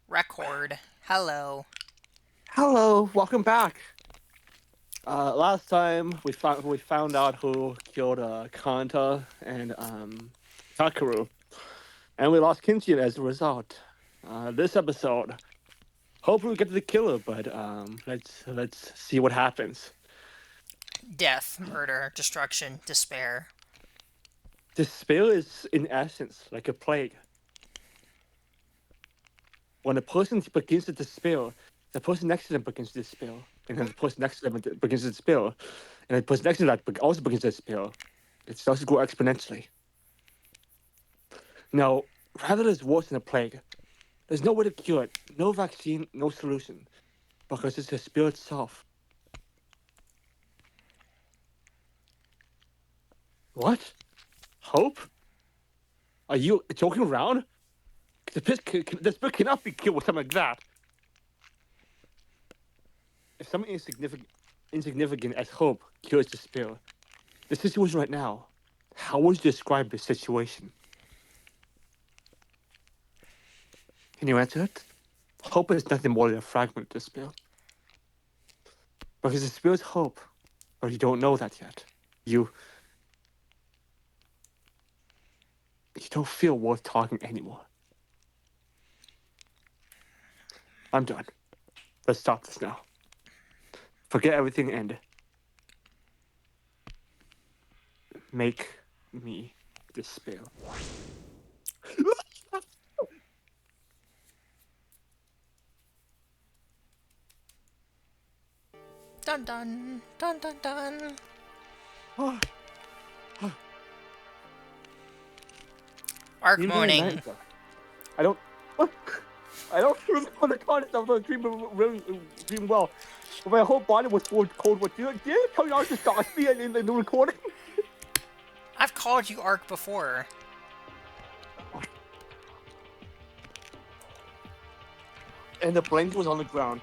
Record. Hello. Hello, welcome back. Last time we found out who killed Kanta and Takaru, and we lost Kinchin as a result. This episode, hopefully we get to the killer, but let's see what happens. Death, murder, destruction, despair. Despair is in essence like a plague. When a person begins to despair, the person next to them begins to despair, and then the person next to them begins to despair, and the person next to that also begins to despair. It starts to grow exponentially. Now, rather is worse than a plague. There's no way to cure it, no vaccine, no solution, because it's the spirit itself. What? Hope? Are you joking around? The spirit cannot be killed with something like that. If something insignificant as hope cures despair, the situation right now, how would you describe the situation? Can you answer it? Hope is nothing more than a fragment of despair. Because the spirit's hope, but you don't know that yet. You don't feel worth talking anymore. I'm done. Let's stop this now. Forget everything and make me despair. Dun dun dun dun dun. Arc Dreams are a morning. nightmare. I don't. I don't remember the content of the dream really dream well. But my whole body was full of cold. What did you tell me not to stop me in the recording? I've called you Arc before. And the blanket was on the ground.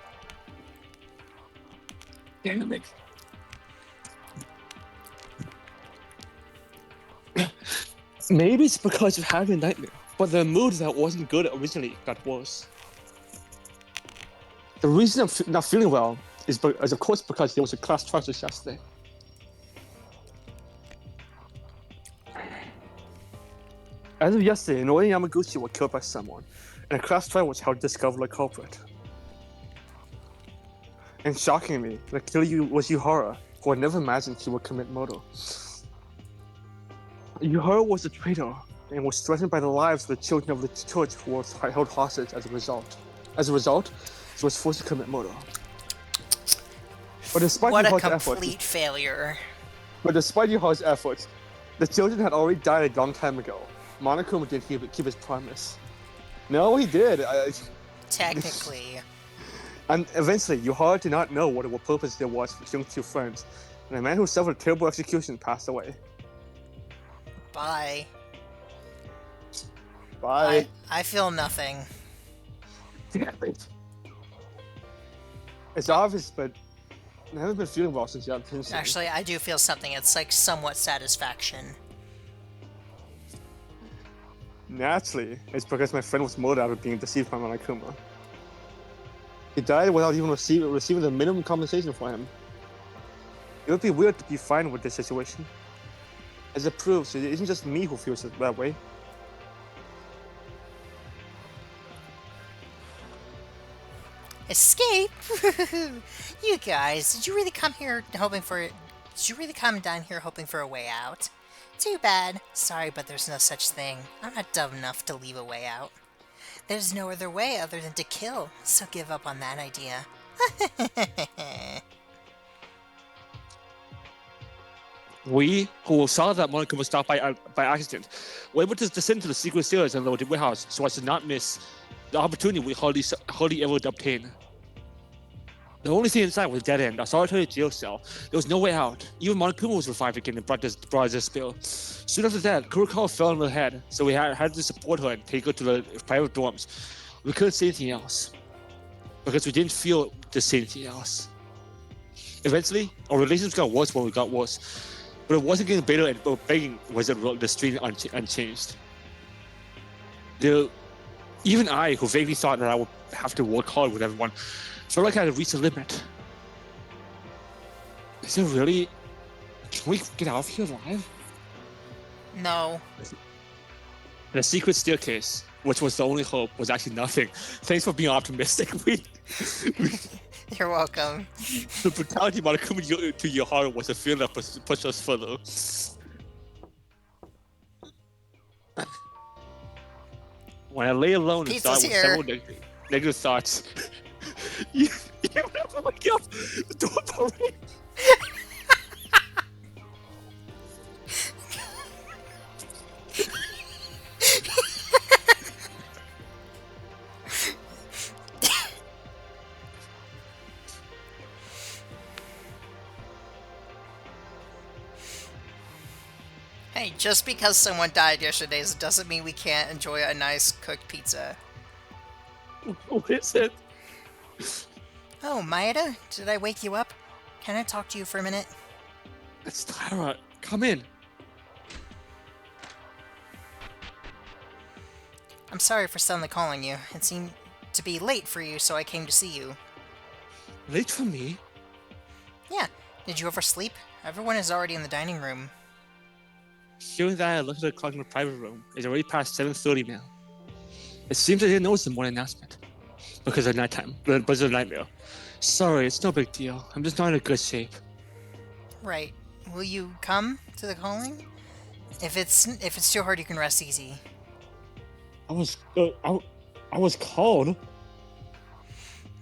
Damn it. Maybe it's because you're having a nightmare, but the mood that wasn't good originally got worse. The reason I'm not feeling well is of course because there was a class trial yesterday. As of yesterday, Inoue and Yamaguchi were killed by someone, and a class trial was held to discover the culprit. And shockingly, the killer was Yuhara, who I never imagined he would commit murder. Yuhara was a traitor and was threatened by the lives of the children of the church who were held hostage as a result. As a result, he was forced to commit murder. But despite What a Yuhara's efforts, complete failure. the children had already died a long time ago. Monokuma didn't keep his promise. No, he did. Technically. And eventually, Yuhara did not know what purpose there was for killing two friends, and a man who suffered a terrible execution passed away. Bye. Bye. I feel nothing. Damn it. It's obvious, but I haven't been feeling well since Yamaguchi. Actually, I do feel something. It's like somewhat satisfaction. Naturally, it's because my friend was murdered after being deceived by Monokuma. He died without even receiving the minimum compensation for him. It would be weird to be fine with this situation. As it proves, it isn't just me who feels that way. Escape? You guys, did you really come down here hoping for a way out? Too bad. Sorry, but there's no such thing. I'm not dumb enough to leave a way out. There's no other way other than to kill, so give up on that idea. We, who saw that Monokuma was stopped by accident, were able to descend to the secret stairs and lower the warehouse so as to not miss the opportunity we hardly ever obtain. The only thing inside was a dead end, a solitary jail cell. There was no way out. Even Monokuma was revived again and brought this spill. Soon after that, Kurikawa fell on her head, so we had to support her and take her to the private dorms. We couldn't say anything else, because we didn't feel to say anything else. Eventually, our relations got worse when we got worse, but it wasn't getting better and begging was the street unchanged. The Even I, who vaguely thought that I would have to work hard with everyone, felt like I had reached a limit. Is it really? Can we get out of here alive? No. The secret staircase, which was the only hope, was actually nothing. Thanks for being optimistic. You're welcome. The brutality about coming to your heart was a feeling that pushed us further. When I lay alone and Pizza's thought with here. several negative thoughts, you never wake up. The doorbell rang. Hey, just because someone died yesterday doesn't mean we can't enjoy a nice cooked pizza. What is it? Oh, Maeda, did I wake you up? Can I talk to you for a minute? It's Tyra. Come in. I'm sorry for suddenly calling you. It seemed to be late for you, so I came to see you. Late for me? Yeah, did you oversleep? Everyone is already in the dining room. Hearing that, I looked at the clock in the private room. It's already past 7:30 now. It seems I didn't notice the morning announcement. Because of nighttime. Because of nightmare. Sorry, it's no big deal. I'm just not in a good shape. Right. Will you come to the calling? If it's too hard, you can rest easy. I was called.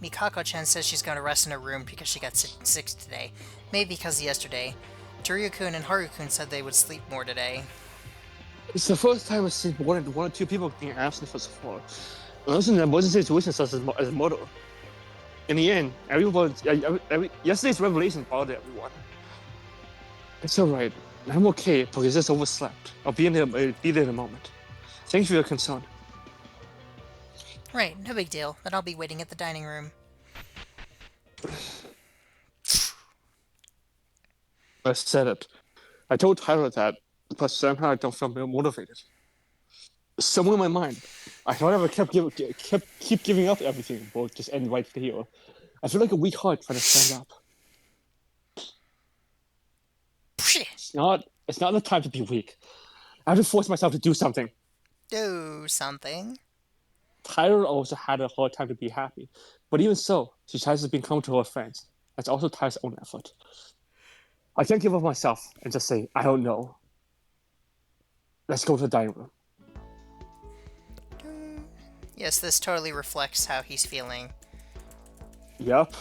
Mikako-chan says she's going to rest in her room because she got sick today. Maybe because of yesterday. Toriya-kun and Haru-kun said they would sleep more today. It's the first time I've seen one or two people being absent for so far. I was in an emergency situation such as a murder. In the end, yesterday's revelation bothered everyone. It's alright. I'm okay, but it's just overslept. I'll be there in a moment. Thanks for your concern. Right, no big deal. Then I'll be waiting at the dining room. I said it. I told Tyler that, but somehow I don't feel motivated. Somewhere in my mind, I thought I would keep giving up everything, but just end right here. I feel like a weak heart trying to stand up. It's not the time to be weak. I have to force myself to do something. Do something? Tyler also had a hard time to be happy, but even so, she tries to become to her friends. That's also Tyler's own effort. I can't give up myself and just say, I don't know. Let's go to the dining room. Yes, this totally reflects how he's feeling. Yup.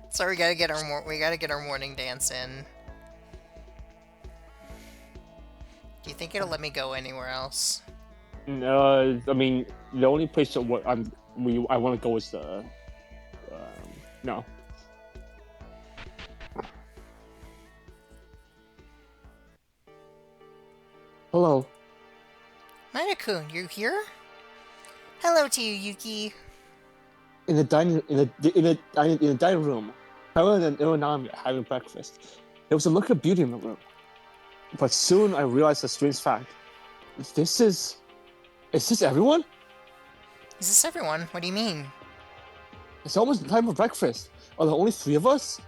So we gotta get our morning dance in. Do you think it'll let me go anywhere else? I mean, the only place that I want to go is the. No. Hello. Maeda-kun, you here? Hello to you, Yuki. In the dining room, Tyler and Ironami are having breakfast. There was a look of beauty in the room, but soon I realized a strange fact. Is this everyone? Is this everyone? What do you mean? It's almost time for breakfast. Are there only 3 of us?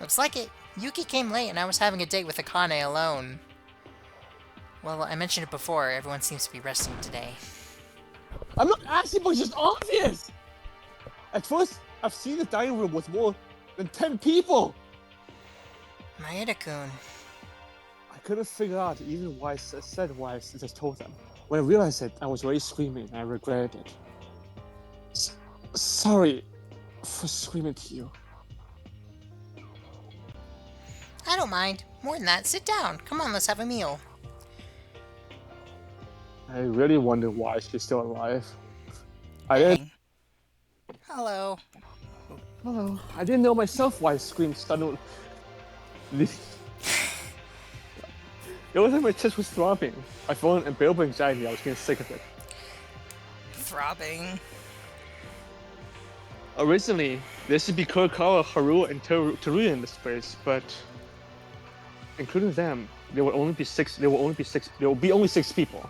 Looks like it. Yuki came late and I was having a date with Akane alone. Well, I mentioned it before, everyone seems to be resting today. I'm not asking, but it's just obvious! At first, I've seen the dining room with more than 10 people! Maeda-kun. I couldn't figure out even why I said why I just told them. When I realized it, I was already screaming and I regretted it. Sorry for screaming to you. I don't mind. More than that, sit down. Come on, let's have a meal. I really wonder why she's still alive. Hello. Hello. I didn't know myself why I screamed suddenly. It was like my chest was throbbing. I felt an unbearable anxiety. I was getting sick of it. Throbbing. Originally, there should be Kurikawa, Haru, and Teruya in this place, but including them, there will only be six. There will only be six. There will be only 6 people.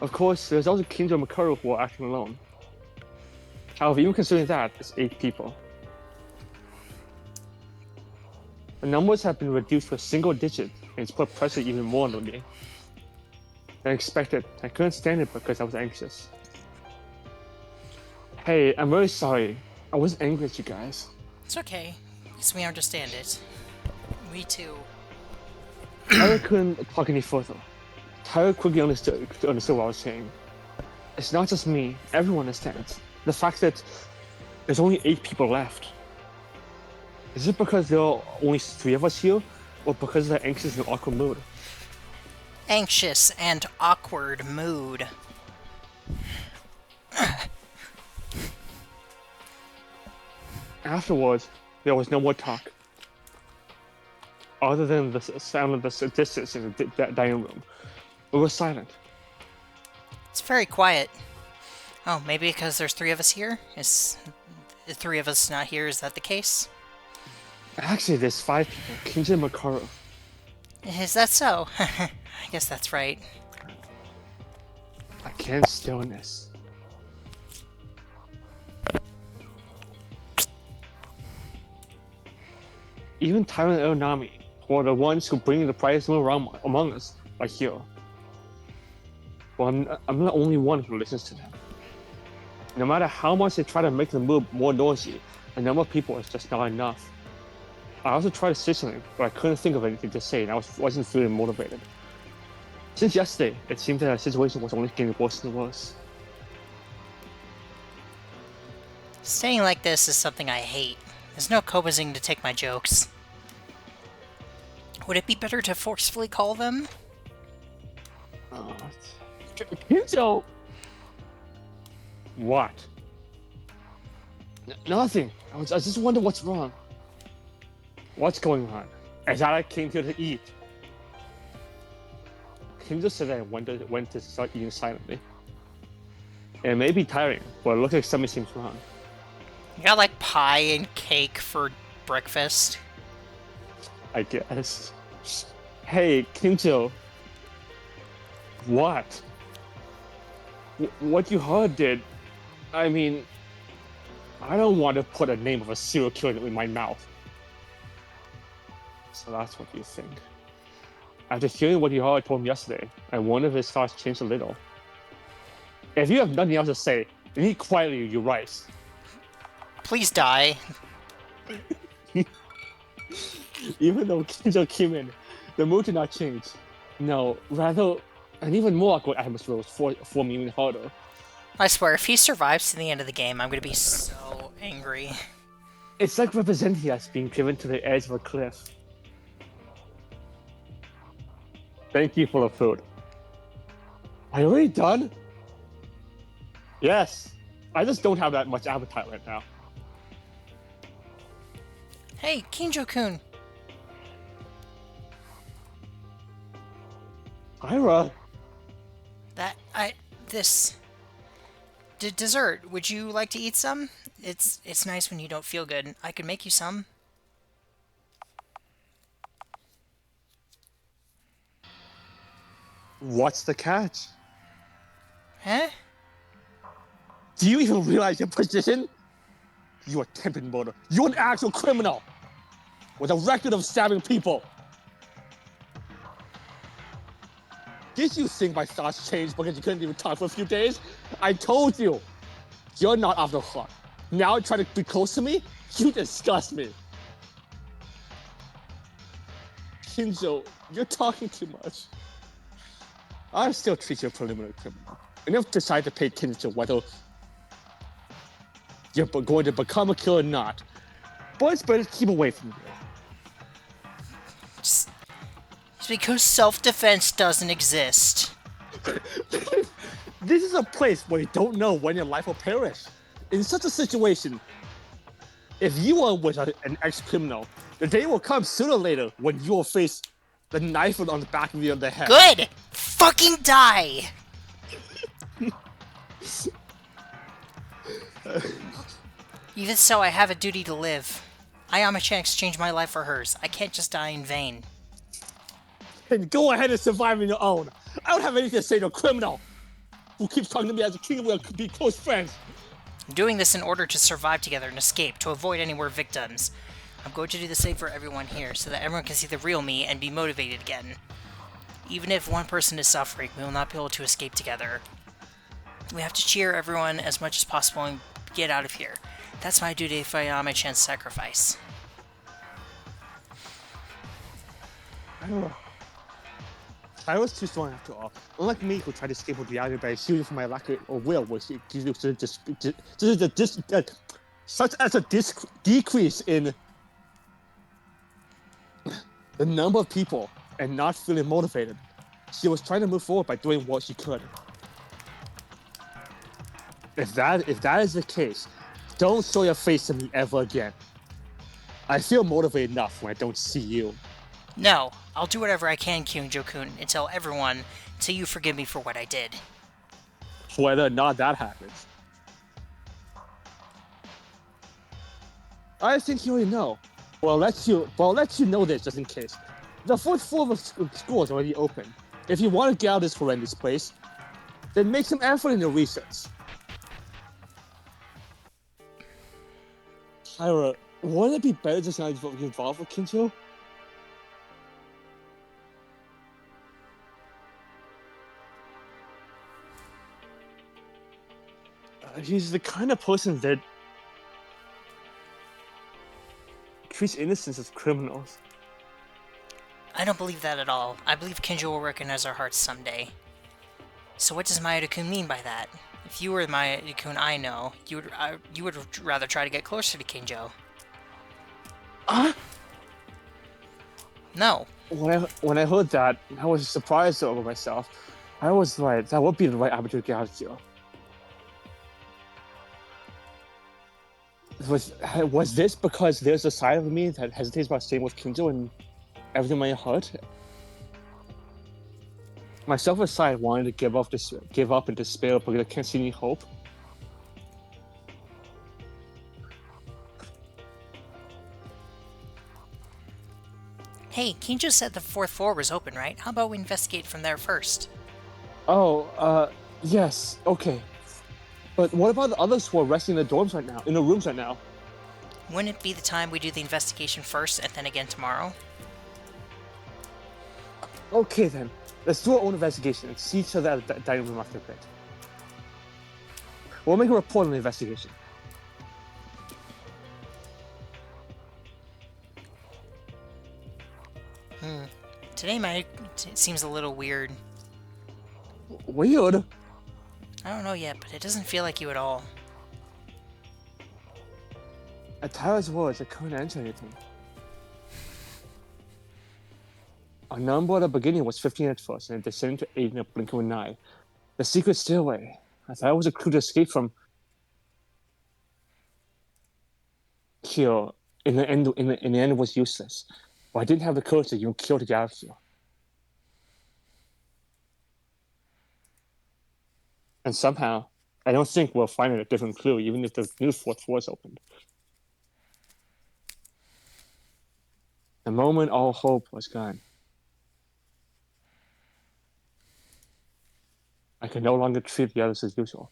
Of course, there's also Kinjo and Makaru who are acting alone. However, even considering that, it's 8 people. The numbers have been reduced to a single digit, and it's put pressure even more on me than expected. I couldn't stand it because I was anxious. Hey, I'm really sorry. I wasn't angry at you guys. It's okay. Because we understand it. Me too. Tyler couldn't talk any further. Tyler quickly understood what I was saying. It's not just me. Everyone understands. The fact that there's only 8 people left. Is it because there are only 3 of us here, or because they're anxious and awkward mood? Anxious and awkward mood. Afterwards, there was no more talk. Other than the sound of the distance in the dining room, we were silent. It's very quiet. Oh, maybe because there's 3 of us here? Is the 3 of us not here? Is that the case? Actually, there's 5 people. Kinji and Makaru. Is that so? I guess that's right. I can't stillness. Even Tyler and Aonami, who are the ones who bring the brightest moon around among us, are here. Well, I'm not the only one who listens to them. No matter how much they try to make the mood more noisy, the number of people is just not enough. I also tried to say something, but I couldn't think of anything to say, and I wasn't feeling motivated. Since yesterday, it seemed that the situation was only getting worse and worse. Staying like this is something I hate. There's no Kobazing to take my jokes. Would it be better to forcefully call them? Kinjo! What? Nothing. I just wonder what's wrong. What's going on? As I came here to eat. Kinjo said that I went to start eating silently. It may be tiring, but it looks like something seems wrong. You got like pie and cake for breakfast? I guess. Hey, Kinjo. What? What you heard did. I mean, I don't want to put a name of a serial killer in my mouth. So that's what you think. After hearing what you heard told me yesterday, I wonder if his thoughts changed a little. If you have nothing else to say, then eat quietly, you rice. Please die. Even though Kinjo came in, the mood did not change. No, rather, an even more awkward atmosphere was forming even harder. I swear, if he survives to the end of the game, I'm gonna be so angry. It's like representing us being driven to the edge of a cliff. Thank you for the food. Are you already done? Yes. I just don't have that much appetite right now. Hey, Kinjo-kun. Ira. Dessert. Would you like to eat some? It's nice when you don't feel good. I could make you some. What's the catch? Huh? Do you even realize your position? You attempted murder. You're an actual criminal with a record of stabbing people. Did you think my thoughts changed because you couldn't even talk for a few days? I told you. You're not off the hook. Now try to be close to me? You disgust me. Kinjo, you're talking too much. I'll still treat you a preliminary criminal. And if you decide to pay attention to whether you're going to become a killer or not, but it's better to keep away from you. It's because self-defense doesn't exist. This is a place where you don't know when your life will perish. In such a situation, if you are with an ex-criminal, the day will come sooner or later when you will face the knife on the back of the head. Good! Fucking die! Even so, I have a duty to live. Ayama-chan exchanged my life for hers. I can't just die in vain. And go ahead and survive on your own. I don't have anything to say to a criminal who keeps talking to me as a king. We'll be close friends. I'm doing this in order to survive together and escape, to avoid any more victims. I'm going to do the same for everyone here, so that everyone can see the real me and be motivated again. Even if one person is suffering, we will not be able to escape together. We have to cheer everyone as much as possible and get out of here. That's my duty if I am my chance to sacrifice. I don't know. I was too strong after all. Unlike me, who tried to escape with reality by shooting for my lack of will, was such as a decrease in the number of people and not feeling motivated. She was trying to move forward by doing what she could. If that is the case, don't show your face to me ever again. I feel motivated enough when I don't see you. No, I'll do whatever I can, Kyungjo-kun, and tell everyone until you forgive me for what I did. Whether or not that happens. I think you already know. Well, I'll let you know this just in case. The fourth floor of school is already open. If you want to get out of this horrendous place, then make some effort in your research. Kyra, wouldn't it be better just not to get involved with Kinjo? He's the kind of person that treats innocents as criminals. I don't believe that at all. I believe Kinjo will recognize our hearts someday. So what does Mayada-kun mean by that? If you were the Mayada-kun I know, you would rather try to get closer to Kinjo. No. When I heard that, I was surprised over myself. I was like, that would be the right opportunity to get out of jail. Was this because there's a side of me that hesitates about staying with Kinjo and everything in my heart? My selfish side wanted to give up and despair because I can't see any hope. Hey, Kinjo said the fourth floor was open, right? How about we investigate from there first? Oh, yes, okay. But what about the others who are resting in the dorms right now, in the rooms right now? Wouldn't it be the time we do the investigation first and then again tomorrow? Okay then, let's do our own investigation and see each other at the dining room after a bit. We'll make a report on the investigation. Today seems a little weird. Weird? I don't know yet, but it doesn't feel like you at all. At Tyler's words, I couldn't answer anything. Our number at the beginning was 15 at first, and it descended to 8 in a blink of an eye. The secret stairway. I thought it was a clue to escape from. Here, in the end, it was useless. But I didn't have the courage to even kill to get out of here. And somehow, I don't think we'll find a different clue, even if the new fourth floor is opened. The moment all hope was gone, I could no longer treat the others as usual.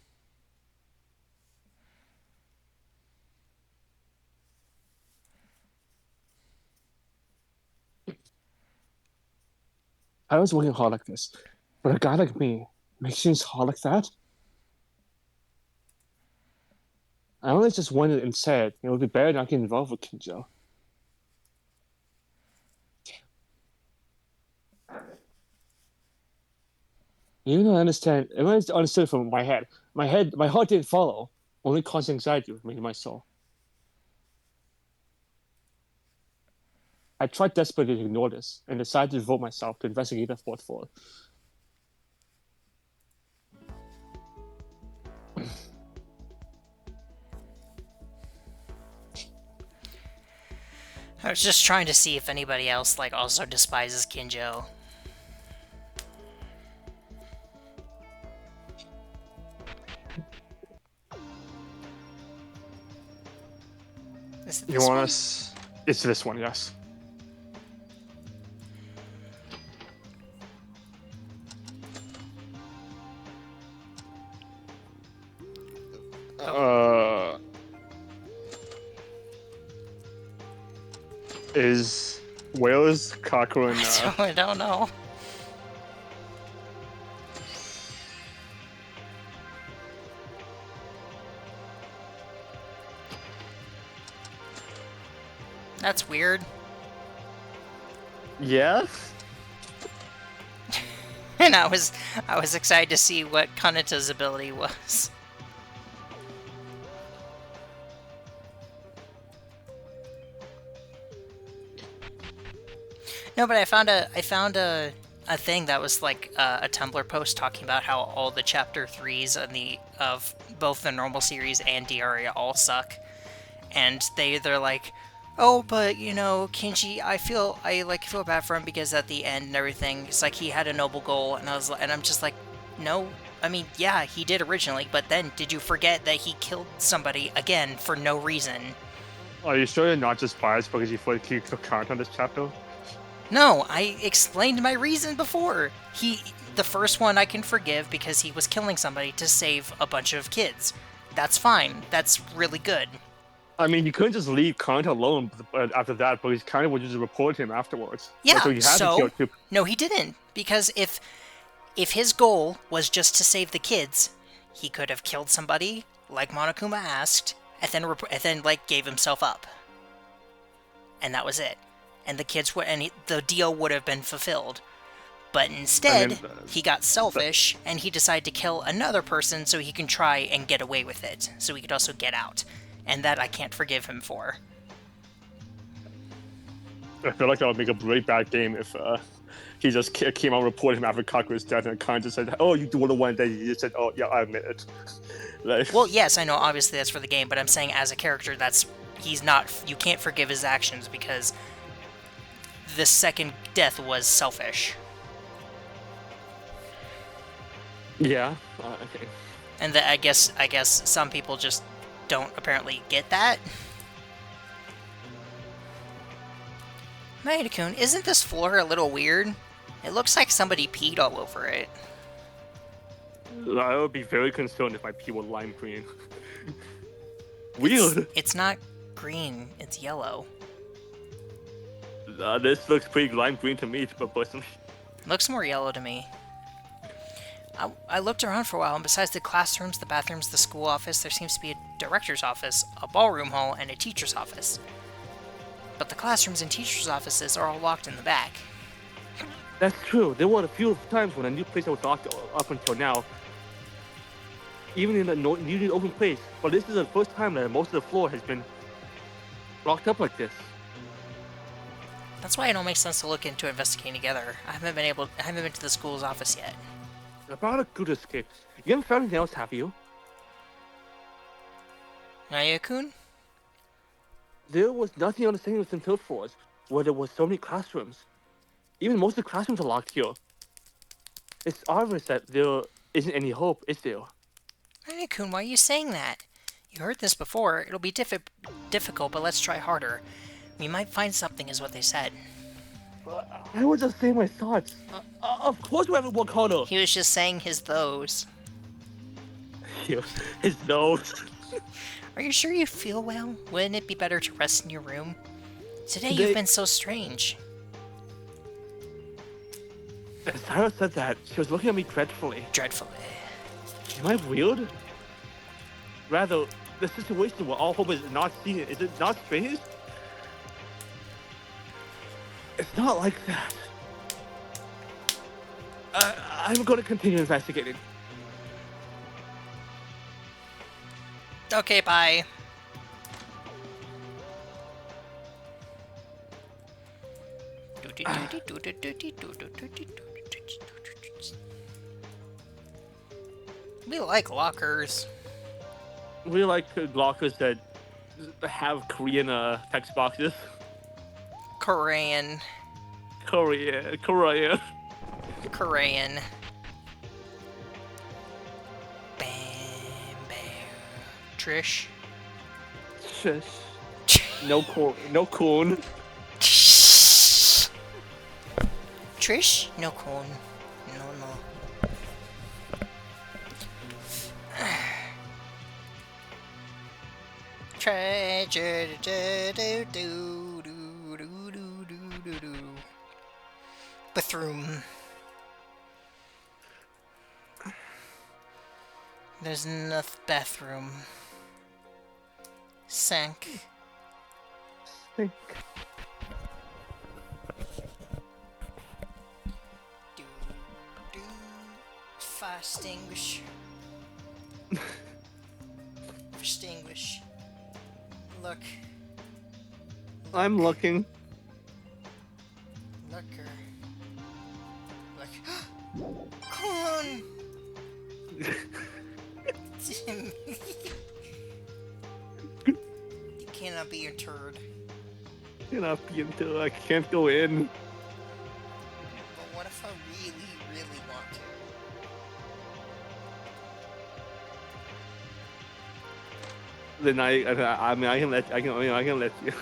I was working hard like this, but a guy like me makes things hard like that? I only just wondered and said it would be better not get involved with Kinjo. Even though I understood from my head, my heart didn't follow. Only constant anxiety remained in my soul. I tried desperately to ignore this and decided to devote myself to investigate the fourth floor. I was just trying to see if anybody else, also despises Kinjo. Is it this one? It's this one, yes. Is Wales Cochrane? I don't know. That's weird. Yes. And I was excited to see what Kanata's ability was. No, but I found a thing that was like a Tumblr post talking about how all the chapter 3s of both the normal series and Diaria all suck. And they're like, oh, but you know, Kinji, I feel bad for him because at the end and everything, it's like he had a noble goal, and I'm just like, no, I mean, yeah, he did originally, but then did you forget that he killed somebody again for no reason? Are you sure you're not just biased because you feel like you took count on this chapter? No, I explained my reason before. The first one I can forgive because he was killing somebody to save a bunch of kids. That's fine. That's really good. I mean, you couldn't just leave Kant alone after that, because Kant would just report him afterwards. Yeah, so you had to kill two. No, he didn't. Because if his goal was just to save the kids, he could have killed somebody, like Monokuma asked, and then like gave himself up. And that was it. And the kids the deal would have been fulfilled. But instead, he got selfish, and he decided to kill another person so he can try and get away with it, so he could also get out. And that I can't forgive him for. I feel like that would make a really bad game if he just came out reporting him after Kaku's death, and Khan just said, "Oh, you were the one that you just said, oh yeah, I admit it." Like, well, yes, I know. Obviously, that's for the game, but I'm saying as a character, he's not. You can't forgive his actions because the second death was selfish. Yeah. Okay. And I guess some people just don't apparently get that. Maida-kun, isn't this floor a little weird? It looks like somebody peed all over it. I would be very concerned if my pee were lime green. Weird. It's not green, it's yellow. This looks pretty lime green to me, but personally. Looks more yellow to me. I looked around for a while, and besides the classrooms, the bathrooms, the school office, there seems to be a director's office, a ballroom hall, and a teacher's office. But the classrooms and teacher's offices are all locked in the back. That's true. There were a few times when a new place was locked up until now. Even in a newly open place. But this is the first time that most of the floor has been locked up like this. That's why it don't make sense to look into investigating together. I haven't been to the school's office yet. About a good escape. You haven't found anything else, have you? Naya-kun? There was nothing on the second and third floors where there were so many classrooms. Even most of the classrooms are locked here. It's obvious that there isn't any hope, is there? Naya-kun, why are you saying that? You heard this before. It'll be difficult, but let's try harder. We might find something, is what they said. I was just saying my thoughts. Of course we have to work harder. He was just saying his those. His nose. Are you sure you feel well? Wouldn't it be better to rest in your room? Today you've been so strange. Sarah said that. She was looking at me dreadfully. Dreadfully. Am I weird? Rather, the situation where all hope is not seen, is it not strange? It's not like that. I'm going to continue investigating. Okay, bye. We like lockers. We like lockers that have Korean text boxes. Korean. Korean. Bam, bam. Trish. No corn. No corn. Trish? No corn. No. Treasure. Do, do, do, do, do, do, do, do, do. Bathroom. There's enough bathroom. Sank. Think. Do, do. Fire extinguish. Extinguish. Look. I'm looking. Looker. Look. Come on! Tim. You cannot be a turd. Cannot be until I can't go in. But what if I really, really want to? Then I mean, I can let you.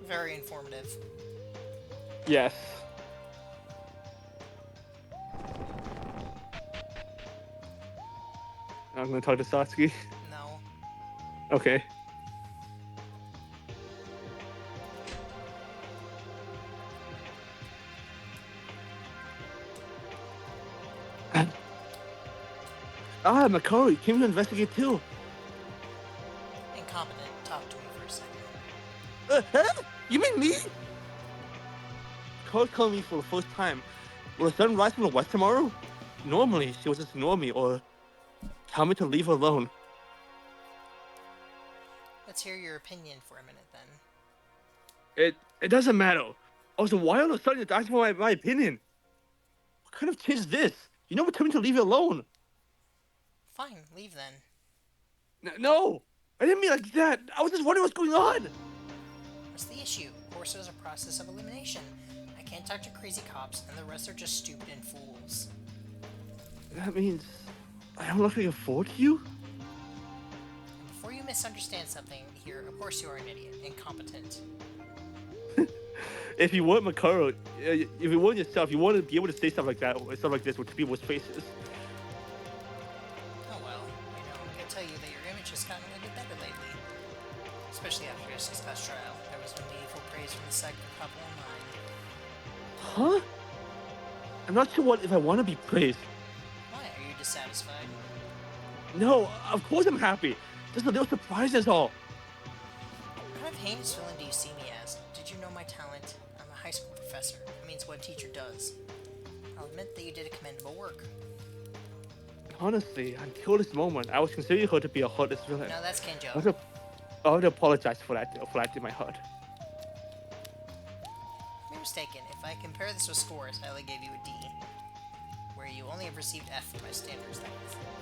Very informative. Yes. I'm gonna talk to Satsuki. No. Okay. Makari came to investigate too. Incompetent. Talk to me for a second. Huh? You mean me? Makari's calling me for the first time. Will the sun rise from the west tomorrow? Normally, she would just ignore me or tell me to leave her alone. Let's hear your opinion for a minute then. It doesn't matter. Also, why all of a sudden you're asking for my opinion? What kind of change is this? You know what told me to leave you alone. Fine, leave then. No! I didn't mean like that. I was just wondering what's going on. What's the issue? Of course, there's a process of elimination. I can't talk to crazy cops, and the rest are just stupid and fools. That means I don't look like a fool to you? And before you misunderstand something here, of course you are an idiot, incompetent. If you weren't Makaro, if you weren't yourself, you wouldn't be able to say stuff like that, or stuff like this with people's faces. Oh well, I can tell you that your image has gotten a little bit better lately. Especially after your 6-class trial. There was no meaningful praise from the second couple of mine. Huh? I'm not sure if I want to be praised. Why? Are you dissatisfied? No, of course I'm happy. Just a little surprise is all. What kind of heinous villain do you see me as? Did you know my talent? I'm a high school professor. That means what a teacher does. I'll admit that you did a commendable work. Honestly, until this moment, I was considering her to be a heartless villain. No, that's Kenjo. I would apologize for that in my heart. You're mistaken. If I compare this with scores, I only gave you a D. Where you only have received F for my standards.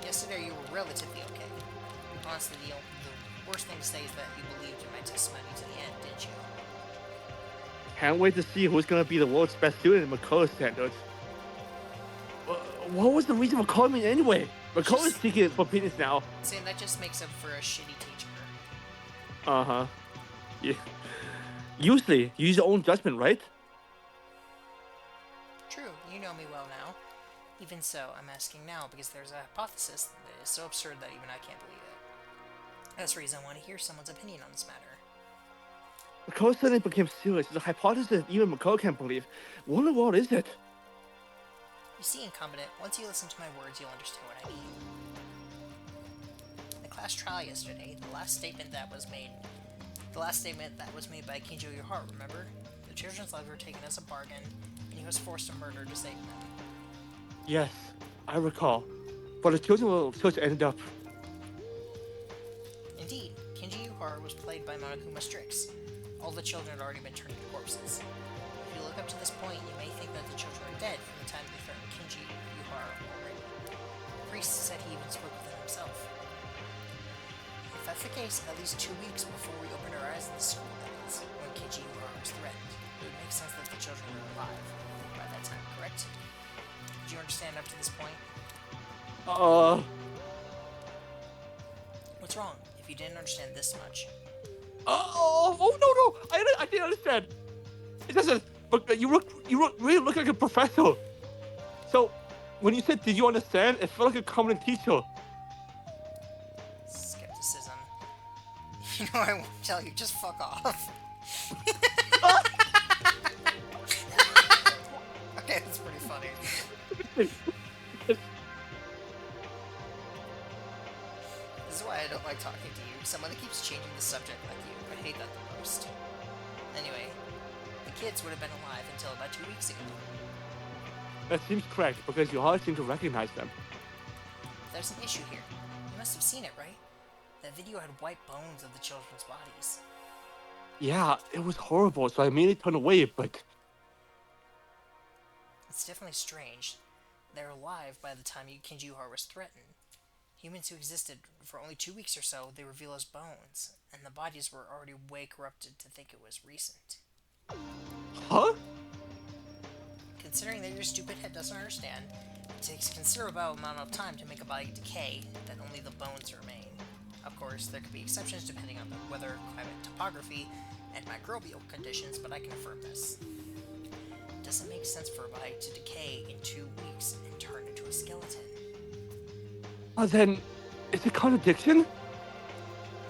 Yesterday you were relatively okay. Honestly, the worst thing to say is that you believed in my testimony to the end, didn't you? Can't wait to see who's gonna be the world's best student in Makoto's standards. What was the reason for calling me anyway? Makoto's seeking for opinions now. Saying that just makes up for a shitty teacher. Uh-huh. Yeah. Usually, you use your own judgment, right? True, you know me well now. Even so, I'm asking now because there's a hypothesis that is so absurd that even I can't believe it. That's the reason I want to hear someone's opinion on this matter. Makoto suddenly became serious. It's a hypothesis even Makoto can't believe. What in the world is it? You see, incompetent, once you listen to my words, you'll understand what I mean. In the class trial yesterday, the last statement that was made by Kinjo Yohara, remember? The children's lives were taken as a bargain, and he was forced to murder to save them. Yes, I recall. But the children will ended up. Indeed, Kinji Yohara was played by Monokuma Strix. All the children had already been turned into corpses. If you look up to this point, you may think that the children are dead from the time they threatened Kinji Yohara already. The priest said he even spoke with them himself. If that's the case, at least 2 weeks before we opened our eyes in the school, that is, when Kinji Yohara was threatened, it would make sense that the children were alive by that time, correct? Did you understand up to this point? What's wrong, if you didn't understand this much? Oh no! I didn't understand. It doesn't. But you really look like a professor. So, when you said, "Did you understand?" It felt like a competent teacher. Skepticism. You know, I won't tell you, just fuck off. Okay, that's pretty funny. This is why I don't like talking to you. Someone that keeps changing the subject like you. I hate that the most. Anyway, the kids would have been alive until about 2 weeks ago. That seems correct because you hardly seem to recognize them. There's an issue here. You must have seen it, right? That video had white bones of the children's bodies. Yeah, it was horrible, so I immediately turned away, but It's definitely strange. They're alive by the time Kinjuhar was threatened. Humans who existed for only 2 weeks or so, they reveal as bones, and the bodies were already way corrupted to think it was recent. huh? Considering that your stupid head doesn't understand, it takes a considerable amount of time to make a body decay that only the bones remain. Of course, there could be exceptions depending on the weather, climate, topography, and microbial conditions, but I confirm this. It doesn't make sense for a body to decay in 2 weeks and turn into a skeleton. Then, it's a contradiction?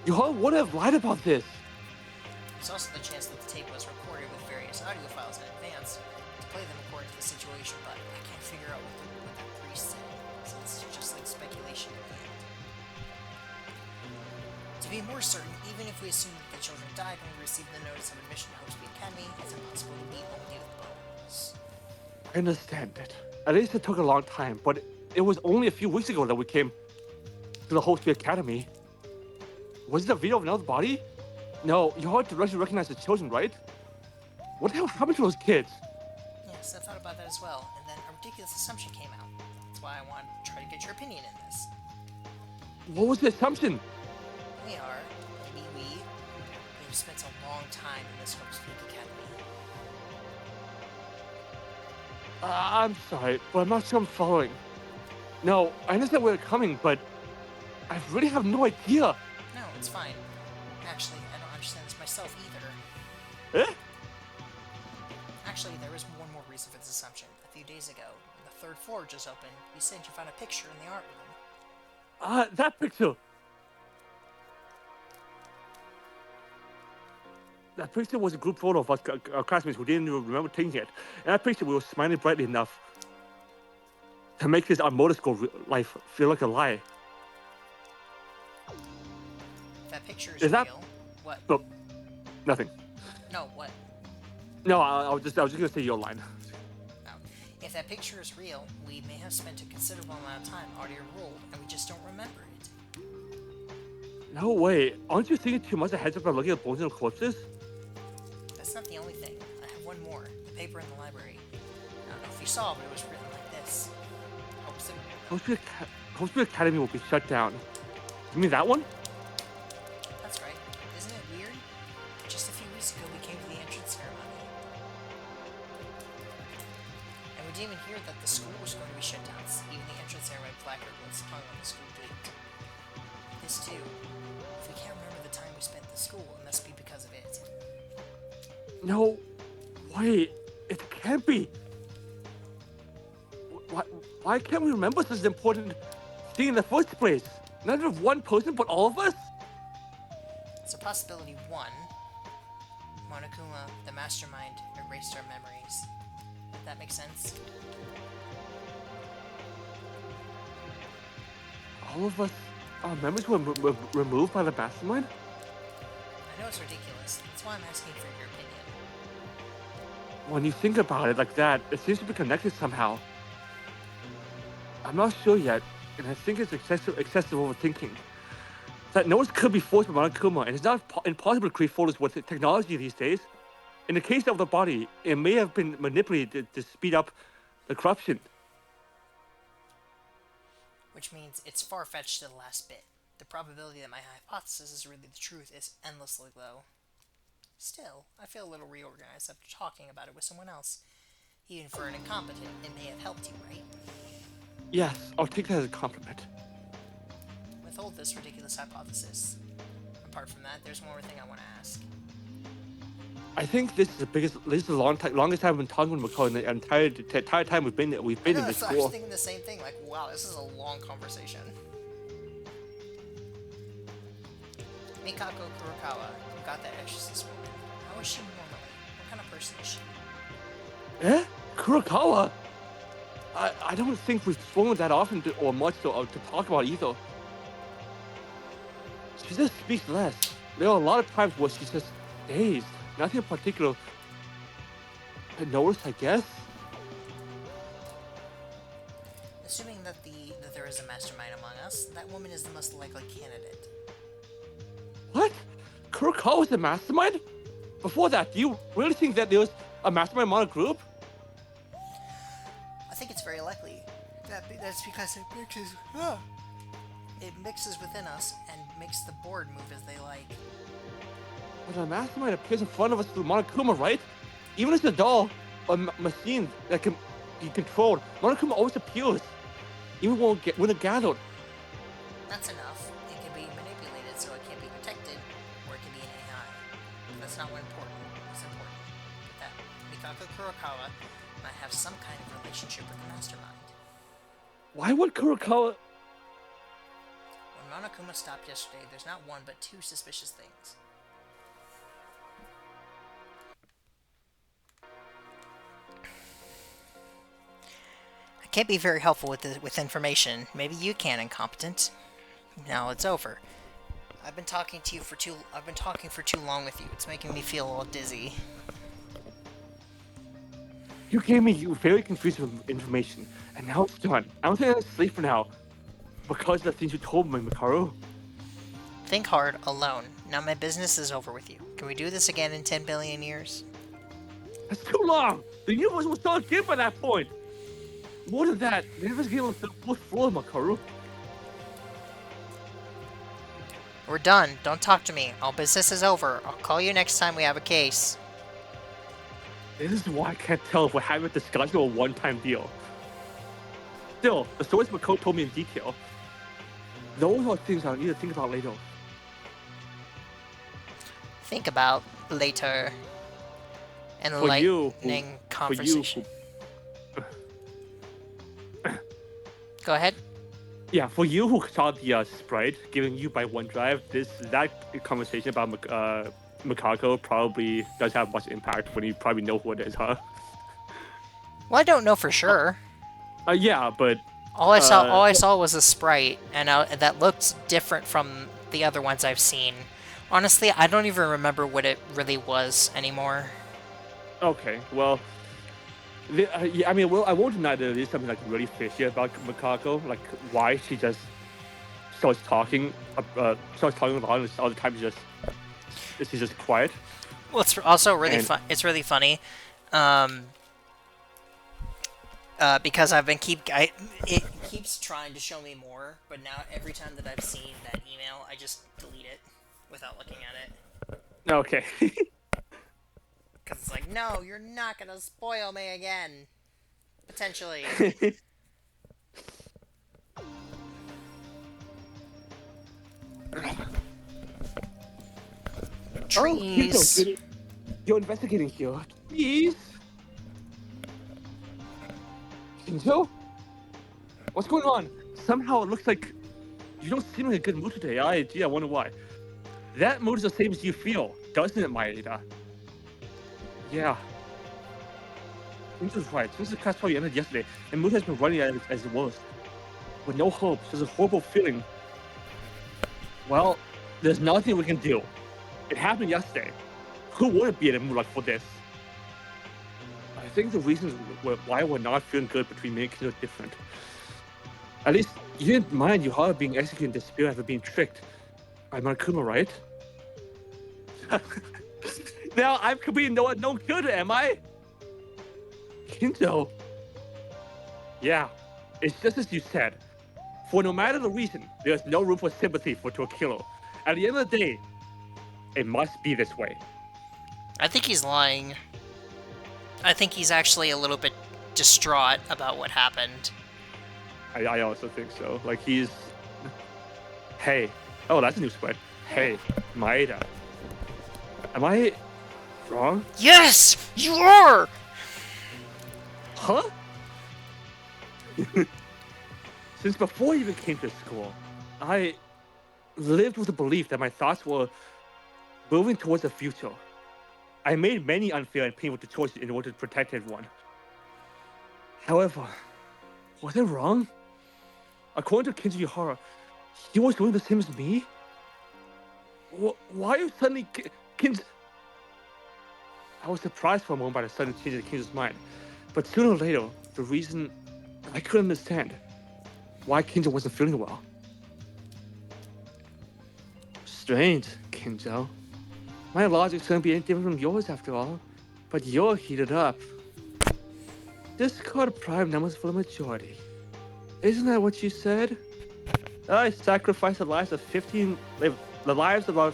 You all would have lied about this. There's also the chance that the tape was recorded with various audio files in advance to play them according to the situation, but I can't figure out what that priest said, so it's just like speculation at the end. To be more certain, even if we assume that the children died when we received the notice of admission to Hopesby Academy, it's impossible to be only with bones. I understand it. At least it took a long time, but it was only a few weeks ago that we came to the Hopesby Academy. Was it a video of another body? No, you hard to directly recognize the children, right? What the hell happened to those kids? Yes, I thought about that as well, and then a ridiculous assumption came out. That's why I wanted to try to get your opinion in this. What was the assumption? We've spent a long time in this Hopesby Academy. I'm sorry, but I'm not sure I'm following. No, I understand where they're coming, but I really have no idea. No, it's fine. Actually, I don't understand this myself either. Eh? Actually, there is one more reason for this assumption. A few days ago, when the 3rd floor just opened, you said you found a picture in the art room. That picture. That picture was a group photo of us classmates who didn't even remember taking it. And that picture, we were smiling brightly enough to make this our motor school life feel like a lie. That picture is Is that- real. What? No, nothing. No, what? No, I was just gonna say your line. No. If that picture is real, we may have spent a considerable amount of time audio ruled, and we just don't remember it. No way. Aren't you thinking too much ahead of looking at bones and corpses? That's not the only thing. I have one more. The paper in the library. I don't know if you saw, but it was written like this. Hopesby Academy will be shut down. You mean that one? That's right. Isn't it weird? Just a few weeks ago, we came to the entrance ceremony. And we didn't even hear that the school was going to be shut down. Even the entrance ceremony placard was hung on the school gate. This too. If we can't remember the time we spent at the school, it must be because of it. No. Wait. It can't be. Why can't we remember such an important thing in the first place? Not of one person, but all of us? It's a possibility 1. Monokuma, the mastermind, erased our memories. That makes sense? All of us, our memories were removed by the mastermind? I know it's ridiculous. That's why I'm asking for your opinion. When you think about it like that, it seems to be connected somehow. I'm not sure yet, and I think it's excessive overthinking. That notes could be forced by Monokuma, and it's not impossible to create photos with technology these days. In the case of the body, it may have been manipulated to speed up the corruption. Which means it's far-fetched to the last bit. The probability that my hypothesis is really the truth is endlessly low. Still, I feel a little reorganized after talking about it with someone else. Even for an incompetent, it may have helped you, right? Yes, I'll take that as a compliment. With withhold this ridiculous hypothesis. Apart from that, there's one more thing I want to ask. I think this is the longest time I've been talking with Makoto in the entire time we've been I in know, this I was school. thinking the same thing. Like, wow, this is a long conversation. Mikako Kurokawa, who got that exorcist woman. How is she normally? What kind of person is she? Kurokawa? I don't think we've spoken that often or much to talk about either. She just speaks less. There are a lot of times where she's just dazed. Nothing in particular. I noticed, I guess. Assuming that there is a mastermind among us, that woman is the most likely candidate. What? Kurokawa was the mastermind? Before that, do you really think that there was a mastermind among a group? I think it's very likely. That's because it mixes within us and makes the board move as they like. But a mastermind appears in front of us through Monokuma, right? Even as a doll, a machine that can be controlled, Monokuma always appears. Even when it's gathered. That's enough. It can be manipulated so it can be protected, or it can be an AI. But that's not what important. What's important that Mikako Kurokawa might have some kind of relationship with the mastermind. Why would Kurokawa... When Monokuma stopped yesterday, there's not one but two suspicious things. I can't be very helpful with information. Maybe you can, incompetent. Now it's over. I've been talking for too long with you. It's making me feel a little dizzy. You gave me very confusing information, and now it's done. I don't think I can sleep for now. Because of the things you told me, Mikaru. Think hard, alone. Now my business is over with you. Can we do this again in 10 billion years? That's too long! The universe was still again by that point! More than that, the universe game was the fourth floor, Makaru. We're done. Don't talk to me. All business is over. I'll call you next time we have a case. This is why I can't tell if we're having a discussion or a one-time deal. Still, the stories Makoto told me in detail. Those are things I need to think about later. Think about later. Enlightening conversation. Go ahead. Yeah, for you who saw the sprite given you by OneDrive, that conversation about Mikako probably does have much impact when you probably know who it is, huh? Well, I don't know for sure. Yeah, but all I saw was a sprite, and that looked different from the other ones I've seen. Honestly, I don't even remember what it really was anymore. Okay, well, yeah, I mean, well, I won't deny that there is something like really fishy about Mikako, like why she just starts talking about it, and all the time she's just quiet. Well, it's also really fun. It's really funny, because it keeps trying to show me more, but now every time that I've seen that email, I just delete it without looking at it. Okay. Because it's like, no, you're not gonna spoil me again. Potentially. Trees. Oh, you're investigating here. Trees? Shinjo? What's going on? Somehow it looks like you don't seem in a good mood today. I wonder why. That mood is the same as you feel, doesn't it, Maeda? Yeah. Shinjo's right. Since the class party ended yesterday, and mood has been running as it was. With no hope, there's a horrible feeling. Well, there's nothing we can do. It happened yesterday. Who wouldn't be in a mood like for this? I think the reasons why we're not feeling good between me and Kid are different. At least you didn't mind your heart being executed in despair after being tricked by Monokuma, right? Now I'm completely no good, am I? Kinto. Yeah, it's just as you said. For no matter the reason, there's no room for sympathy to a killer. At the end of the day, it must be this way. I think he's lying. I think he's actually a little bit distraught about what happened. I also think so. Like, he's... Hey. Oh, that's a new spread. Hey, Maeda. Am I wrong? Yes, you are! Huh? Since before I even came to school, I lived with the belief that my thoughts were moving towards the future. I made many unfair and painful choices in order to protect everyone. However, was I wrong? According to Kinji Yuhara, he was doing the same as me? Why are you suddenly Kinji? I was surprised for a moment by the sudden change in Kinji's mind, but sooner or later, the reason I couldn't understand why Kinji wasn't feeling well. Strange, Kinjo. My logic's gonna be any different from yours after all, but you're heated up. Discard prime numbers for the majority. Isn't that what you said? I sacrificed the lives of 15, the lives of our,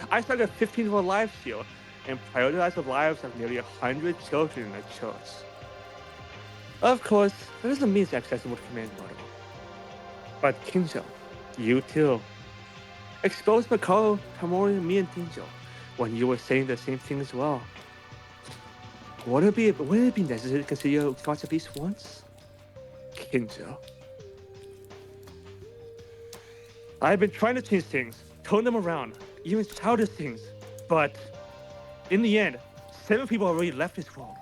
I sacrificed 15 of our lives here, and prioritized the lives of nearly 100 children in the church. Of course, that doesn't mean it's accessible to command model. But Kinjo, you too. Exposed Makaro, Tamori, me, and Kinjo when you were saying the same thing as well. Wouldn't it be necessary to consider your thoughts at least once? Kinjo. I've been trying to change things, turn them around, even childish things, but in the end, 7 people already left this world.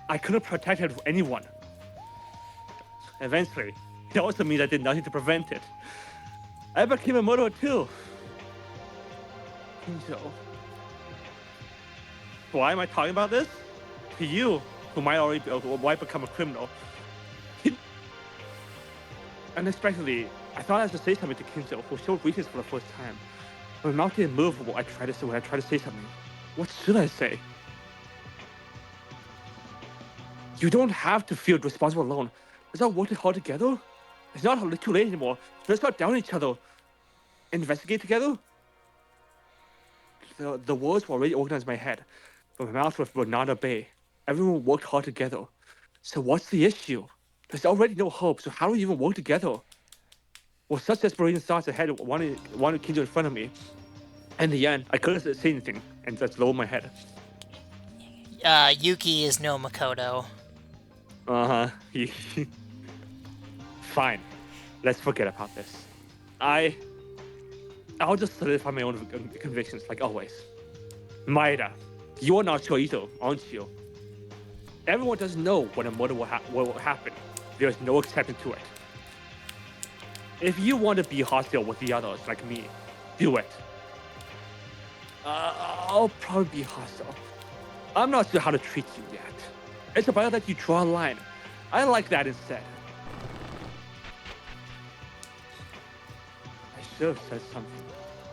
I couldn't protect anyone. Eventually, it also means I did nothing to prevent it. I became a murderer too. Kinjo. Why am I talking about this? To you, who might become a criminal. Unexpectedly, I thought I had to say something to Kinjo, who showed weakness for the first time. My mouth didn't move when I tried to say something. What should I say? You don't have to feel responsible alone. Let's all work hard together. It's not too late anymore. Let's not down each other. Investigate together. The words were already organized in my head, but my mouth would not obey. Everyone worked hard together. So what's the issue? There's already no hope, so how do we even work together? With such desperation thoughts ahead, wanted Kinjo in front of me. In the end, I couldn't say anything and just lowered my head. Yuki is no Makoto. Uh-huh. Fine. Let's forget about this. I'll just solidify my own convictions, like always. Maeda, you're not sure either, aren't you? Everyone doesn't know when a murder will happen. There's no exception to it. If you want to be hostile with the others, like me, do it. I'll probably be hostile. I'm not sure how to treat you yet. It's about that you draw a line. I like that instead. I should have said something.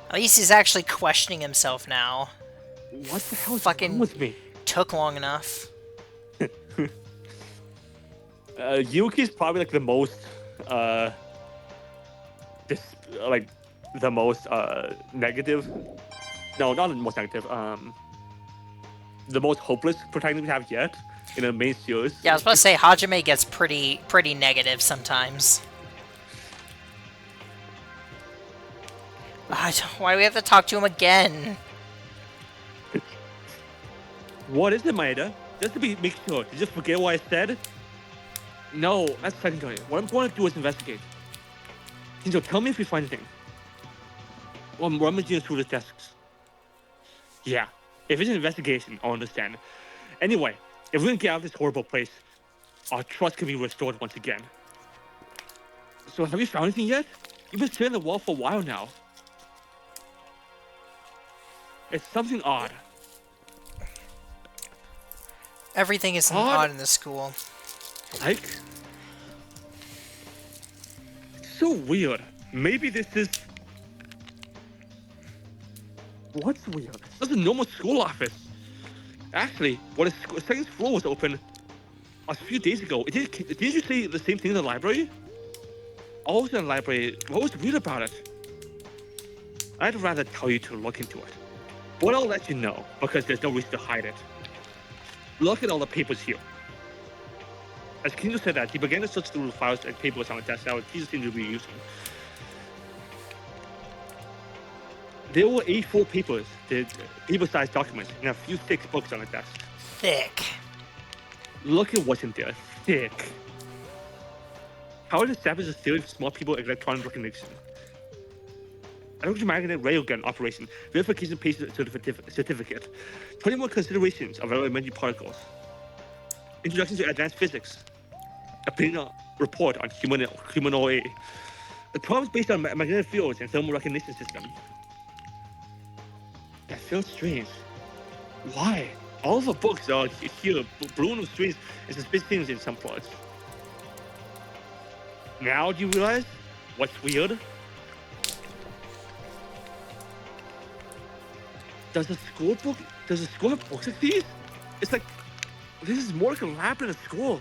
At least he's actually questioning himself now. What the hell is Fucking wrong with me? Took long enough. Yuki's probably like the most, negative. No, not the most negative. The most hopeless protagonist we have yet in the main series. Yeah, I was about to say Hajime gets pretty negative sometimes. Why do we have to talk to him again? What is it, Maeda? Just to make sure. Did you just forget what I said? No, that's secondary. What I'm going to do is investigate. Kinjo, tell me if you find anything. Well, I'm rummaging through the desks. Yeah, if it's an investigation, I'll understand. Anyway, if we can get out of this horrible place, our trust can be restored once again. So have you found anything yet? You've been staring at the wall for a while now. It's something odd. Everything is odd in this school. Like? It's so weird. Maybe this is... What's weird? This is a normal school office. Actually, when the second floor was open a few days ago, did you say the same thing in the library? I was in the library. What was weird about it? I'd rather tell you to look into it. But I'll let you know, because there's no reason to hide it. Look at all the papers here. As Kinjo said that, he began to search through the files and papers on the desk that Jesus seemed to be using. There were 84 papers, the paper-sized documents, and a few thick books on the desk. Thick. Look at what's in there. Thick. How is established a theory of smart people electronic recognition? Electromagnetic railgun operation. Verification patient certificate. 21 considerations of elementary particles. Introduction to advanced physics. Opinion report on humanoid. The problems based on magnetic fields and thermal recognition system. That feels strange. Why? All of the books are here, balloon of strange and suspicious things in some parts. Now do you realize what's weird? Does the school have books like these? It's like, this is more like a lab than a school.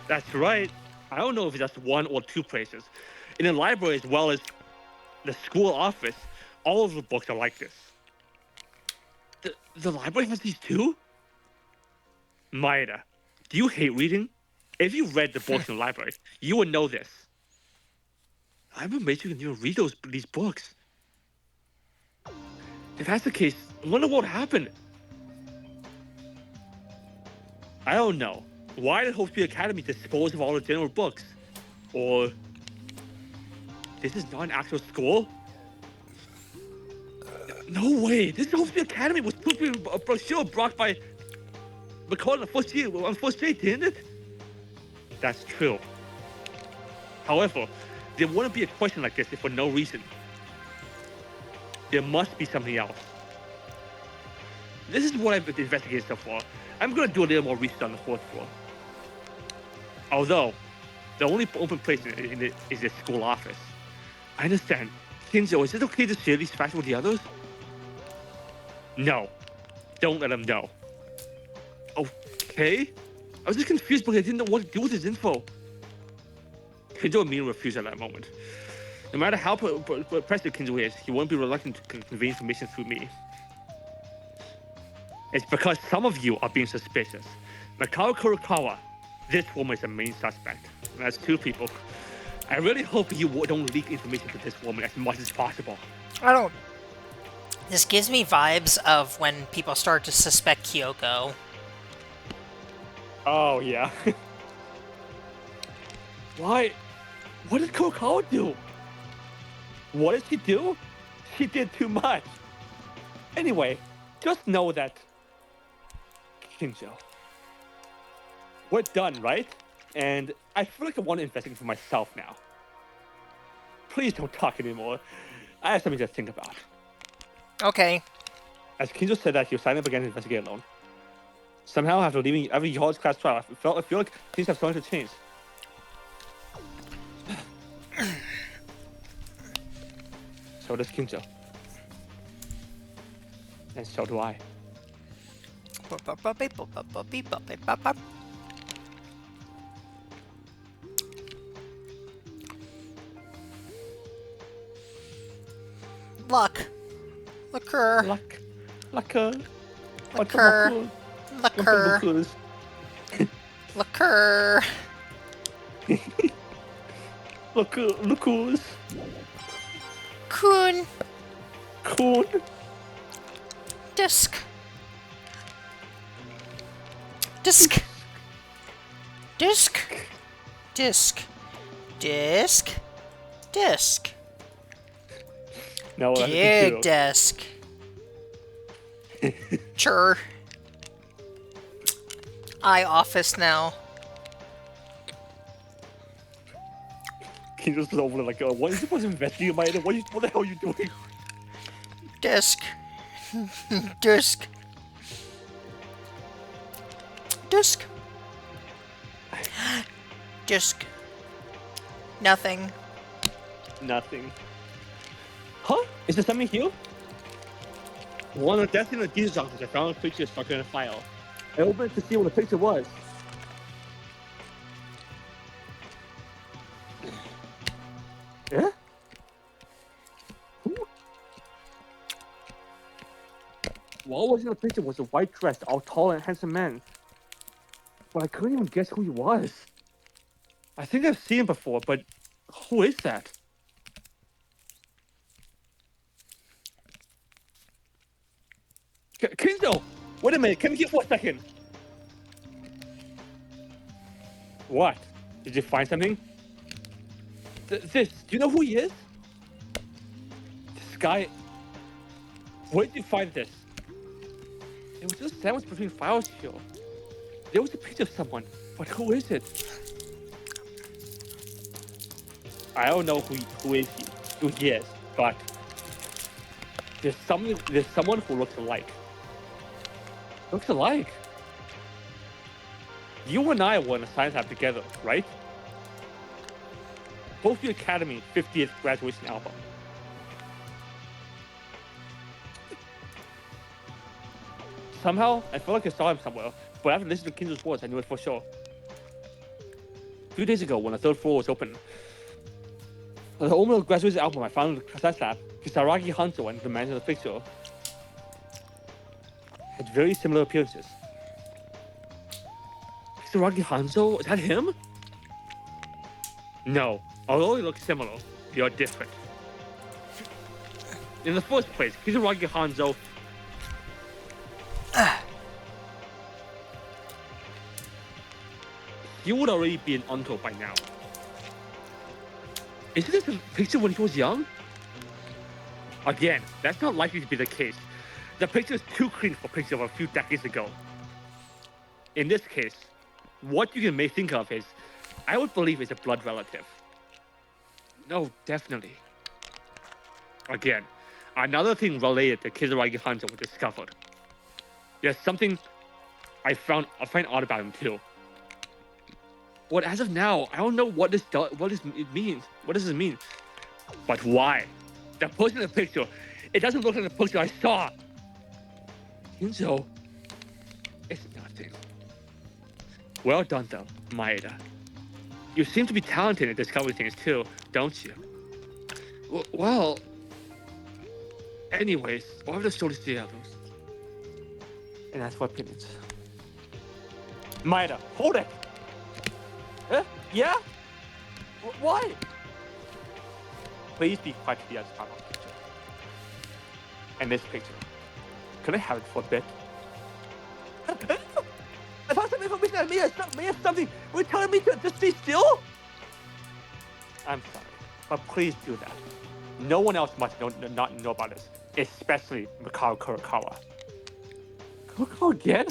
That's right. I don't know if it's just one or two places. In the library as well as the school office, all of the books are like this. The library has these too? Maeda, do you hate reading? If you read the books in the library, you would know this. I'm amazed you can even read these books. If that's the case, I wonder what happened. I don't know. Why did Hope Academy dispose of all the general books? Or this is not an actual school? No way! This Hope Academy was supposed to be a brochure brought by McCall on the first day, didn't it? That's true. However, there wouldn't be a question like this if for no reason. There must be something else. This is what I've investigated so far. I'm going to do a little more research on the fourth floor. Although, the only open place is the school office. I understand. Kinzo, is it okay to share these facts with the others? No. Don't let them know. Okay? I was just confused because I didn't know what to do with this info. Kinzo immediately refused at that moment. No matter how pressed Kinzo is, he won't be reluctant to convey information through me. It's because some of you are being suspicious. Mikao Kurokawa, this woman is the main suspect. And that's two people. I really hope you don't leak information to this woman as much as possible. I don't... This gives me vibes of when people start to suspect Kyoko. Oh, yeah. Why? What did Kurokawa do? What did she do? She did too much. Anyway, just know that... Kinzo. We're done, right? And I feel like I want to investigate for myself now. Please don't talk anymore. I have something to think about. Okay. As Kinzo said that, he was signing up again to investigate alone. Somehow, after leaving every college class trial, I feel like things have started to change. So does Kinzo. And so do I. Luck. Liquor. Luck. Liquor. Liquor. Liquor. Liquor. Liquors. Kun. Corn. Disc. Disc. Disc. Disc. Disc. Disc. No, that's Dig desk. Sure. Office now. Kinzo's just over there like, what are you supposed to investigate, Maeda? What the hell are you doing? Disc. Disc. Disc. Disc. Nothing. Nothing. Huh? Is there something here? One of the desk in the geezer's office, I found a picture stuck in a file. I opened it to see what the picture was. Yeah? Who? What was in the picture was a white dress, all tall and handsome man. But I couldn't even guess who he was. I think I've seen him before, but who is that? Wait a minute, come here for a second. What? Did you find something? Do you know who he is? This guy. Where did you find this? It was just sandwiched between files here. There was a picture of someone, but who is it? I don't know who he is, but there's someone who looks alike. Looks alike. You and I were in a science lab together, right? Tokyo Academy 50th graduation album. Somehow, I felt like I saw him somewhere, but after listening to Kinzo's words, I knew it for sure. A few days ago, when the third floor was open, the only graduation album I found in the science lab, Kisaragi Hanzo and the man in the picture had very similar appearances. Kisaragi Hanzo? Is that him? No. Although they look similar, they are different. In the first place, Kisaragi Hanzo he would already be an uncle by now. Isn't this a picture when he was young? Again, that's not likely to be the case. The picture is too clean for a picture of a few decades ago. In this case, what you may think of is, I would believe it's a blood relative. No, definitely. Again, another thing related to Kisaragi Hanzo was discovered. There's something I find odd about him too. Well, as of now, I don't know what it means. What does it mean? But why? The person in the picture, it doesn't look like the picture I saw. Kinzo, it's nothing. Well done though, Maeda. You seem to be talented at discovering things too, don't you? Well, anyways, what have the stories to the others? And that's for opinions. Maeda, hold it! Yeah? Why? Please be quiet to the other part of the picture. And this picture. Can I have it for a bit? I found some information on me or something. Were you telling me to just stay still? I'm sorry, but please do that. No one else must not know about this, especially Mikao Kurokawa. Kurokawa again?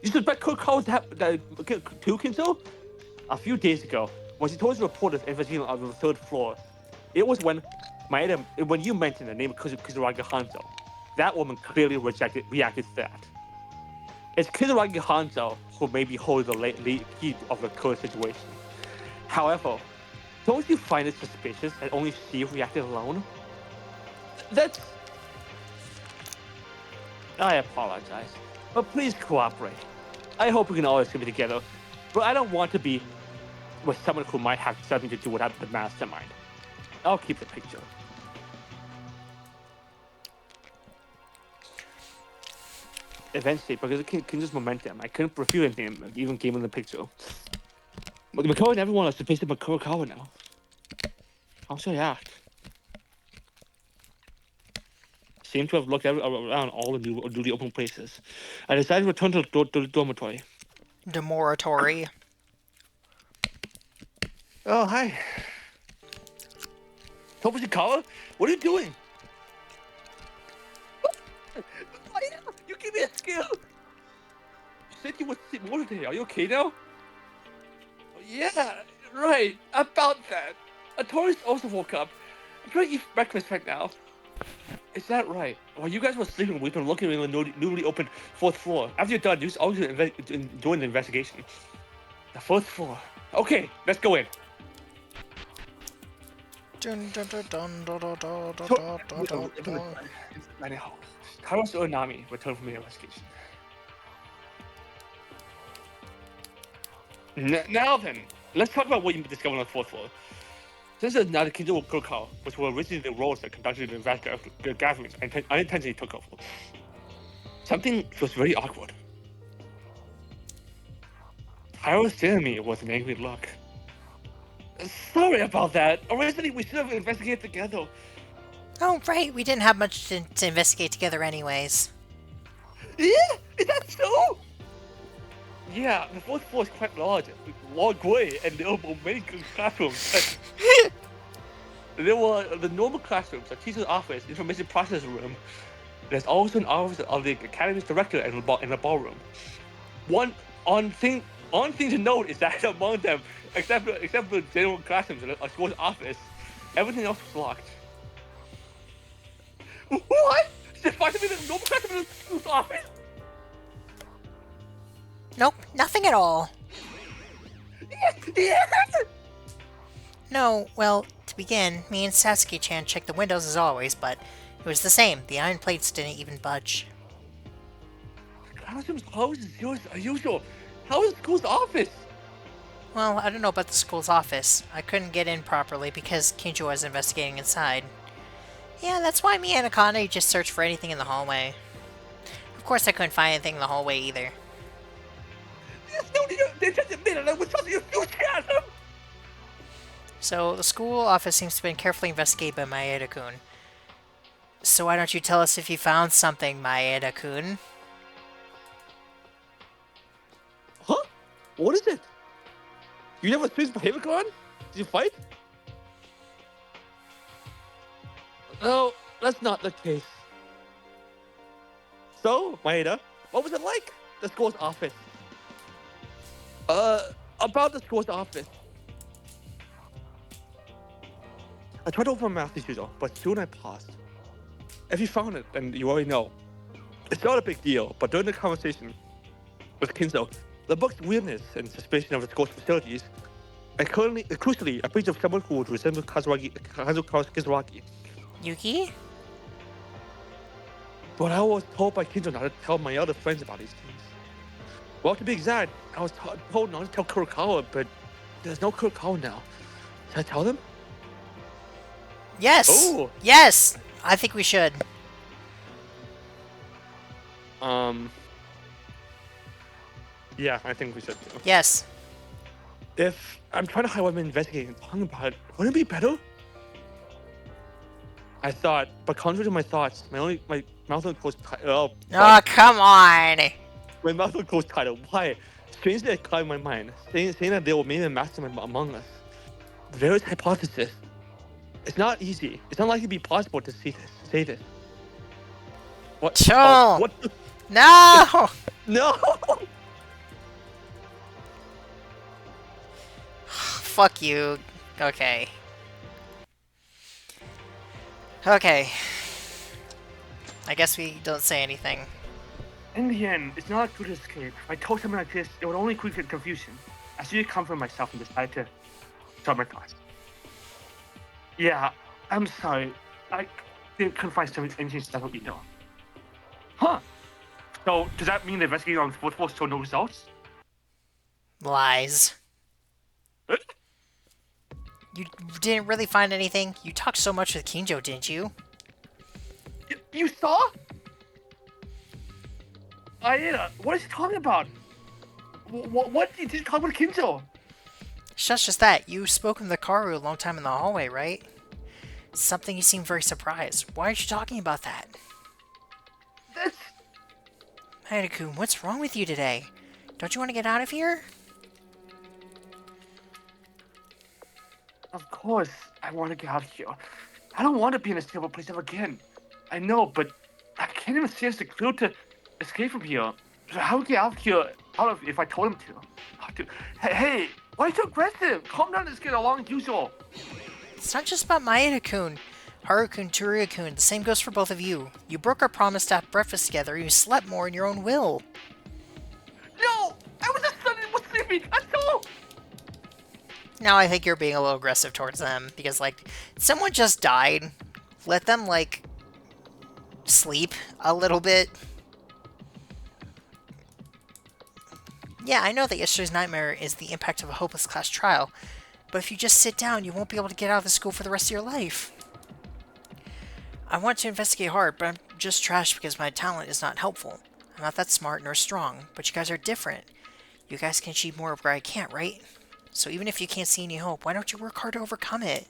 You suspect Kurokawa too, Kinzo? A few days ago, when she told the reporters investigating on the third floor, it was when you mentioned the name of Kisaragi Hanzo. That woman clearly reacted to that. It's Kisaragi Hanzo who may be holding the key of the current situation. However, don't you find it suspicious that only she reacted alone? I apologize, but please cooperate. I hope we can always be together, but I don't want to be with someone who might have something to do with the mastermind. I'll keep the picture. Eventually, because of Kinzo's momentum, I couldn't refuse anything, even gave him the picture. But Mikao and everyone else is based in Kurokawa now. How should I act? Seem to have looked around all the newly open places. I decided to return to the dormitory. Demoratory. Oh, hi. Tomoshikawa, what are you doing? You gave me a scare. You said you would sleep more today. Are you okay now? Yeah, right. About that. A tourist also woke up. I'm trying to eat breakfast right now. Is that right? While you guys were sleeping, we've been looking in the newly opened fourth floor. After you're done, you just always doing the investigation. The fourth floor. Okay, let's go in. Kairos Uranami returned from the investigation. Now then, let's talk about what you discovered on the fourth floor. This is not the Kinzo Kurokawa, which were originally the roles that conducted the gatherings and unintentionally took over. Something was very awkward. Kairos stared at me with an angry look. Sorry about that. Originally, we should have investigated together. Oh, right. We didn't have much to investigate together anyways. Yeah, is that so? Yeah, the fourth floor is quite large, long way, and there were many good classrooms. There were the normal classrooms, a teacher's office, information processing room. There's also an office of the academy's director and a ballroom. One on thing to note is that among them, except for the general classrooms and a school's office, everything else was locked. What? Despite the normal classroom in the school's office? Nope, nothing at all. Yes! No, well, to begin, me and Sasuke-chan checked the windows as always, but it was the same. The iron plates didn't even budge. Classroom's closed as usual. How is the school's office? Well, I don't know about the school's office. I couldn't get in properly because Kinjo was investigating inside. Yeah, that's why me and Akane just searched for anything in the hallway. Of course, I couldn't find anything in the hallway either. They just admitted I was supposed to enthusiasm! So, the school office seems to have been carefully investigated by Maeda-kun. So why don't you tell us if you found something, Maeda-kun? Huh? What is it? You never finished Behavior? Did you fight? No, that's not the case. So, Maeda, what was it like? The school's office. About the school's office. I tried to open my mouth as usual, but soon I paused. If you found it, then you already know. It's not a big deal, but during the conversation with Kinzo, the book's weirdness and suspicion of the school's facilities, and crucially, a breach of someone who would resemble Kizuragi. Yuki? But I was told by Kinzo not to tell my other friends about these things. Well, to be exact, I was told not to tell Kurokawa, but there's no Kurokawa now. Should I tell them? Yes! Oh! Yes! I think we should. Yeah, I think we should too. Yes. If I'm trying to hide what I'm investigating and talking about it, wouldn't it be better? I thought, but contrary to my thoughts, my mouth was closed tight. Oh, come on! My mouth was closed tighter. Why? Strangely, it clouded my mind, saying that there were maybe a mastermind among us. Various hypotheses. It's not easy. It's unlikely to be possible to say this. What? Chill. Oh, what? No! No! Fuck you. Okay. Okay. I guess we don't say anything. In the end, it's not a good escape. If I told something like this, it would only create confusion. I should comfort myself and decided to start my thoughts. Yeah, I'm sorry. I couldn't find anything special either. Huh? So, does that mean the investigation on the fourth floor showed no results? Lies. You didn't really find anything? You talked so much with Kinjo, didn't you? You saw? Aida, what is he talking about? What did you talk with Kinjo? Shush, just that. You spoke with the Karu a long time in the hallway, right? Something you seemed very surprised. Why aren't you talking about that? That's... Maeda-kun, what's wrong with you today? Don't you want to get out of here? Of course, I want to get out of here. I don't want to be in a stable place ever again. I know, but I can't even see us the clue to escape from here. So how would we get out of here if I told him to? Hey, why are you so aggressive? Calm down and just get along as usual. It's not just about Maeda-kun. Haru-kun, Tsuruya-kun, the same goes for both of you. You broke our promise to have breakfast together and you slept more in your own will. No! I was just sleeping! That's all! Now I think you're being a little aggressive towards them, because, like, someone just died. Let them, like, sleep a little bit. Yeah, I know that yesterday's nightmare is the impact of a hopeless class trial, but if you just sit down, you won't be able to get out of the school for the rest of your life. I want to investigate hard, but I'm just trash because my talent is not helpful. I'm not that smart nor strong, but you guys are different. You guys can achieve more where I can't, right? So even if you can't see any hope, why don't you work hard to overcome it?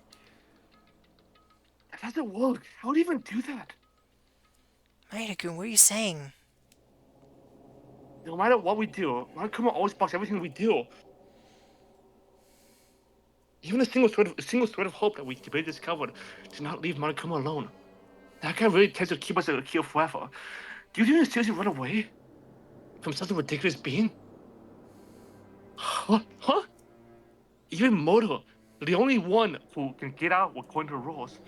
That doesn't work. How do you even do that? Maeda-kun, what are you saying? No matter what we do, Monokuma always blocks everything we do. Even a single thread of hope that we debate discovered to not leave Monokuma alone. That guy really tends to keep us here forever. Do you think he seriously run away from such a ridiculous being? Huh? Even Moto, the only one who can get out according to the rules.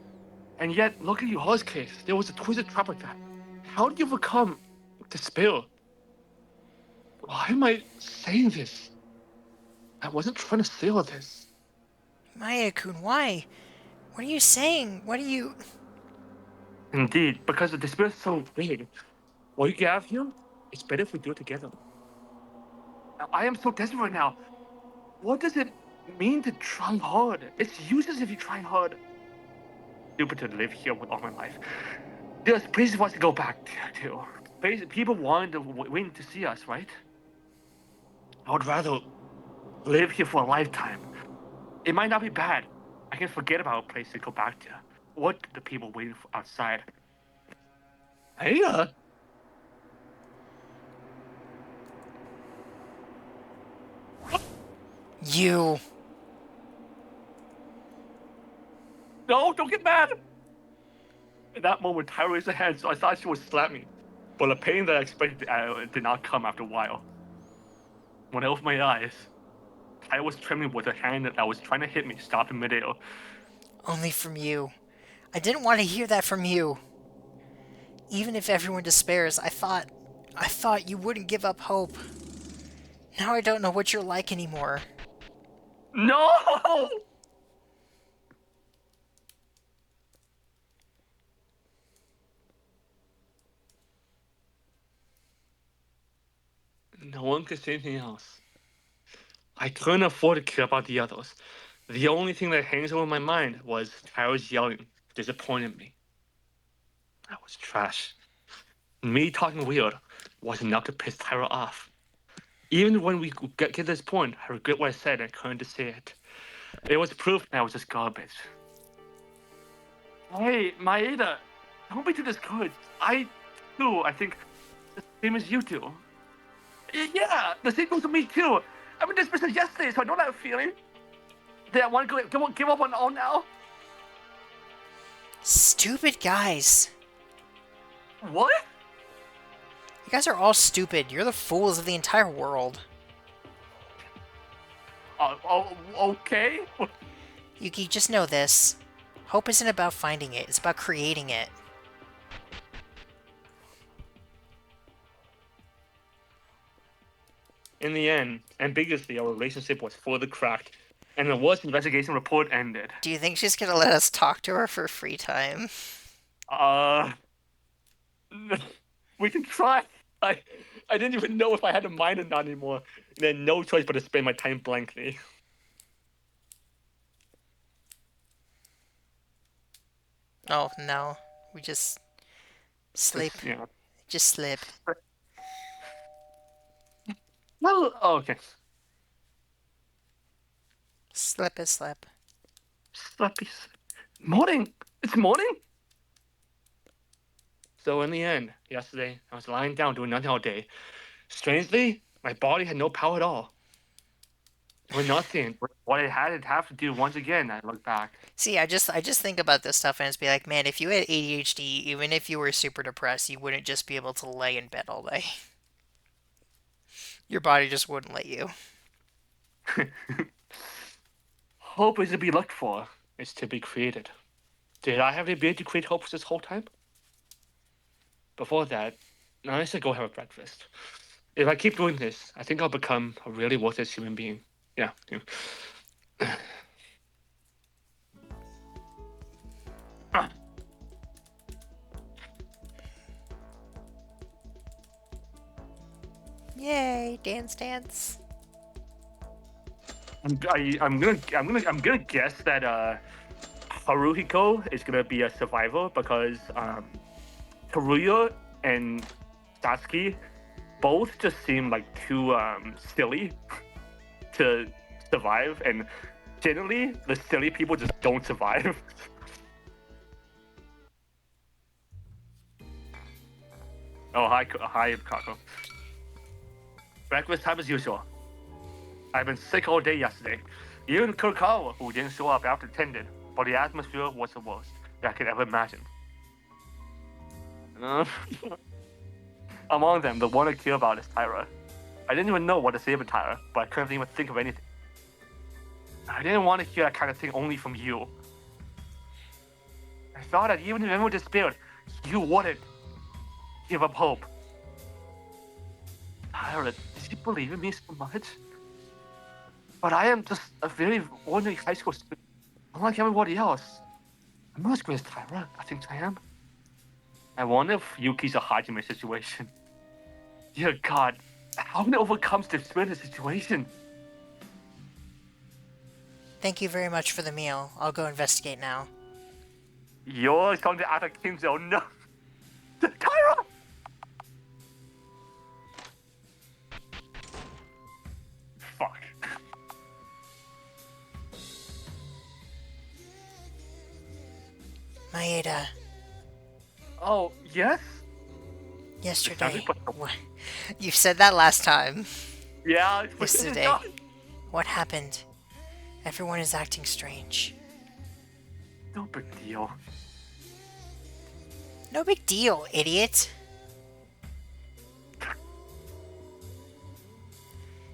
And yet, look at Yuha's case. There was a twisted trap like that. How did you overcome despair? Why am I saying this? I wasn't trying to say all this. Maya-kun, why? What are you saying? What are you... Indeed, because the despair is so big. What you have here, it's better if we do it together. Now, I am so desperate right now. What does it mean to try hard? It's useless if you try hard. Stupid to live here with all my life. There's places for us to go back to. People want to wait to see us, right? I would rather live here for a lifetime. It might not be bad. I can forget about a place to go back to. What the people waiting for outside? Hey, You... No, don't get mad! In that moment, Tyra raised her hand, so I thought she would slap me. But the pain that I expected did not come after a while. When I opened my eyes, Tyra was trembling with her hand that was trying to hit me, stopped in midair. Only from you. I didn't want to hear that from you. Even if everyone despairs, I thought you wouldn't give up hope. Now I don't know what you're like anymore. No! No one could say anything else. I couldn't afford to care about the others. The only thing that hangs over my mind was Tyra's yelling, disappointed me. That was trash. Me talking weird was enough to piss Tyra off. Even when we get to this point, I regret what I said and couldn't say it. It was proof that I was just garbage. Hey, Maeda, don't be too discouraged. I think the same as you do. Yeah, the same goes to me too. I've been dismissed yesterday, so I know that feeling. Did I want to give up on all now? Stupid guys. What? You guys are all stupid. You're the fools of the entire world. Okay. Yuki, just know this. Hope isn't about finding it, it's about creating it. In the end, ambiguously, our relationship was further cracked, and the worst investigation report ended. Do you think she's gonna let us talk to her for free time? We can try. I didn't even know if I had a mind or not anymore. And then no choice but to spend my time blankly. Oh, no. We just... sleep. Yeah. Just slip. Well, okay. Slip is slip. Slappy. Morning. It's morning. So in the end, yesterday, I was lying down doing nothing all day. Strangely, my body had no power at all. Doing nothing. What I had to have to do once again, I look back. See, I just think about this stuff and it's be like, man, if you had ADHD, even if you were super depressed, you wouldn't just be able to lay in bed all day. Your body just wouldn't let you. Hope is to be looked for. It's to be created. Did I have the ability to create hope this whole time? Before that, I should go have a breakfast. If I keep doing this, I think I'll become a really worthless human being. Yeah. Yay, dance dance. I'm gonna guess that Haruhiko is gonna be a survivor because Teruya and Satsuki both just seem like too silly to survive, and generally the silly people just don't survive. Oh, hi, Kako. Breakfast time as usual. I've been sick all day yesterday. Even Kurkawa, who didn't show up after attended, but the atmosphere was the worst that I could ever imagine. Among them, the one I care about is Tyra. I didn't even know what to say about Tyra, but I couldn't even think of anything. I didn't want to hear that kind of thing only from you. I thought that even if everyone despaired, you wouldn't give up hope. Tyra, does she believe in me so much? But I am just a very ordinary high school student, unlike everybody else. I'm not as great as Tyra, I think I am. I wonder if Yuki's a Hajime situation. Dear God, how can it overcome despair in the situation? Thank you very much for the meal. I'll go investigate now. You're going to attack Kinzo, no! Tyra! Fuck. Maeda, Oh, yes? yesterday... You said that last time. Yeah, Yesterday. What happened? Everyone is acting strange. No big deal. No big deal, idiot.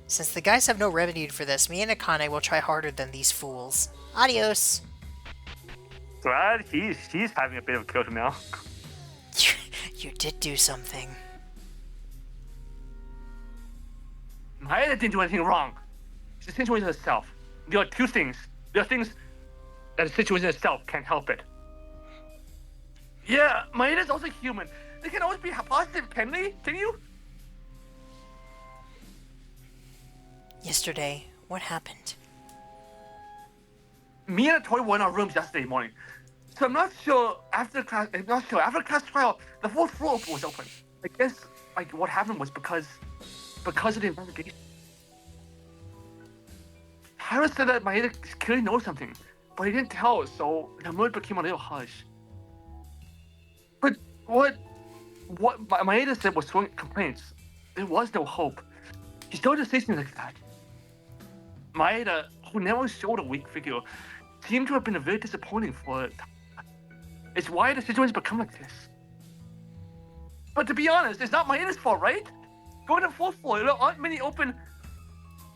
Since the guys have no remedy for this, me and Akane will try harder than these fools. Adios. Glad she's having a bit of a killer now. You did do something. Maeda didn't do anything wrong. It's the situation itself. There are two things. There are things that the situation itself can't help it. Yeah, Maeda's also human. They can always be positive, can they? Can you? Yesterday, what happened? Me and Tori were in our rooms yesterday morning. So I'm not sure after class. After class trial, the fourth floor was open. I guess like what happened was because of the investigation. Tyra said that Maeda clearly knows something, but he didn't tell us, so the mood became a little hush. But what Maeda said was throwing complaints. There was no hope. He started to say things like that. Maeda, who never showed a weak figure, seemed to have been very disappointing for it. It's why the situation's become like this. But to be honest, it's not Maeda's fault, right? Going to the fourth floor, there aren't many open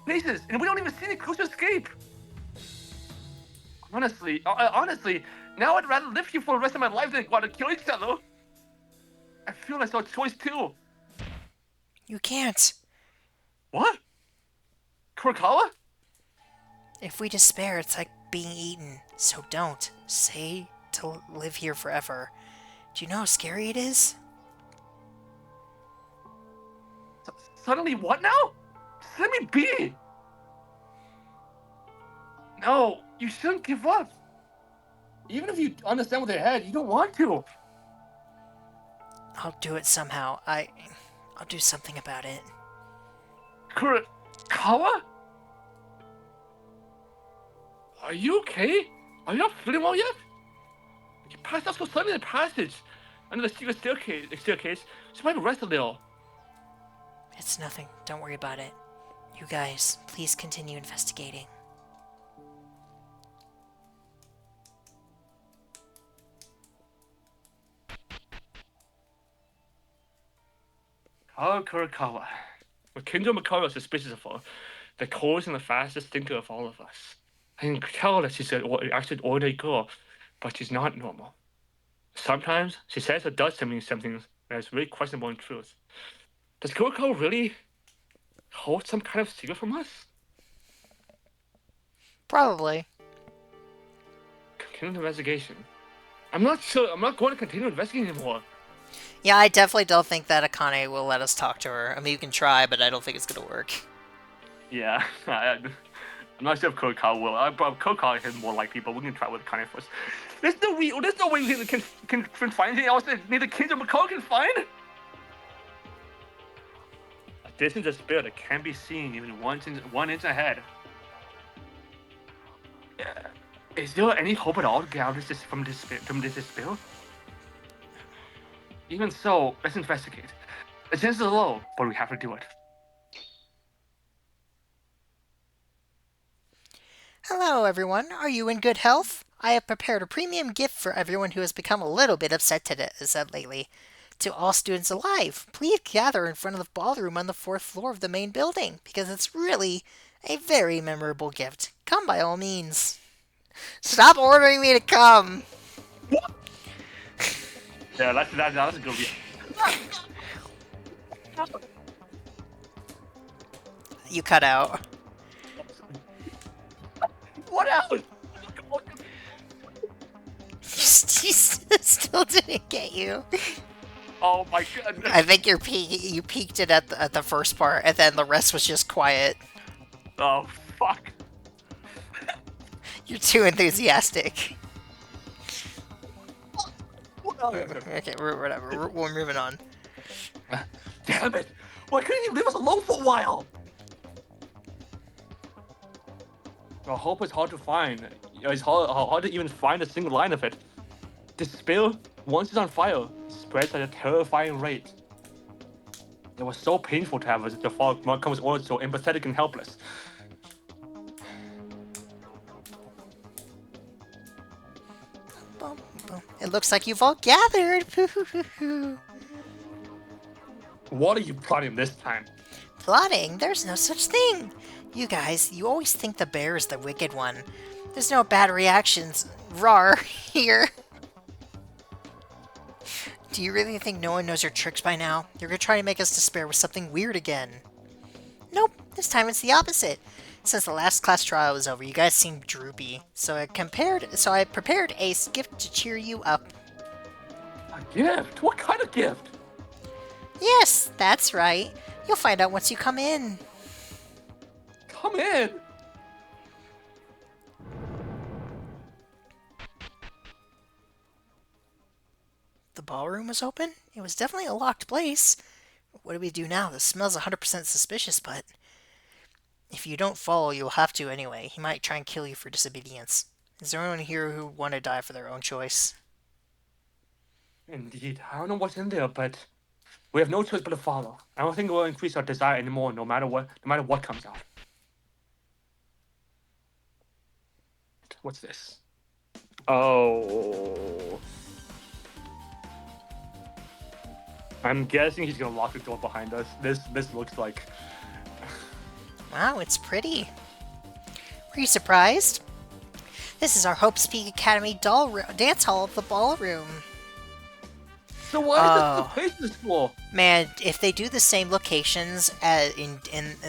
places, and we don't even see any clues to escape. Honestly, now I'd rather live here for the rest of my life than go out and kill each other. I feel like it's a choice too. You can't. What? Kurokawa? If we despair, it's like being eaten. So don't. Say to live here forever. Do you know how scary it is? Suddenly what now? Just let me be. No, you shouldn't give up. Even if you understand what they had, you don't want to. I'll do it somehow. I'll do something about it. Kurokawa? Are you okay? Are you not feeling well yet? You passed out so suddenly in the passage. Under the secret staircase. She might rest a little. It's nothing. Don't worry about it. You guys, please continue investigating. Kurokawa. With Kinjo Mikado suspicious of her, the coolest and the fastest thinker of all of us. I can tell that she's actually an ordinary girl, but she's not normal. Sometimes she says or does something that is really questionable in truth. Does Kurokawa really hold some kind of secret from us? Probably. Continue the investigation. I'm not sure. I'm not going to continue investigating anymore. Yeah, I definitely don't think that Akane will let us talk to her. I mean, you can try, but I don't think it's gonna work. Yeah, I'm not sure if Kurokawa will. Kurokawa is more likely, but we can try with Akane first. There's no way we can find anything else that neither Kinjo or Mikado can find. A distant despair that can be seen even 1 inch ahead. Is there any hope at all to get out of from this despair? Even so, let's investigate. The chances are low, but we have to do it. Hello, everyone. Are you in good health? I have prepared a premium gift for everyone who has become a little bit upset today, said lately. To all students alive, please gather in front of the ballroom on the fourth floor of the main building, because it's really a very memorable gift. Come by all means. Stop ordering me to come! Yeah, that's gonna be. You cut out. What else? He still didn't get you. Oh my goodness. I think you peaked it at the first part, and then the rest was just quiet. Oh fuck. You're too enthusiastic. Okay. Okay, whatever. We're moving on. Damn it! Why couldn't you leave us alone for a while? I hope it's hard to find. It's hard to even find a single line of it. The spill, once it's on fire, spreads at a terrifying rate. It was so painful to have the fog comes all so empathetic and helpless. Boom, boom. It looks like you've all gathered. What are you plotting this time? Plotting? There's no such thing. You guys, you always think the bear is the wicked one. There's no bad reactions. Rar here. Do you really think no one knows your tricks by now? You're gonna try to make us despair with something weird again. Nope, this time it's the opposite. Since the last class trial was over, you guys seem droopy. So I prepared a gift to cheer you up. A gift? What kind of gift? Yes, that's right. You'll find out once you come in. Come in. The ballroom was open? It was definitely a locked place. What do we do now? This smells 100% suspicious, but if you don't follow, you'll have to anyway. He might try and kill you for disobedience. Is there anyone here who want to die for their own choice? Indeed. I don't know what's in there, but we have no choice but to follow. I don't think it will increase our desire anymore, no matter what comes out. What's this? Oh. I'm guessing he's gonna lock the door behind us. This looks like. Wow, it's pretty. Were you surprised? This is our Hope's Peak Academy dance hall of the ballroom. So why is this the place this for? Man, if they do the same locations in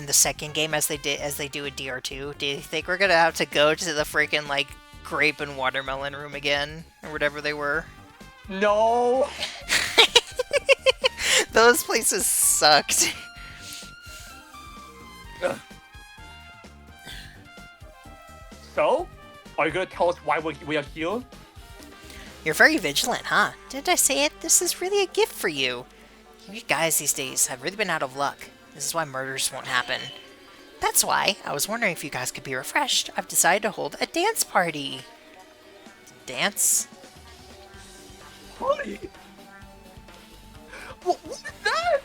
the second game as they do in DR2, do you think we're gonna have to go to the freaking like grape and watermelon room again or whatever they were? No. Those places sucked. So, are you gonna tell us why we are here? You're very vigilant, huh? Didn't I say it? This is really a gift for you. You guys these days have really been out of luck. This is why murders won't happen. That's why I was wondering if you guys could be refreshed. I've decided to hold a dance party. Dance? Honey. What is that?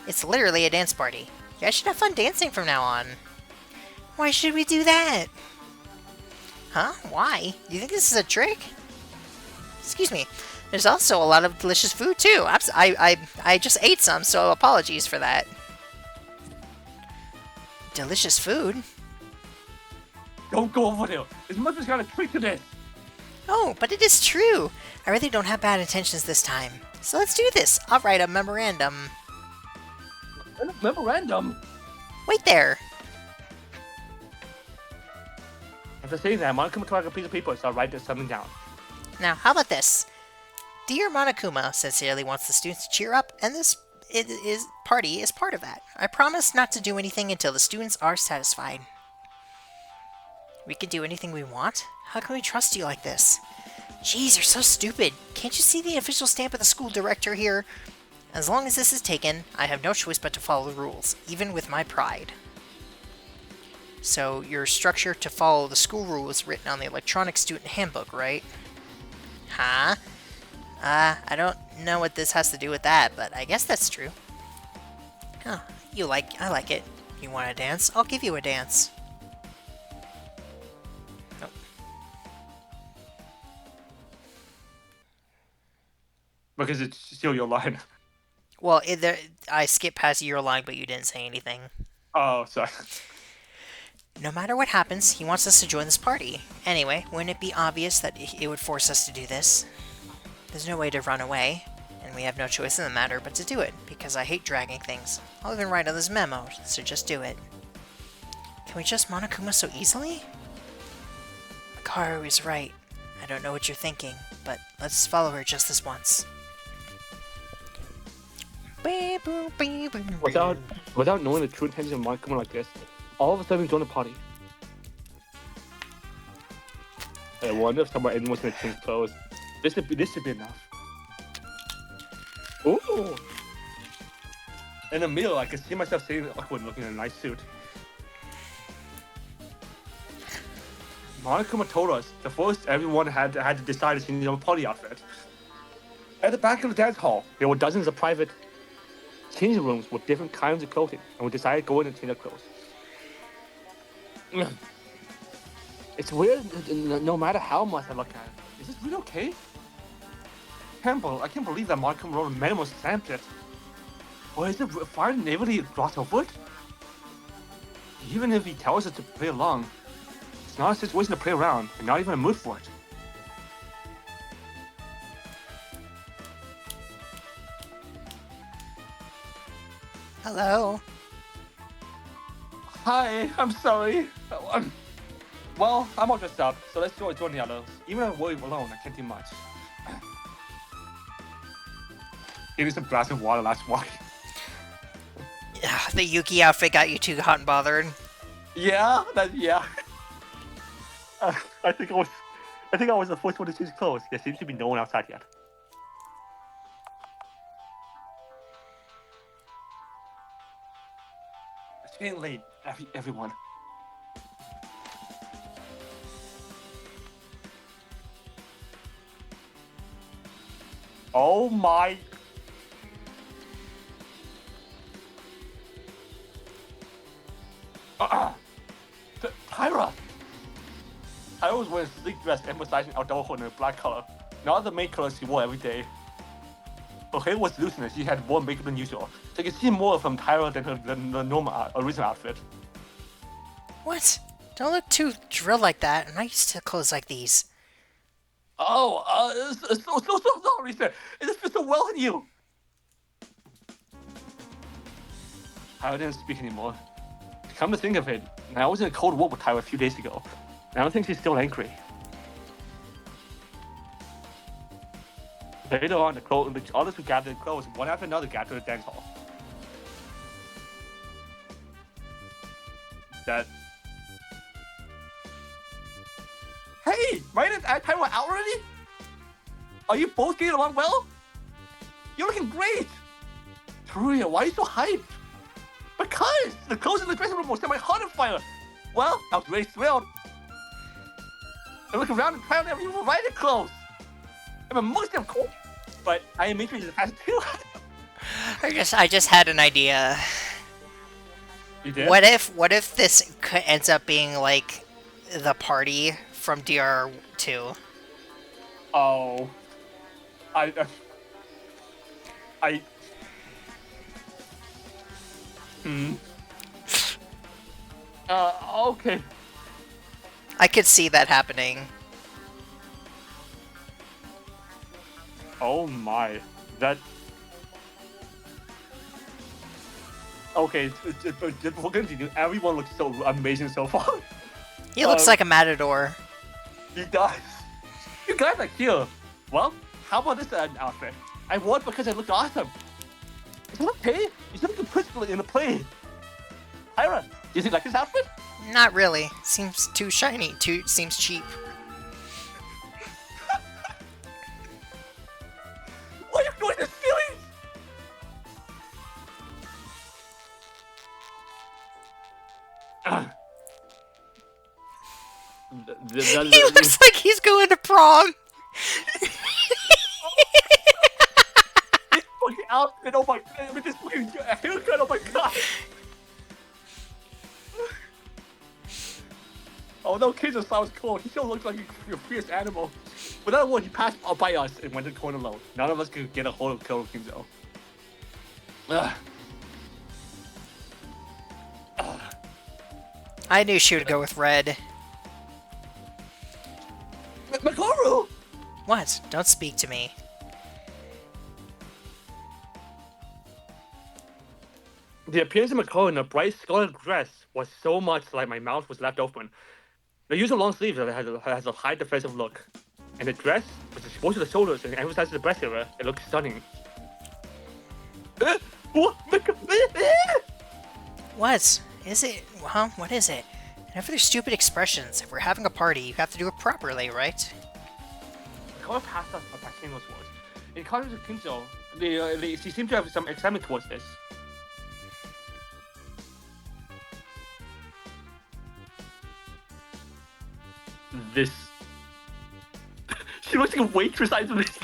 It's literally a dance party. You guys should have fun dancing from now on. Why should we do that? Huh? Why? You think this is a trick? Excuse me. There's also a lot of delicious food too. I just ate some, so apologies for that. Delicious food? Don't go over there. This must have got a trick to this. Oh, but it is true. I really don't have bad intentions this time. So let's do this. I'll write a memorandum. A memorandum? Wait there. After saying that, Monica took out a piece of paper, so I'll write something down. Now, how about this? Dear Monokuma sincerely wants the students to cheer up, and this party is part of that. I promise not to do anything until the students are satisfied. We can do anything we want? How can we trust you like this? Jeez, you're so stupid. Can't you see the official stamp of the school director here? As long as this is taken, I have no choice but to follow the rules, even with my pride. So, your structure to follow the school rules written on the electronic student handbook, right? Huh? I don't know what this has to do with that, but I guess that's true. Huh, I like it. You want to dance? I'll give you a dance. Because it's still your line. Well, I skipped past your line, but you didn't say anything. Oh, sorry. No matter what happens, he wants us to join this party. Anyway, wouldn't it be obvious that it would force us to do this? There's no way to run away, and we have no choice in the matter but to do it, because I hate dragging things. I'll even write on this memo, so just do it. Can we just Monokuma so easily? Makaru is right. I don't know what you're thinking, but let's follow her just this once. Without knowing the true intention of Monokuma like this, all of a sudden join the party. I wonder if anyone's gonna change clothes. This should be enough. Ooh! In the middle, I can see myself sitting awkward looking in a nice suit. Monokuma told us the first everyone had to decide to change their party outfit. At the back of the dance hall, there were dozens of private changing rooms with different kinds of clothing, and we decided to go in and change our clothes. It's weird, no matter how much I look at it. Is this really okay? I can't believe that Monokuma wrote a memo stamped it. Or is it fire naively glossed over it? Even if he tells us to play along, it's not a situation to play around, and not even a mood for it. Hello. Hi, I'm sorry. Well, I'm all dressed up, so let's join the others. Even if we're alone, I can't do much. Give me some glass of water last walk. The Yuki outfit got you too hot and bothered. Yeah. I think I was the first one to choose clothes. There seems to be no one outside yet. It's getting late, everyone. Oh my. Tyra! Tyra was wearing a sleek dress emphasizing adulthood in a black color, not the main color she wore every day. Her hair was loosened and she had more makeup than usual, so you can see more from Tyra than the normal original outfit. What? Don't look too drilled like that. I'm not used to clothes like these. Oh, so sorry, sir. It just fits so well on you. Tyra didn't speak anymore. Come to think of it, I was in a cold war with Tyra a few days ago. I don't think she's still angry. Later on, the others who gathered clothes one after another gathered to the dance hall. Hey, Ryan and Tyra out already? Are you both getting along well? You're looking great! Teruya, why are you so hyped? Because the clothes in the dressing room will set my heart on fire. Well, I was really thrilled. I look around and try on every variety of clothes. I'm amongst them, cool, but I am interested in fashion too. I just had an idea. You did? What if this ends up being like the party from DR2? Oh, I. Okay. I could see that happening. Oh my, that. Okay, we're gonna do. Everyone looks so amazing so far. He looks like a matador. He does. You guys are cute. Well, how about this outfit? I wore it because it looked awesome. Is it okay? You should look principal in the play. Tyra, do you like this outfit? Not really. Seems too shiny. Seems cheap. Why are you doing this, feelings? He looks like he's going to prom. This fucking outfit, oh my god, with this fucking haircut, oh my god. Oh, no, kids sounds cool. He still looks like a fierce animal. But that one, he passed by us and went to the corner alone. None of us could get a hold of Kuro Kinzo. Ugh. I knew she would go with red. Makoru! What? Don't speak to me. The appearance of Makoru in a bright scarlet dress was so much like my mouth was left open. The use of long sleeves has a high defensive look. And the dress, which is exposed to the shoulders and emphasizes the breast area, it looks stunning. What? What? Is it? Huh? What is it? Enough of their stupid expressions. If we're having a party, you have to do it properly, right? Makoru passed us by saying those words. In contrast to Kinzo, she seemed to have some excitement towards this. This. She looks like a waitress, I believe.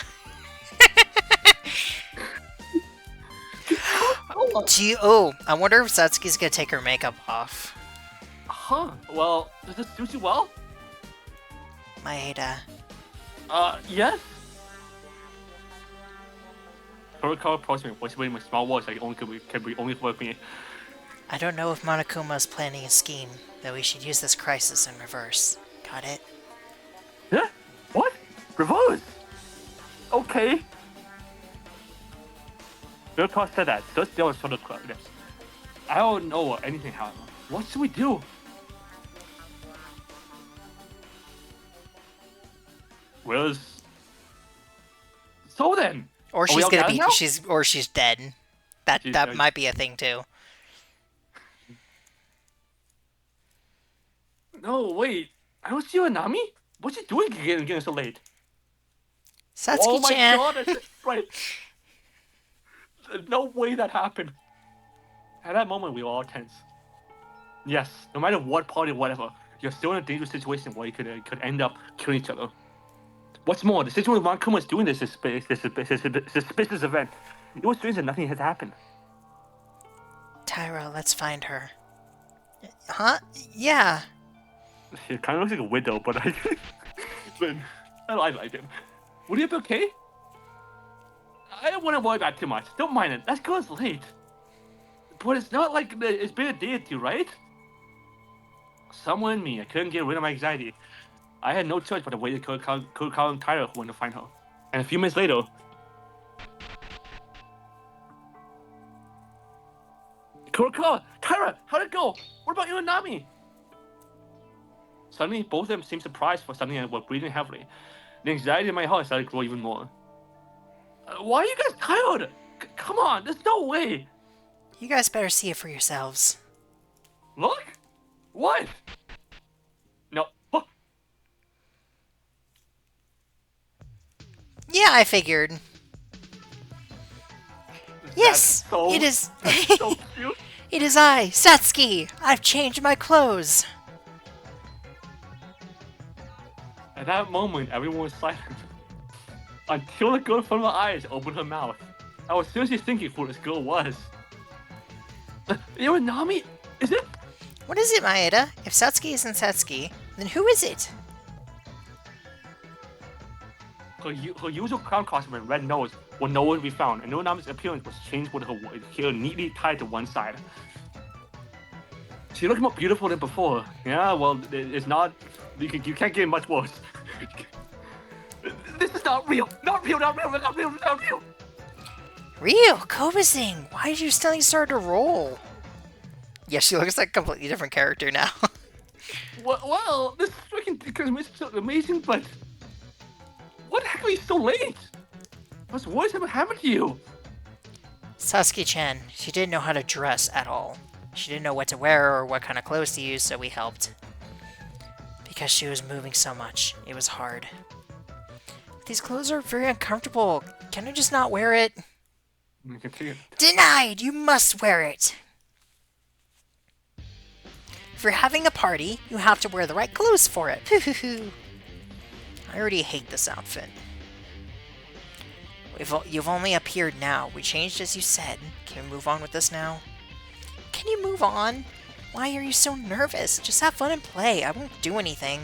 I wonder if Satsuki's gonna take her makeup off. Huh. Well, does this suit you well? Maeda. Yes. Horikawa approached me, whispering my small voice like it could be only for me. I don't know if Monokuma is planning a scheme, but we should use this crisis in reverse. Got it? Yeah? What? Reverse? Okay. Horikawa said that, stood still and showed the lips. I don't know anything, however. What should we do? Where's... So then! Or Are we she's all gonna done be now? she's dead. That She's that dead. might be a thing too. No, wait. I don't see Anami? What's she doing getting so late? Oh my Satsuki-chan. god, that's right. No way that happened. At that moment, we were all tense. Yes, no matter what party or whatever, you're still in a dangerous situation where you could end up killing each other. What's more, the situation with Monokuma is doing this suspicious event. It was strange that nothing has happened. Tyra, let's find her. Huh? Yeah. She kind of looks like a widow, but I like him. Would you be okay? I don't want to worry about it too much. Don't mind it. That girl's late. But it's not like it's been a day or two, right? Somewhere in me, I couldn't get rid of my anxiety. I had no choice but to wait to call Tyra who went to find her. And a few minutes later... Kuroko! Tyra! How'd it go? What about you and Nami? Suddenly, both of them seemed surprised for something and were breathing heavily. The anxiety in my heart started to grow even more. Why are you guys tired? Come on, there's no way! You guys better see it for yourselves. Look? What? No. Oh. Yeah, I figured. Yes, so, it is. That's so cute. It is I, Satsuki. I've changed my clothes. At that moment, everyone was silent. Until the girl in front of my eyes opened her mouth. I was seriously thinking who this girl was. You're Nami? Is it? What is it, Maeda? If Satsuki isn't Satsuki, then who is it? Her usual clown costume and red nose were nowhere to be found, and Nami's appearance was changed with her hair neatly tied to one side. She looked more beautiful than before. Yeah, well, it's not... You can't get much worse. This is not real! Not real, not real, not real, not real! Ryo, Kobazing, why did you suddenly start to roll? Yeah, she looks like a completely different character now. Well, this freaking is so amazing, but... What the heck are you so late? What's worse ever happened to you? Satsuki-chan, she didn't know how to dress at all. She didn't know what to wear or what kind of clothes to use, so we helped. Because she was moving so much, it was hard. These clothes are very uncomfortable. Can I just not wear it? Denied! You must wear it! If you're having a party, you have to wear the right clothes for it. I already hate this outfit. You've only appeared now. We changed as you said. Can we move on with this now? Can you move on? Why are you so nervous? Just have fun and play. I won't do anything.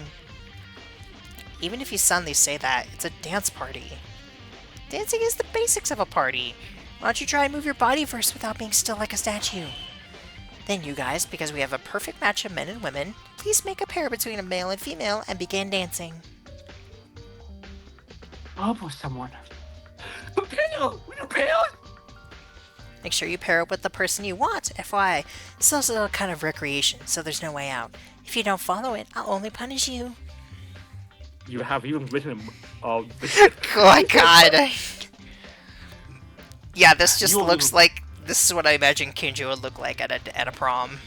Even if you suddenly say that, it's a dance party. Dancing is the basics of a party. Why don't you try and move your body first without being still like a statue? Then you guys, because we have a perfect match of men and women, please make a pair between a male and female and begin dancing. Up with someone. Pale! We do pale! Make sure you pair up with the person you want, FYI. It's also a kind of recreation, so there's no way out. If you don't follow it, I'll only punish you. You have even written Oh my god. Yeah, this just looks like... This is what I imagine Kinjo would look like at a prom.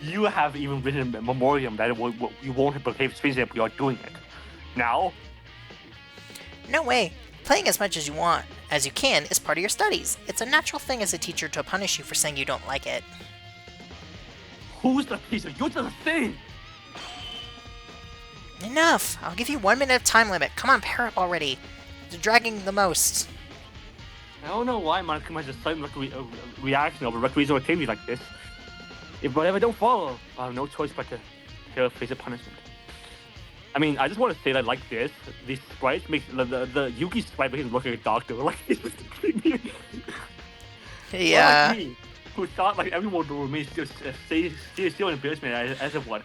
You have even written a memoriam that you won't behave strangely if you are doing it. Now? No way. Playing as much as you can, is part of your studies. It's a natural thing as a teacher to punish you for saying you don't like it. Who's the teacher? You're the thing! Enough! I'll give you 1 minute of time limit. Come on, pair up already. You're dragging the most. I don't know why Monokuma has a sudden reaction over recreational activity like this. If I don't follow, I have no choice but to face a punishment. I mean, I just want to say that like this, these sprites make the Yuki sprite makes him look like a doctor. Like yeah. Like me, who thought like everyone would remain still in embarrassment as of what?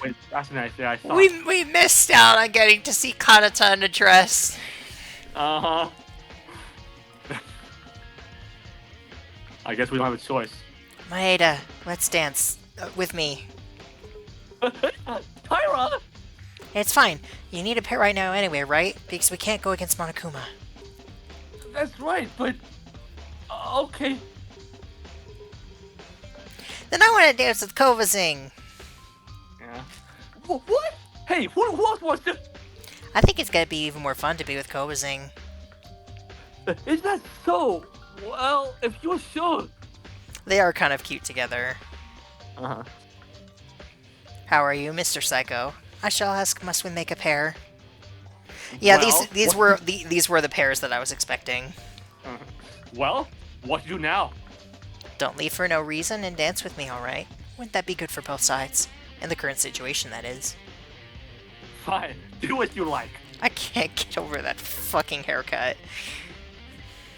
Went faster than I thought. We missed out on getting to see Kanata in a dress. Uh-huh. I guess we don't have a choice. Maeda, let's dance with me. Tyra! It's fine. You need a pair right now anyway, right? Because we can't go against Monokuma. That's right, but... okay. Then I want to dance with Kovazing. Yeah. What? Hey, who else wants to... I think it's gonna be even more fun to be with Kovazing. Is that so? Well, if you're sure. They are kind of cute together. Uh-huh. How are you, Mr. Psycho? I shall ask, must we make a pair? Yeah, well, these were the pairs that I was expecting. Well, what to do now? Don't leave for no reason and dance with me, alright? Wouldn't that be good for both sides? In the current situation, that is. Fine, do what you like. I can't get over that fucking haircut.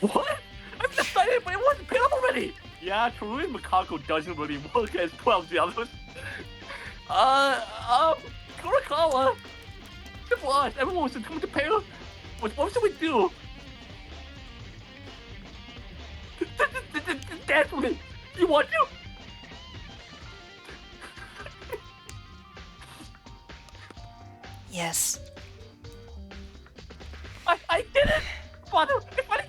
What? I've decided, but it wasn't paid up already! Yeah, Teruya Makako doesn't really work as 12 the others. Kurakawa! Simple us, everyone wants to come to pay up. What should we do? Dance with me! You want to? Yes. I did it! Father, it's funny.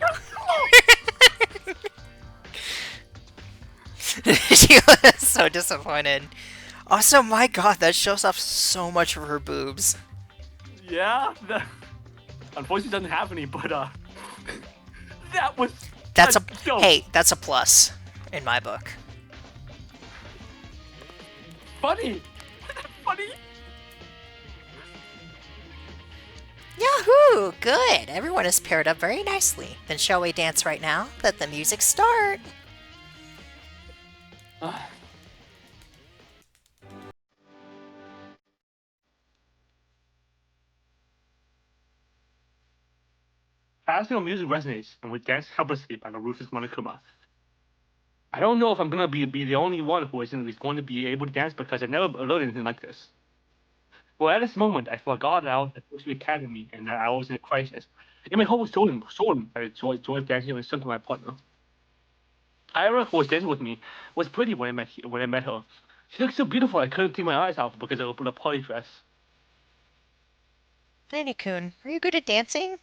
She was so disappointed. Also, my god, that shows off so much of her boobs. Yeah, unfortunately doesn't have any, but that was... That's Hey, that's a plus in my book. Funny! Funny! Yahoo! Good! Everyone is paired up very nicely. Then shall we dance right now? Let the music start! Classical music resonates, and we dance helplessly by the ruthless Monokuma. I don't know if I'm gonna be the only one who is going to be able to dance because I've never learned anything like this. Well, at this moment, I forgot that I was at the academy and that I was in a crisis. In my whole soul, I joy of dancing with my partner. Ira, who was dancing with me, was pretty when I met her. She looked so beautiful I couldn't take my eyes off because of the party dress. Nini-kun, are you good at dancing?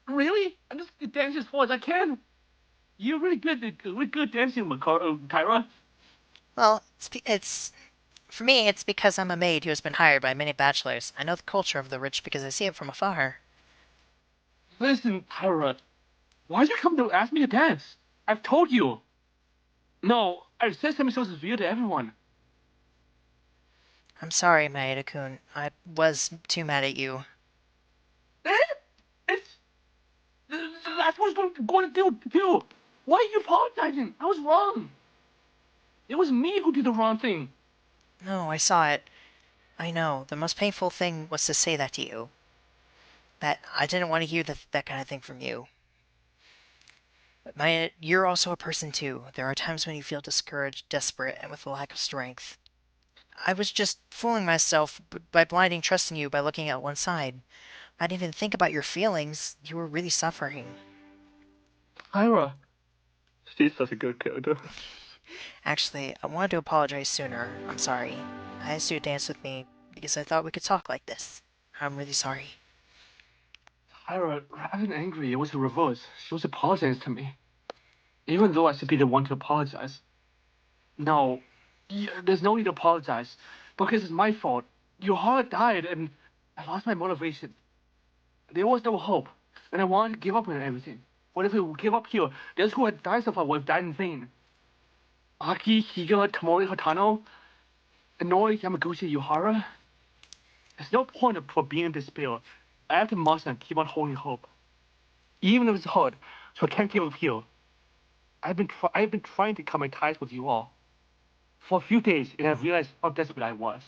Really? I'm just dancing as far as I can. You're really good dancing, Tyra. Well, for me, it's because I'm a maid who has been hired by many bachelors. I know the culture of the rich because I see it from afar. Listen, Tyra, why'd you come to ask me to dance? I've told you. No, I've said something so severe to everyone. I'm sorry, Maeda-kun. I was too mad at you. That's what I was going to do. Why are you apologizing? I was wrong. It was me who did the wrong thing. No, I saw it. I know. The most painful thing was to say that to you. That I didn't want to hear that kind of thing from you. But you're also a person too. There are times when you feel discouraged, desperate, and with a lack of strength. I was just fooling myself by blinding trust in you by looking at one side. I didn't even think about your feelings. You were really suffering. Ira. She's such a good character. Actually, I wanted to apologize sooner. I'm sorry. I asked you to dance with me because I thought we could talk like this. I'm really sorry. Ira, rather than angry, it was the reverse. She was apologizing to me. Even though I should be the one to apologize. No, there's no need to apologize. Because it's my fault. Your heart died and I lost my motivation. There was no hope. And I wanted to give up on everything. What if we give up here? Those who had died so far would have died in vain. Aki, Higa, Tomori, Hatano, Inori, Yamaguchi, Yuhara. There's no point for being in despair. I have to master and keep on holding hope. Even if it's hard, so I can't give up here. I've been trying to cut my ties with you all. For a few days, and I've realized how desperate I was.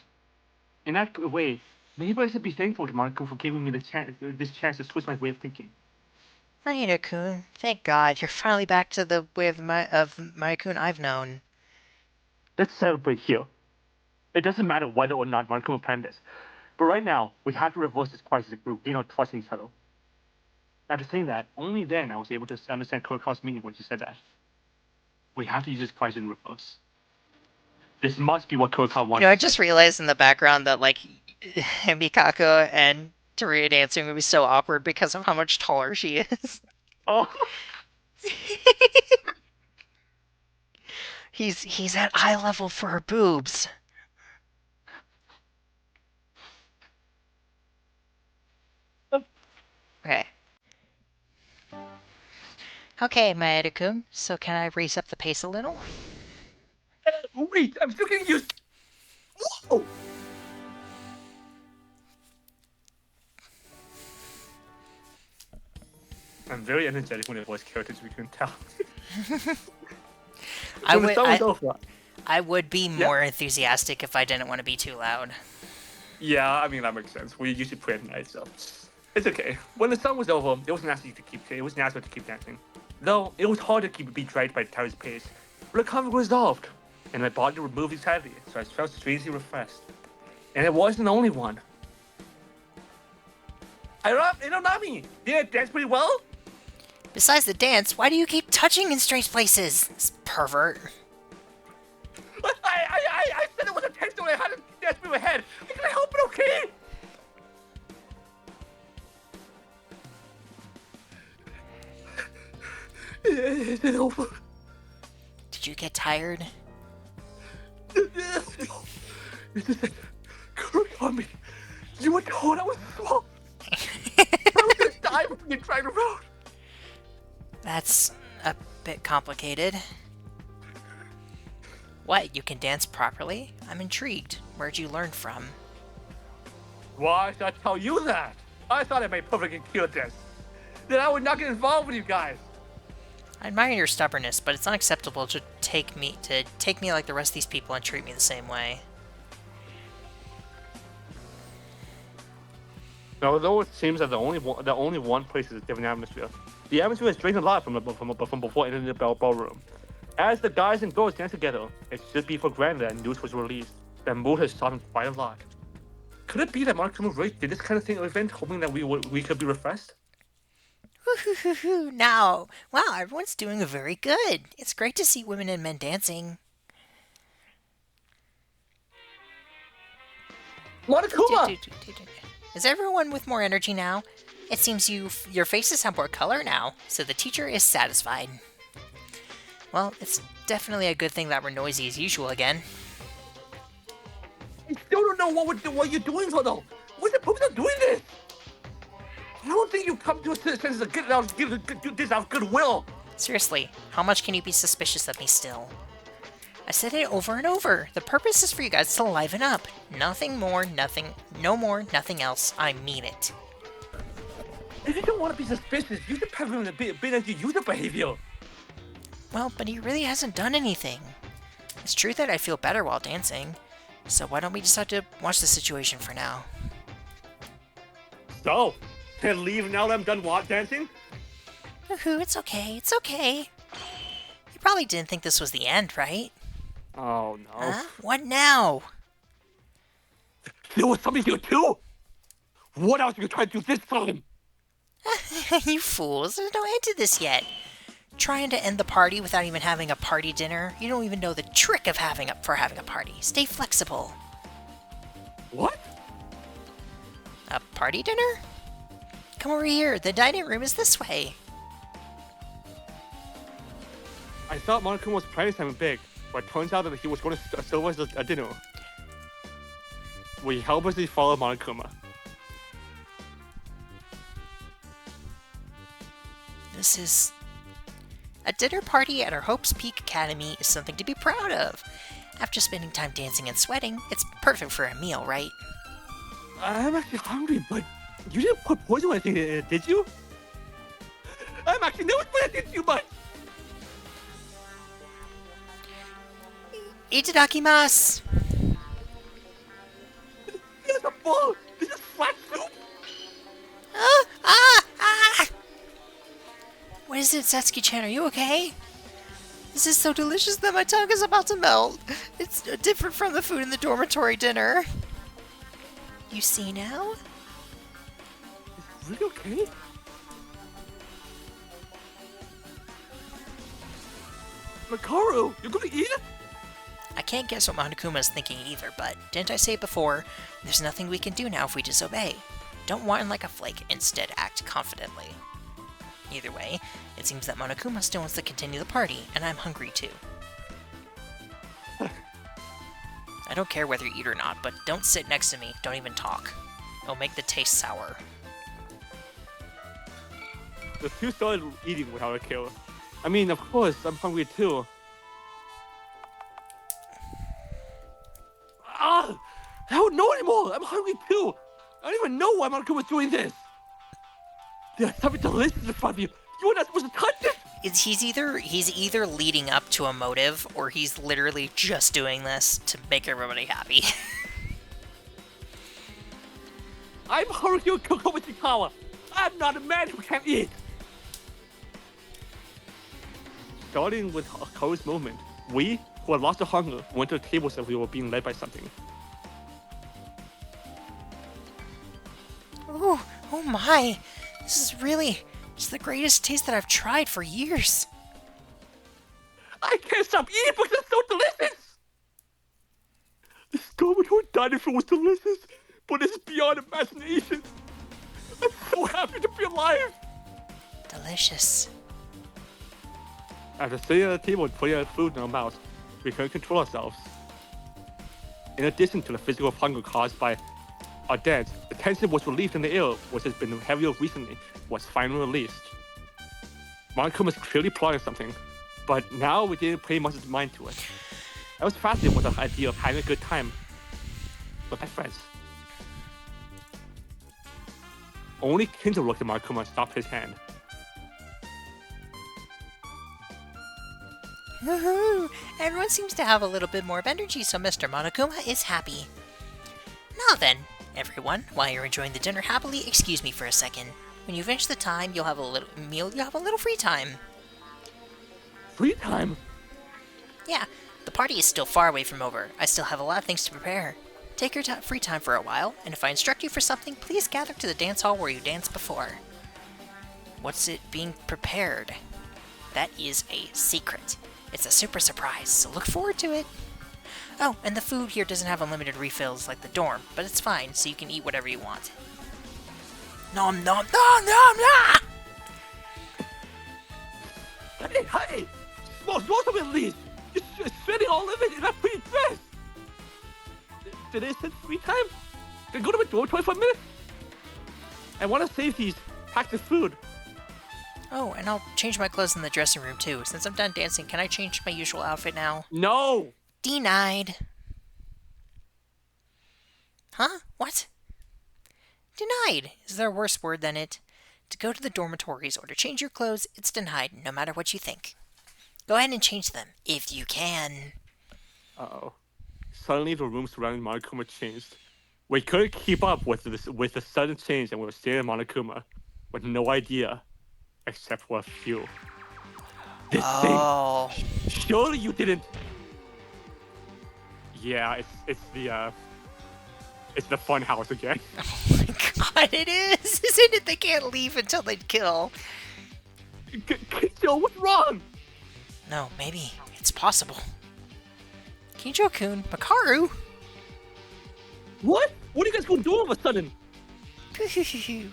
In that way, maybe I should be thankful to Marco for giving me this chance to switch my way of thinking. Maeda-kun, thank God, you're finally back to the way of Maeda-kun I've known. Let's celebrate here. It doesn't matter whether or not Marco will plan this. But right now, we have to reverse this crisis and regain our trust in each other. After saying that, only then I was able to understand Kurokaw's meaning when she said that. We have to use this crisis in reverse. This must be what Kurokawa wants. I just realized in the background that, Mikako and Teruya dancing would be so awkward because of how much taller she is. Oh. He's at eye level for her boobs. Okay. Okay, Maeda-kun, so can I raise up the pace a little? Wait, I'm still getting used. Whoa! I'm very energetic when I voice characters, we can tell. I would be more enthusiastic if I didn't want to be too loud. Yeah, I mean that makes sense. We usually play at night, so it's okay. When the sun was over, it was natural to keep dancing. Though it was hard to be dragged by Terry's pace. But the conflict was resolved, and my body removed anxiety, so I felt strangely refreshed. And it wasn't the only one. Nami, did I dance pretty well? Besides the dance, why do you keep touching in strange places? This pervert. I said it was intentional. I had to dance through my head. Can I help it, okay? Is it over? Did you get tired? This is it. Kurokami, me. You were told I was small. I was gonna die from being dragged around. That's a bit complicated. What, you can dance properly? I'm intrigued. Where'd you learn from? Why should I tell you that? I thought I made perfect and cute this. Then I would not get involved with you guys. I admire your stubbornness, but it's unacceptable to take me like the rest of these people and treat me the same way. Although it seems that the only one place is a different atmosphere. The atmosphere has drained a lot from before entering the ballroom. As the guys and girls dance together, it should be for granted that news was released. That mood has softened quite a lot. Could it be that Mark Race did this kind of thing event, hoping that we could be refreshed? Now, wow, everyone's doing very good. It's great to see women and men dancing. Monokuma! Is everyone with more energy now? It seems your faces have more color now, so the teacher is satisfied. Well, it's definitely a good thing that we're noisy as usual again. I still don't know what you're doing for though. What's the purpose of doing this? I don't think you come to a sense of do this out of goodwill. Seriously, how much can you be suspicious of me still? I said it over and over. The purpose is for you guys to liven up. Nothing more, no more, nothing else. I mean it. If you don't want to be suspicious, you should have him a bit as your user behavior. Well, but he really hasn't done anything. It's true that I feel better while dancing. So why don't we decide to watch the situation for now? So, can I leave now that I'm done dancing? Woohoo, it's okay, it's okay. You probably didn't think this was the end, right? Oh no. Huh? What now? There was something here too? What else are you trying to do this time? You fools, there's no end to this yet. Trying to end the party without even having a party dinner? You don't even know the trick of having a party. Stay flexible. What? A party dinner? Come over here, the dining room is this way. I thought Monokuma was planning something big, but it turns out that he was going to serve us a dinner. We helplessly follow Monokuma. This is... A dinner party at our Hope's Peak Academy is something to be proud of. After spending time dancing and sweating, it's perfect for a meal, right? I'm actually hungry, but you didn't put poison or anything in it, did you? I'm actually nervous, but I did too much. Itadakimasu! This is a bowl. This is flat soup. Ah! What is it, Satsuki-chan? Are you okay? This is so delicious that my tongue is about to melt. It's different from the food in the dormitory dinner. You see now? Is it really okay? Makaru, you're gonna eat it? I can't guess what Monokuma is thinking either, but didn't I say it before? There's nothing we can do now if we disobey. Don't whine like a flake, instead act confidently. Either way, it seems that Monokuma still wants to continue the party, and I'm hungry too. I don't care whether you eat or not, but don't sit next to me, don't even talk. It'll make the taste sour. The two started eating without a kill. I mean, of course, I'm hungry too. Ah! I don't know anymore! I'm hungry too! I don't even know why Monaco doing this! There's something delicious in front of you! You're not supposed to touch it! He's either leading up to a motive, or he's literally just doing this to make everybody happy. I'm Haruki Kokomichikawa! I'm not a man who can't eat! Starting with Karu's movement, we, who had lost our hunger, went to the table as if we were being led by something. Oh my! This is really just the greatest taste that I've tried for years. I can't stop eating because it's so delicious! The dormitory dining food was delicious, but it's beyond imagination. I'm so happy to be alive! Delicious. After sitting at the table and putting our food in our mouths, we couldn't control ourselves. In addition to the physical hunger caused by our dance, the tension was relieved in the air, which has been heavier recently, was finally released. Monokuma was clearly plotting something, but now we didn't pay much mind to it. I was fascinated with the idea of having a good time with my friends. Only Kinzo looked at Monokuma and stopped his hand. Woohoo! Everyone seems to have a little bit more of energy, so Mr. Monokuma is happy. Now then, everyone, while you're enjoying the dinner happily, excuse me for a second. When you finish the time, you'll have a little free time. Free time? Yeah, the party is still far away from over. I still have a lot of things to prepare. Take your free time for a while, and if I instruct you for something, please gather to the dance hall where you danced before. What's it being prepared? That is a secret. It's a super surprise, so look forward to it. Oh, and the food here doesn't have unlimited refills like the dorm, but it's fine, so you can eat whatever you want. Nom nom nom nom nom! Hey! Most of it at least! You're spending all of it in that free dress! Did it say free time? Can I go to my dormitory for a minute? I want to save these packs of food. Oh, and I'll change my clothes in the dressing room too. Since I'm done dancing, can I change my usual outfit now? No! Denied. Huh? What? Denied. Is there a worse word than it? To go to the dormitories or to change your clothes, it's denied, no matter what you think. Go ahead and change them, if you can. Uh-oh. suddenly the room surrounding Monokuma changed. We couldn't keep up with the sudden change, and we were staring at Monokuma with no idea, except for a few. This thing. Oh. Surely you didn't. Yeah, it's the fun house again. Oh my god, it is! Isn't it? They can't leave until they kill. Yo, what's wrong? No, maybe. It's possible. Kinjo-kun, Makaru? What? What are you guys going to do all of a sudden?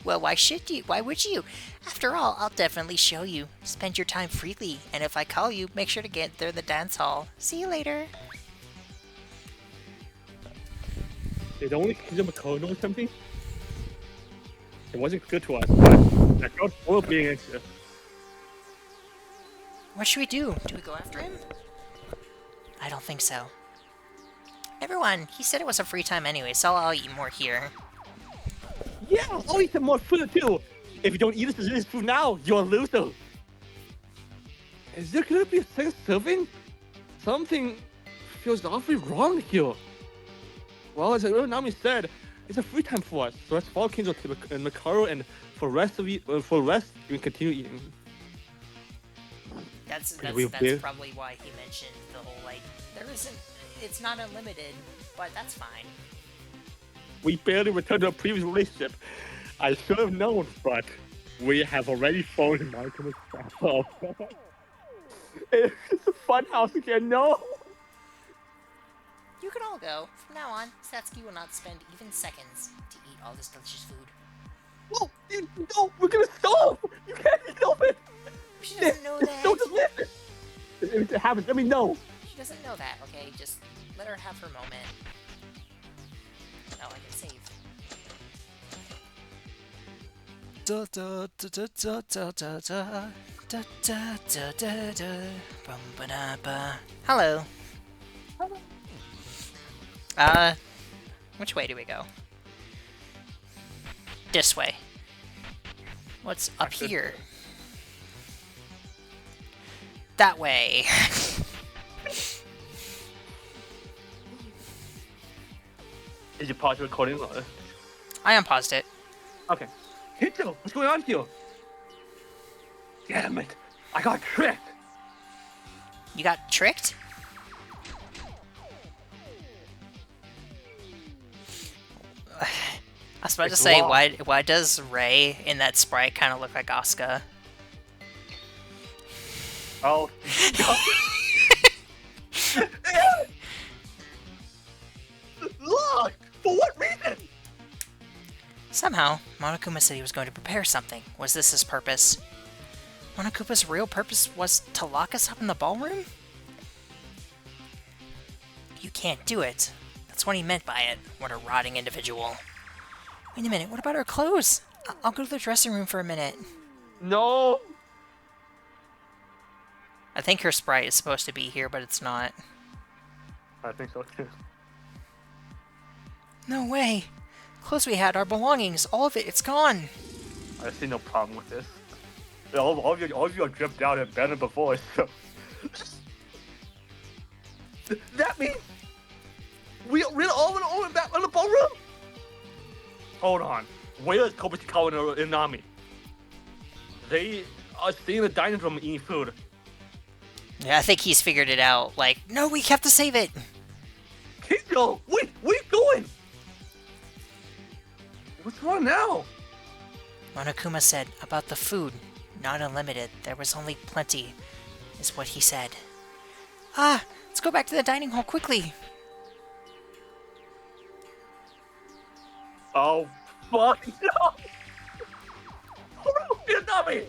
Well, why should you? Why would you? After all, I'll definitely show you. Spend your time freely, and if I call you, make sure to get there the dance hall. See you later. Did only Kinjo Mako know something? It wasn't good to us, but that girl's full of being anxious. What should we do? Do we go after him? I don't think so. Everyone, he said it was a free time anyway, so I'll eat more here. Yeah, I'll eat some more food too. If you don't eat this food now, you're a loser. Is there gonna be a second serving? Something feels awfully wrong here. Well, as Nami said, it's a free time for us, so let's follow Kinjo and Makaru, and for the rest, you can continue eating. That's probably why he mentioned the whole, like, it's not unlimited, but that's fine. We barely returned to our previous relationship. I should have known, but we have already fallen in Monokuma's trap. Oh, it's a fun house again, no! You can all go. From now on, Satsuki will not spend even seconds to eat all this delicious food. Whoa! No, we're gonna starve! You can't eat all it! She doesn't know that. So delicious! If it happens, let me know. She doesn't know that, okay? Just let her have her moment. Oh, I can save. Da da da da da da da da da da da da bum ba da ba. Hello. Which way do we go? This way. What's up here? That way. Did you pause the recording? I unpaused it. Okay. Hito, what's going on here? Damn it! I got tricked! You got tricked? I was about to say, why does Ray in that sprite kind of look like Asuka? Oh. Look! For what reason? Somehow, Monokuma said he was going to prepare something. Was this his purpose? Monokuma's real purpose was to lock us up in the ballroom? You can't do it. That's what he meant by it. What a rotting individual. Wait a minute, what about our clothes? I'll go to the dressing room for a minute. No! I think her sprite is supposed to be here, but it's not. I think so too. No way! Clothes we had, our belongings, all of it, it's gone! I see no problem with this. All of you are dripped out and better before, so... That means... We're all in the ballroom? Hold on. Where is Kobushikawa and Nami? They are staying in the dining room eating food. Yeah, I think he's figured it out. Like, no, we have to save it! Kinjo! Wait, where are you going? What's wrong now? Monokuma said about the food. Not unlimited. There was only plenty, is what he said. Ah! Let's go back to the dining hall quickly! Oh, fuck no! Nami!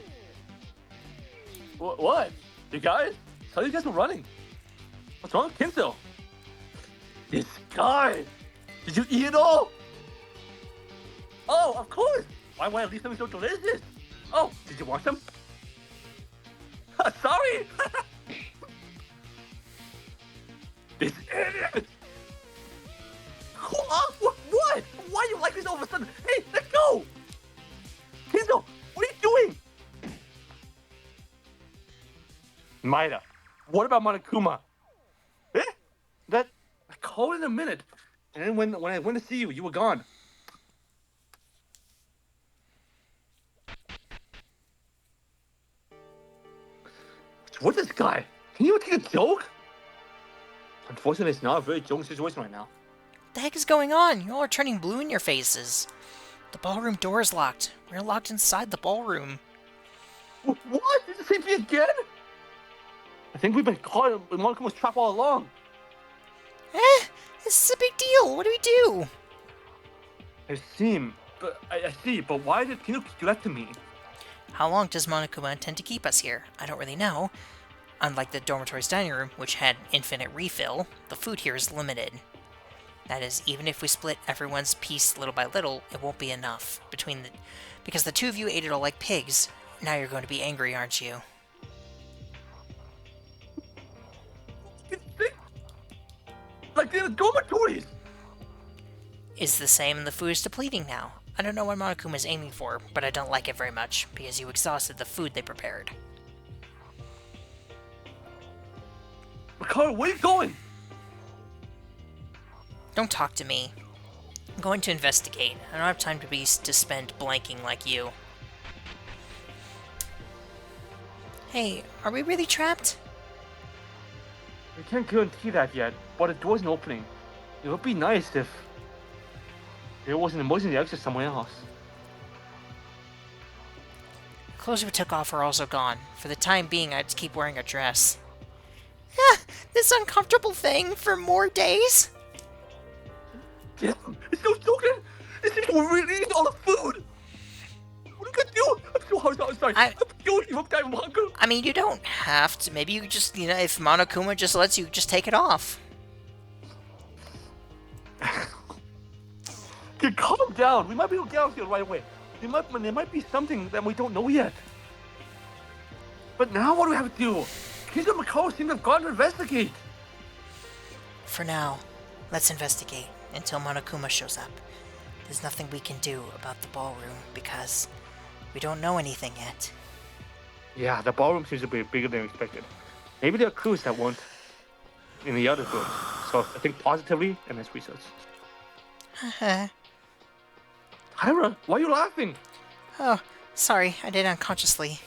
What? You guys? How you guys were running? What's wrong with Kinzo? This guy! Did you eat it all? Oh, of course! Why would I leave something so delicious? Oh, did you want some? Sorry! This idiot! What? Why are you like this all of a sudden? Hey, let's go! Kinzo, what are you doing? Maida, what about Monokuma? Eh? That called in a minute, and then when I went to see you, you were gone. What's this guy? Can you take a joke? Unfortunately, it's not a very joking situation right now. The heck is going on? You all are turning blue in your faces. The ballroom door is locked. We're locked inside the ballroom. What? Is the same thing again? I think we've been caught in Monacoma's trap all along. This is a big deal. What do we do? I see, but why did Pinocchio do that to me? How long does Monokuma intend to keep us here? I don't really know. Unlike the dormitory's dining room, which had infinite refill, the food here is limited. That is, even if we split everyone's piece little by little, it won't be enough. Because the two of you ate it all like pigs. Now you're going to be angry, aren't you? Like they're the dormitories! It's the same and the food is depleting now. I don't know what Monokuma is aiming for, but I don't like it very much, because you exhausted the food they prepared. Ricardo, where are you going? Don't talk to me. I'm going to investigate. I don't have time to spend blanking like you. Hey, are we really trapped? We can't guarantee that yet, but the door's opening. It would be nice if there was an emergency exit somewhere else. The clothes we took off are also gone. For the time being, I'd keep wearing a dress. This uncomfortable thing for more days? Damn, it's no joking! This is we're really eating all the food! What are you gonna do? I'm sorry. I'm going to give up time of hunger. I mean, you don't have to. Maybe you just, if Monokuma just lets you, just take it off. Okay, calm down. We might be able to get out here right away. There might be something that we don't know yet. But now what do we have to do? Kids and Macau seem to have gone to investigate. For now, let's investigate until Monokuma shows up. There's nothing we can do about the ballroom because we don't know anything yet. Yeah, the ballroom seems to be bigger than expected. Maybe there are clues that weren't in the other room. So I think positively and let's research. Hyra, why are you laughing? Oh, sorry, I did unconsciously.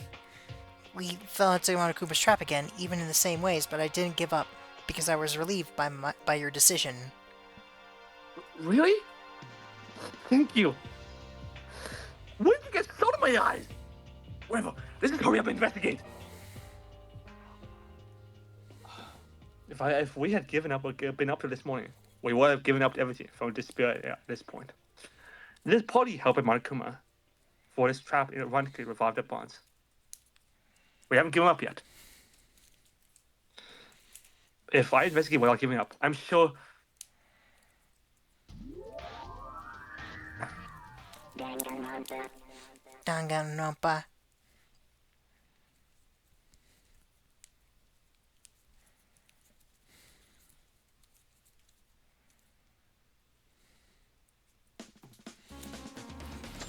We fell into Monokuma's trap again, even in the same ways, but I didn't give up, because I was relieved by your decision. Really? Thank you. When did you get salt in my eyes? Whatever, let's just hurry up and investigate. If we had given up or been up to this morning, we would have given up everything from despair at this point. This party helped Monokuma for this trap ironically revived the bonds. We haven't given up yet. If I investigate without giving up, I'm sure. Danganronpa.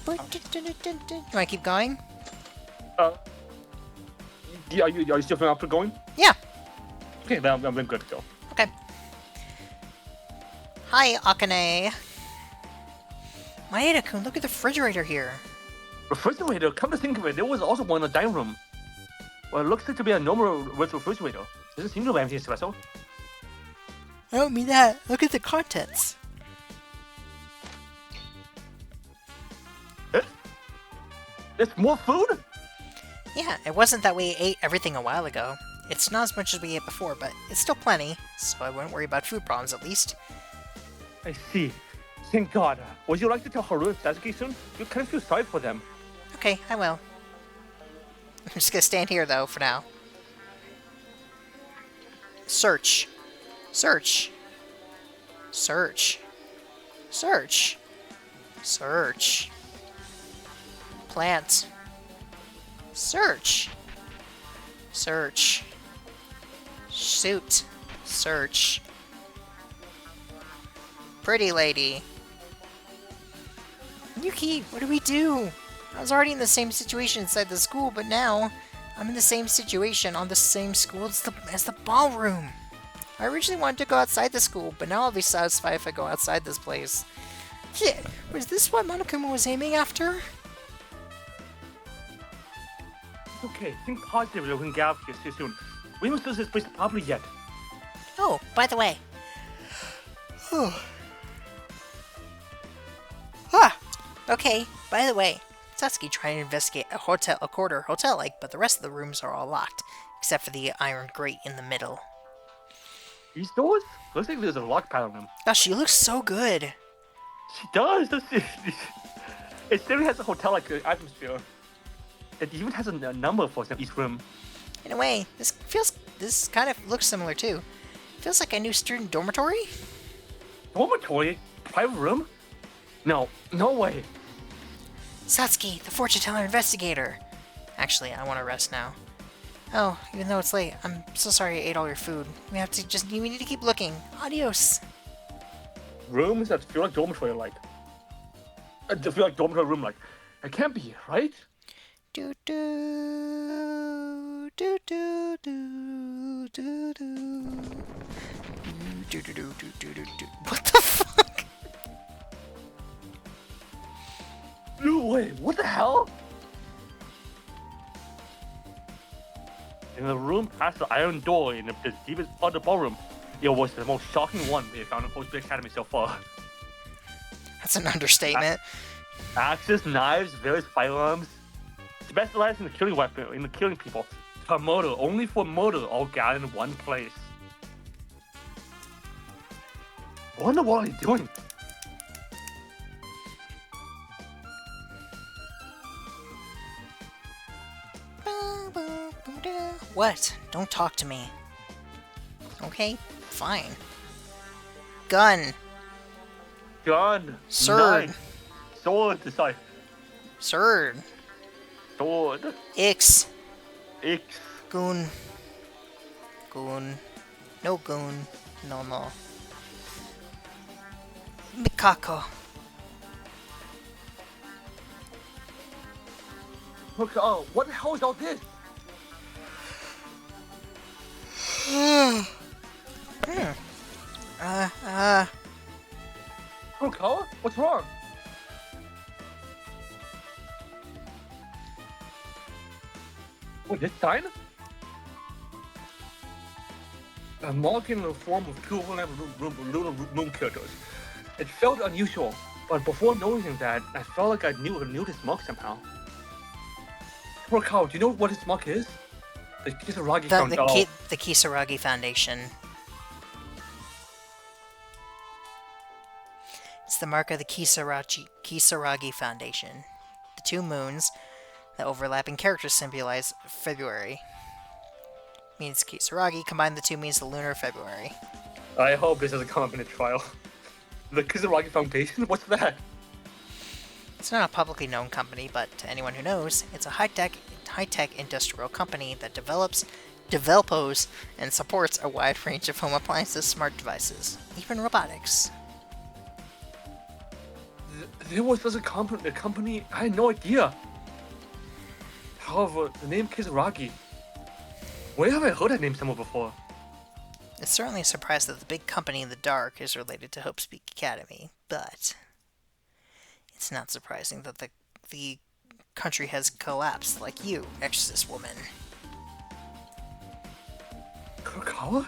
You want to keep going? Yeah, are you still feeling up for going? Yeah. Okay, then I'm good to go. Okay. Hi, Akane. Maeda-kun, look at the refrigerator here. Refrigerator? Come to think of it, there was also one in the dining room. Well, it looks like to be a normal refrigerator. Doesn't seem to be anything special. I don't mean that. Look at the contents. There's more food? Yeah, it wasn't that we ate everything a while ago. It's not as much as we ate before, but it's still plenty, so I wouldn't worry about food problems at least. I see. Thank God. Would you like to tell Haru and Sasuke soon? You kind of feel sorry for them. Okay, I will. I'm just gonna stand here, though, for now. Search. Search. Search. Search. Search. Plant. Search. Search. Suit. Search. Pretty lady. Yuki, what do we do? I was already in the same situation inside the school, but now I'm in the same situation on the same school as the ballroom. I originally wanted to go outside the school, but now I'll be satisfied if I go outside this place. Yeah, was this what Monokuma was aiming after? It's okay. Think positively. We can get out of here soon. We haven't searched this place properly yet. Oh, by the way. Okay, by the way. Satsuki trying to investigate a quarter hotel-like, but the rest of the rooms are all locked, except for the iron grate in the middle. These doors? Looks like there's a lock pad on them. Gosh, she looks so good. She does, doesn't she? It still has a hotel-like atmosphere. It even has a number for each room. In a way, this kind of looks similar too. Feels like a new student dormitory? Dormitory? Private room? No way. Satsuki, the fortune teller investigator. Actually, I want to rest now. Oh, even though it's late, I'm so sorry I ate all your food. We need to keep looking. Adios. Rooms that feel like dormitory-like. Feel like dormitory room-like. It can't be, right? Do do do do do do do do do do do do do. What the fuck? No way. What the hell? In the room past the iron door in the deepest part of the ballroom, it was the most shocking one we have found in Post Academy so far. That's an understatement. Axes, knives, various firearms, specialized in the killing weapon, in the killing people. For murder, only for murder, all gathered in one place. I wonder what he's doing. What? Don't talk to me. Okay, fine. Gun. Gun. Sword. Knife, sword. Sorry. Sword. Sword. Ix. X. Goon. Goon. No goon. No. Mikako. Look, oh, what the hell is all this? Kurokawa? What's wrong? What, this sign? A mark in the form of two lunar moon characters. It felt unusual, but before noticing that, I felt like I knew this mark somehow. Kurokawa, do you know what this mark is? The Kisaragi Foundation. The Kisaragi Foundation. It's the mark of the Kisaragi Foundation. The two moons that overlap in characters symbolize February. Means Kisaragi, combine the two means the lunar February. I hope this doesn't come up in a trial. The Kisaragi Foundation? What's that? It's not a publicly known company, but to anyone who knows, it's a high-tech industrial company that develops, and supports a wide range of home appliances, smart devices, even robotics. There was such a company, I had no idea. However, the name Kisaragi, where have I heard that name somewhere before? It's certainly a surprise that the big company in the dark is related to Hope Speak Academy, but it's not surprising that the country has collapsed like you, Exorcist woman. Kurokawa?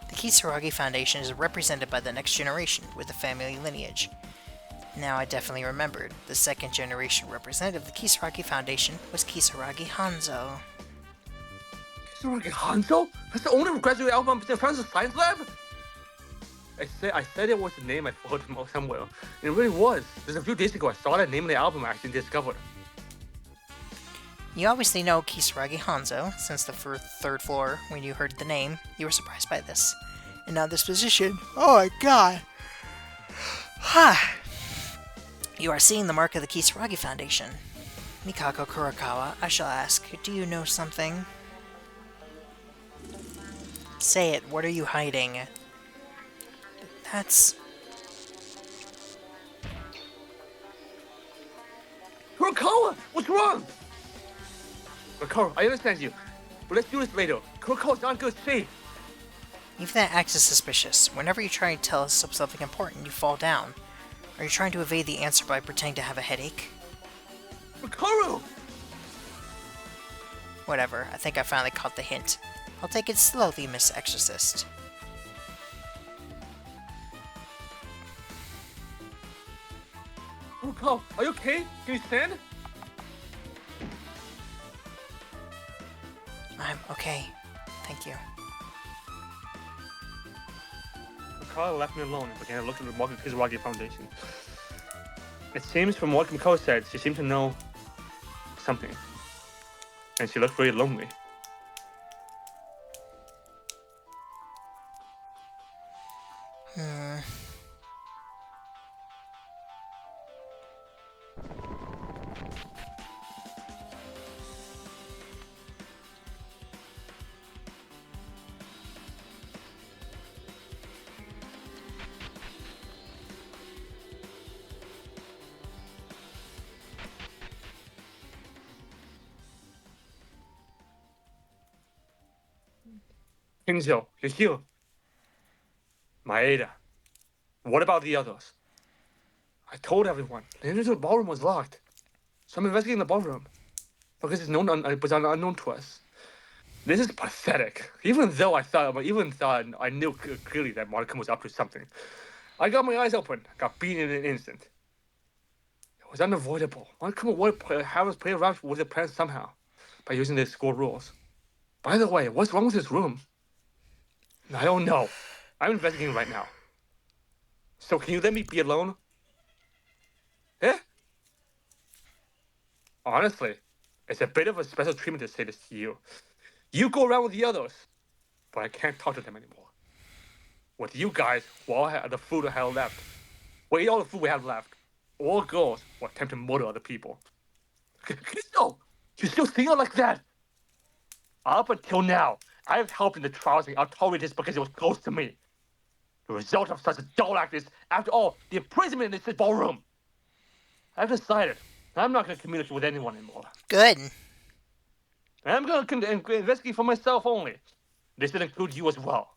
The Kisaragi Foundation is represented by the next generation with the family lineage. Now I definitely remembered. The second generation representative of the Kisaragi Foundation was Kisaragi Hanzo. Kisaragi Hanzo? That's the owner of graduate album in France Science Lab? I said it was the name I heard from somewhere. It really was. Just a few days ago I saw that name in the album I actually discovered. You obviously know Kisaragi Hanzo, since the third floor, when you heard the name, you were surprised by this. And now this position. Oh my god! Ha! You are seeing the mark of the Kisaragi Foundation. Mikako Kurokawa, I shall ask, do you know something? Say it, what are you hiding? That's... Kurokawa! What's wrong? Kurokawa, I understand you, but let's do this later. Kurokawa's not in good shape. Even that acts is suspicious. Whenever you try to tell us something important, you fall down. Are you trying to evade the answer by pretending to have a headache? Makaru! Whatever, I think I finally caught the hint. I'll take it slowly, Miss Exorcist. Makaru, are you okay? Can you stand? I'm okay. Thank you. Makaru left me alone and began to look at the Market Kizaragi Foundation. It seems from what Makaru said, she seemed to know something. And she looked very lonely. Kinzo, you're here. Maeda, what about the others? I told everyone. The entrance to the ballroom was locked. So I'm investigating the ballroom. Because it was unknown to us. This is pathetic. Even though I knew clearly that Markham was up to something. I got my eyes open. Got beaten in an instant. It was unavoidable. Markham would have us play around with the plan somehow. By using the school rules. By the way, what's wrong with this room? I don't know. I'm investigating right now. So can you let me be alone? Eh? Honestly, it's a bit of a special treatment to say this to you. You go around with the others, but I can't talk to them anymore. With you guys, we all had the food I had left. We ate all the food we had left. All girls will attempt to murder other people. No! You still think it like that? Up until now, I've helped in the trials and I've tolerated this because it was close to me. The result of such a dull act is, after all, the imprisonment in this ballroom. I've decided I'm not going to communicate with anyone anymore. Good. I'm going to investigate for myself only. This will include you as well.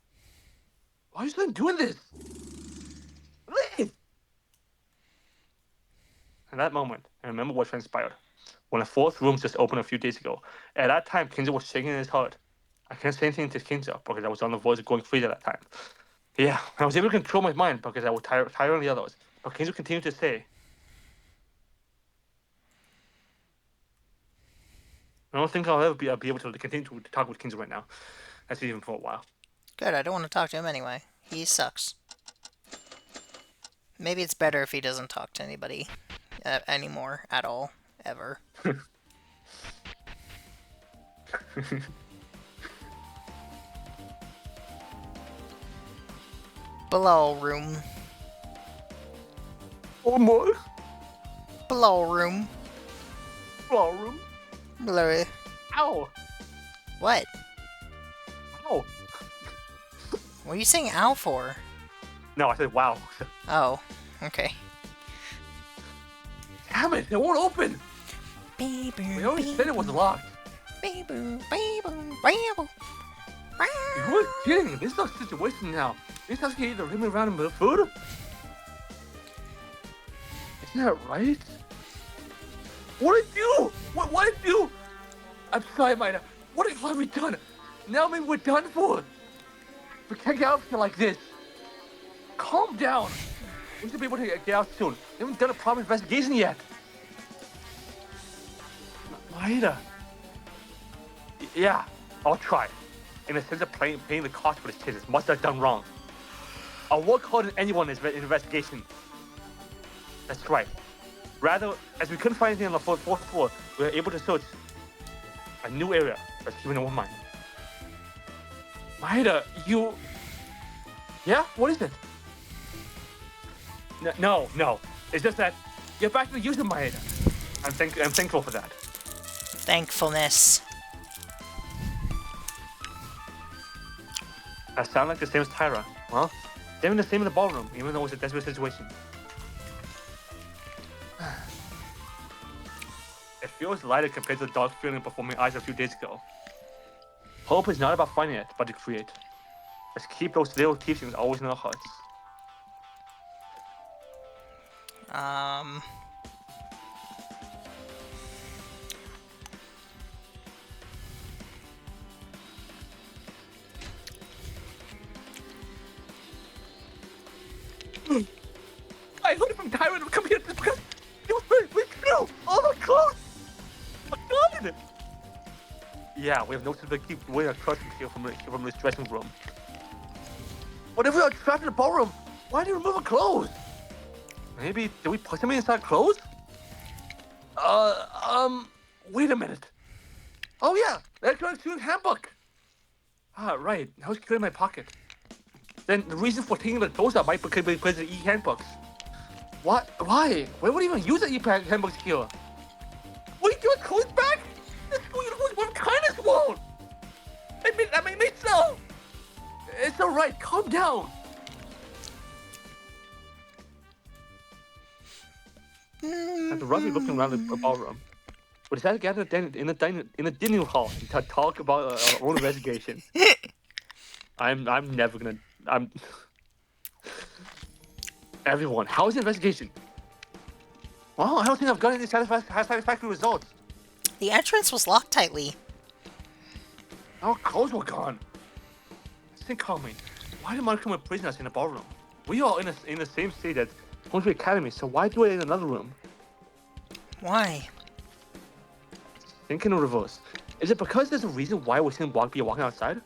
Why are you still doing this? Leave! In that moment, I remember what transpired. When the fourth room just opened a few days ago. At that time, Kinzo was shaking in his heart. I can't say anything to Kinzo because I was on the voice of going free at that time. Yeah, I was able to control my mind because I was tiring the others. But Kinzo continued to say, I don't think I'll ever be able to continue to talk with Kinzo right now. That's even for a while. Good, I don't want to talk to him anyway. He sucks. Maybe it's better if he doesn't talk to anybody anymore at all, ever. Below room. Oh my! Below room. Ballroom. Blurry. Ow! What? Ow! What are you saying ow for? No, I said wow. Oh, okay. Damn it! It won't open. We already said it was locked. You were kidding. This is our situation now. This house can either rim around and food. Isn't that right? What did I do? What did I do? I'm sorry, Maida. What have we done? Now maybe we're done for. We can't get out here like this. Calm down. We should be able to get out soon. We haven't done a proper investigation yet. Maida. Yeah, I'll try. In the sense of paying the cost for this case, it's much I've done wrong. I'll work harder than anyone in this investigation. That's right. Rather, as we couldn't find anything on the fourth floor, we were able to search a new area that's keeping in one mind. Maida, you... Yeah? What is it? No. It's just that you're back to the user, Maida. I'm thankful for that. Thankfulness. That sounds like the same as Tyra. Well, they're the same in the ballroom, even though it's a desperate situation. It feels lighter compared to the dark feeling before my eyes a few days ago. Hope is not about finding it, but to create. Let's keep those little teachings always in our hearts. Um. I heard from Tyrant to come here because it was very true. Oh my god! Oh my god! Yeah, we have no to keep wearing our costumes here from this dressing room. What if we are trapped in the ballroom? Why do you remove our clothes? Maybe did we put something inside clothes? Wait a minute. Oh yeah, electronic student handbook. Ah, right. Now it's clear in my pocket. Then the reason for taking the clothes out might be because of the e-handbooks. What? Why? Why would even use the e-handbooks here? What are you doing? Clothes back? This school uniform is one kindness won't. That made me so. It's all right. Calm down. After roughly looking around the ballroom, we decided to gather in the dining hall to talk about our own investigation. I'm never gonna. Everyone, how is the investigation? Well, I don't think I've got any satisfactory results. The entrance was locked tightly. Our clothes were gone. Think calmly. Why did Monokuma imprison us in the ballroom? We are in the same state as Country Academy, so why do it in another room? Why? Think in reverse. Is it because there's a reason why we shouldn't be walking outside?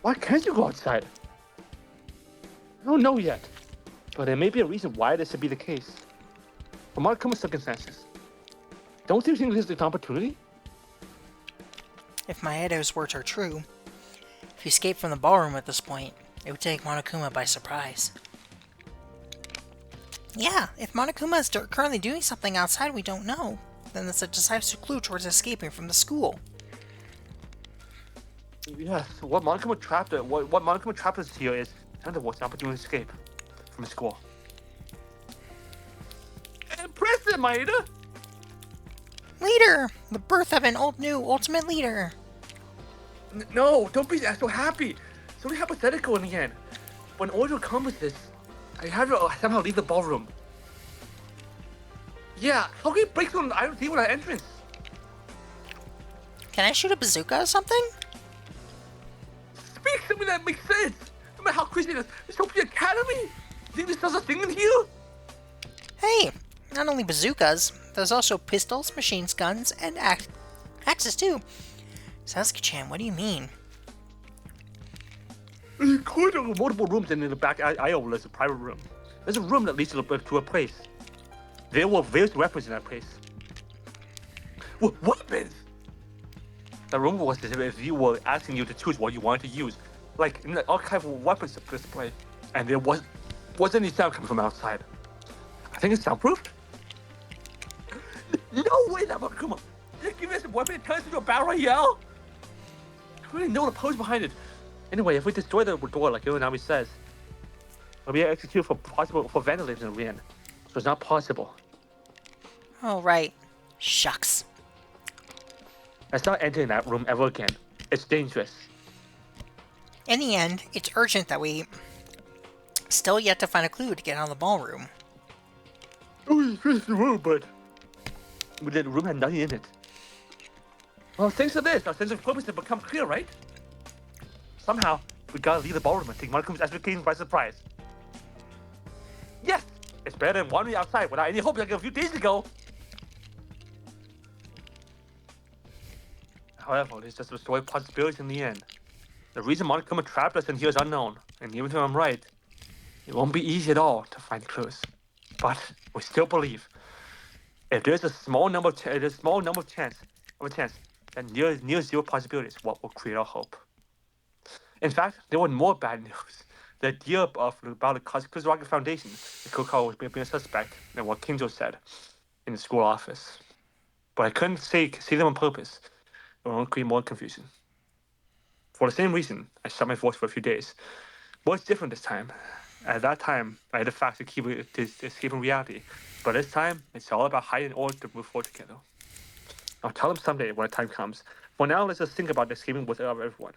Why can't you go outside? I don't know yet, but there may be a reason why this should be the case. For Monokuma's circumstances, don't you think this is an opportunity? If Maeda's words are true, if he escaped from the ballroom at this point, it would take Monokuma by surprise. Yeah, if Monokuma is currently doing something outside we don't know, then that's a decisive clue towards escaping from the school. Yes, what Monokuma trapped us here is another an opportunity to escape from the school. Impressive, Maeda! Leader! The birth of an new ultimate leader! No, don't be so happy. It's only hypothetical in the end. When order to accomplish this, I have to somehow leave the ballroom. Yeah, how can you break through an iron table at entrance? Can I shoot a bazooka or something? Speak something that makes sense. No matter how crazy it is, it's Hope the Academy. You think this does a thing in here? Hey, not only bazookas, there's also pistols, machine guns, and axes too. Sasuke-chan, what do you mean? There are multiple rooms in the back aisle. There's a private room. There's a room that leads to a place. There were various weapons in that place. Weapons? The room was as if you were asking you to choose what you wanted to use, like in the archive of weapons display, and there wasn't any sound coming from outside. I think it's soundproofed. No way, Namakuma! Just give us a weapon and turn us into a battle royale? I really know the pose behind it. Anyway, if we destroy the door like Uranami says, we'll be executed for vandalism in the end. So it's not possible. Oh, right. Shucks. Let's not enter in that room ever again. It's dangerous. In the end, it's urgent that we still yet to find a clue to get out of the ballroom. Oh, it's the room, but the room had nothing in it. Well, thanks to this, our sense of purpose has become clear, right? Somehow, we gotta leave the ballroom and take Monokuma's expectations by surprise. Yes! It's better than wandering outside without any hope like a few days ago. However, there's just a story of possibilities in the end. The reason Monokuma trapped us in here is unknown, and even if I'm right, it won't be easy at all to find clues. But we still believe if there's a small number of chance, then near zero possibilities what will create our hope. In fact, there was more bad news. The idea about the Kuzuragi Foundation, the Kokao was being a suspect, and what Kinjo said in the school office. But I couldn't say them on purpose. It will only create more confusion. For the same reason, I shut my voice for a few days. But it's different this time. At that time, I had the facts to escape reality. But this time, it's all about hiding order to move forward together. I'll tell them someday when the time comes. For now, let's just think about escaping with everyone.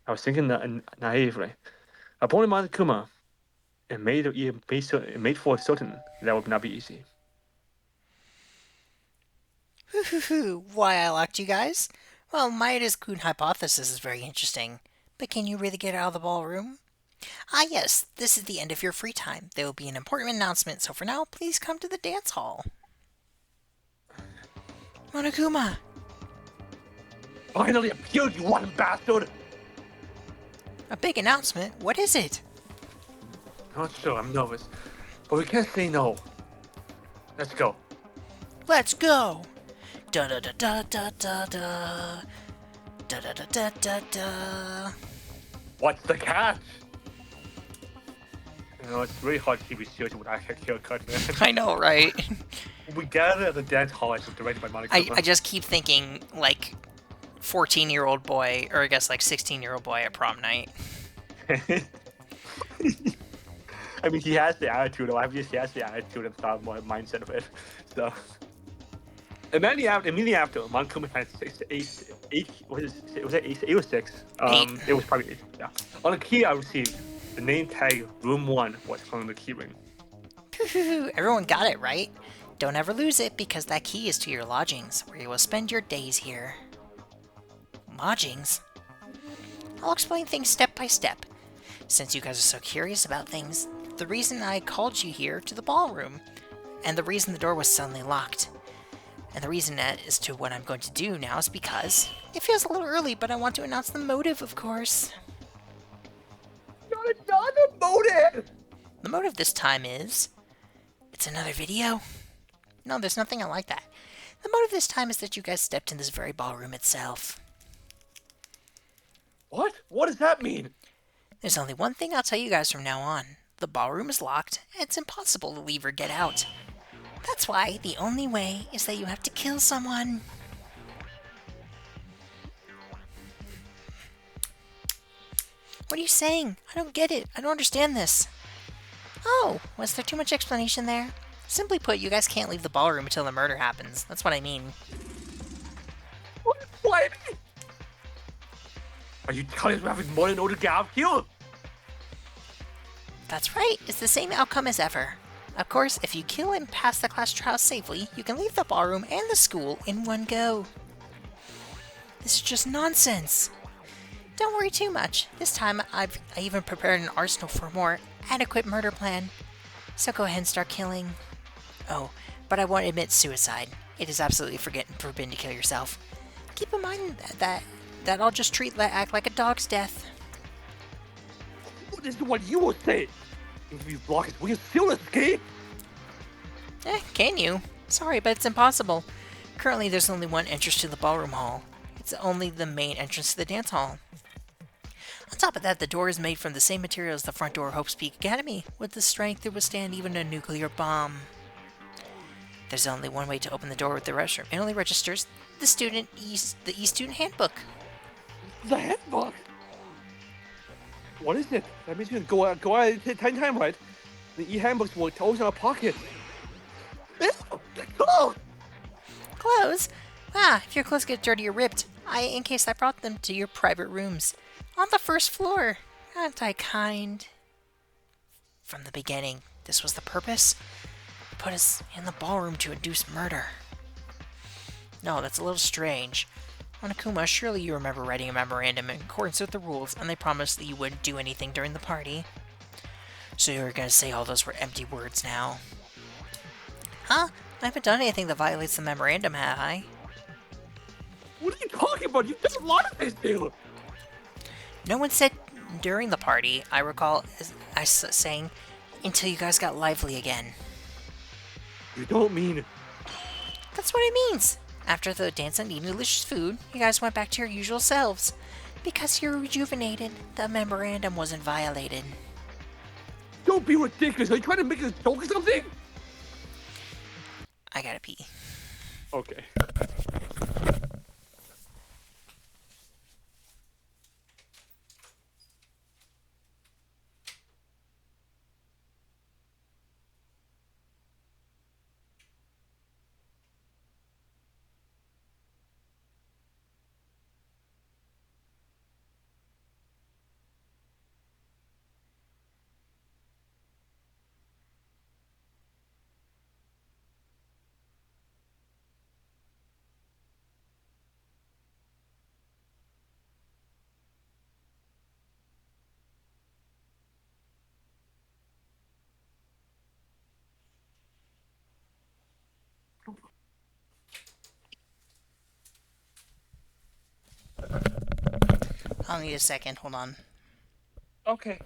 I was thinking that naively. Upon Monokuma, it made for certain that would not be easy. Why I locked you guys? Well, Maeda's Kun hypothesis is very interesting. But can you really get out of the ballroom? Ah, yes, this is the end of your free time. There will be an important announcement, so for now, please come to the dance hall. Monokuma! Finally appeared, you rotten bastard! A big announcement? What is it? Not sure, I'm nervous. But we can't say no. Let's go. Let's go! Da da da da da da da. Da da da da da da. What's the catch? You know, it's really hard to keep it serious without a haircut, man. I know, right? We gathered at the dance hall as directed by Monica. I just keep thinking, like, 14-year-old boy, or I guess, like, 16-year-old boy at prom night. I mean, he has the attitude. Obviously, he has the attitude and style mindset of it. So, immediately after, Montgomery had eight. Was it 8 or 6? Eight. It was probably 8. Yeah. On the key I received, the name tag Room 1 was on the key ring. Everyone got it, right? Don't ever lose it, because that key is to your lodgings, where you will spend your days here. Lodgings? I'll explain things step by step. Since you guys are so curious about things, the reason I called you here to the ballroom, and the reason the door was suddenly locked, and the reason as to what I'm going to do now is because it feels a little early, but I want to announce the motive, of course. Not another motive! The motive this time is... It's another video? No, there's nothing like that. The motive this time is that you guys stepped in this very ballroom itself. What? What does that mean? There's only one thing I'll tell you guys from now on. The ballroom is locked, and it's impossible to leave or get out. That's why the only way is that you have to kill someone. What are you saying? I don't get it. I don't understand this. Oh, was there too much explanation there? Simply put, you guys can't leave the ballroom until the murder happens. That's what I mean. What? Are you telling me having more in order to get out here? That's right. It's the same outcome as ever. Of course, if you kill and pass the class trial safely, you can leave the ballroom and the school in one go. This is just nonsense. Don't worry too much. This time, I even prepared an arsenal for a more adequate murder plan. So go ahead and start killing. Oh, but I won't admit suicide. It is absolutely forbidden to kill yourself. Keep in mind that I'll just act like a dog's death. This is what you would say. If you block it, we can still escape. Can you? Sorry, but it's impossible. Currently, there's only one entrance to the ballroom hall. It's only the main entrance to the dance hall. On top of that, the door is made from the same material as the front door of Hope's Peak Academy, with the strength to withstand even a nuclear bomb. There's only one way to open the door with the restroom. It only registers the e-student handbook. The handbook? What is it? That means you can go out 10 times, right? The e-handbooks will always in our pocket. Oh! Clothes? If your clothes get dirty or ripped, in case I brought them to your private rooms. On the first floor. Aren't I kind? From the beginning, this was the purpose? Put us in the ballroom to induce murder. No, that's a little strange. Monokuma, surely you remember writing a memorandum in accordance with the rules, and they promised that you wouldn't do anything during the party. So you're gonna say all those were empty words now? Huh? I haven't done anything that violates the memorandum, have I? What are you talking about? You've done a lot of things, Taylor. No one said during the party. I recall saying, until you guys got lively again. You don't mean... That's what it means. After the dance and eating delicious food, you guys went back to your usual selves. Because you're rejuvenated, the memorandum wasn't violated. Don't be ridiculous. Are you trying to make a joke or something? I gotta pee. Okay. I'll need a second. Hold on. Okay.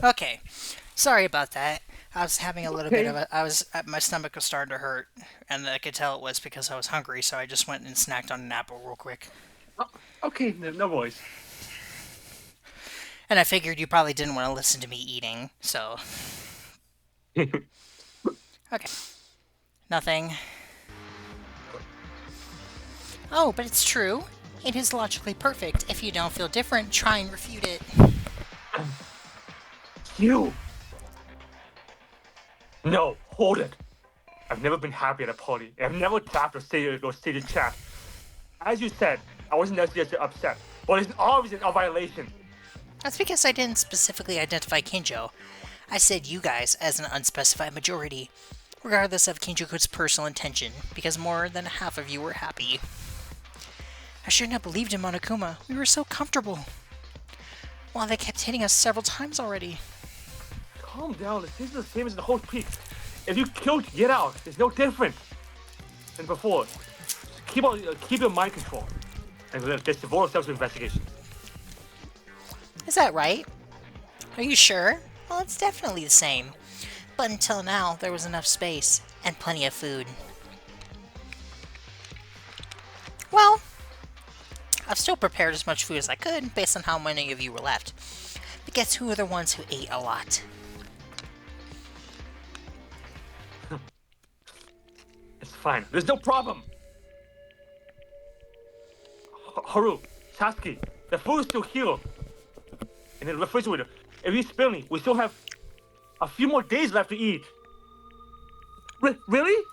Okay. Sorry about that. I was having a little bit of Okay. a. My stomach was starting to hurt, and I could tell it was because I was hungry. So I just went and snacked on an apple real quick. Oh, okay, no worries. And I figured you probably didn't want to listen to me eating, so okay. Nothing. Oh, but it's true. It is logically perfect. If you don't feel different, try and refute it. You! No, hold it. I've never been happy at a party. I've never tapped or stated chat. As you said, I wasn't necessarily upset, but it's obviously a violation. That's because I didn't specifically identify Kinjo. I said you guys as an unspecified majority, regardless of Kinjo-kun's personal intention, because more than half of you were happy. I shouldn't have believed in Monokuma. We were so comfortable. While they kept hitting us several times already. Calm down. This is the same as the whole peak. If you killed, get out. It's no different than before. Keep your mind control, and let's devote ourselves to investigation. Is that right? Are you sure? Well, it's definitely the same. But until now, there was enough space and plenty of food. Well, I've still prepared as much food as I could based on how many of you were left. But guess who are the ones who ate a lot? It's fine. There's no problem. Haru, Sasuke, the food is still here. In the refrigerator. If you spill me, we still have a few more days left to eat. Really?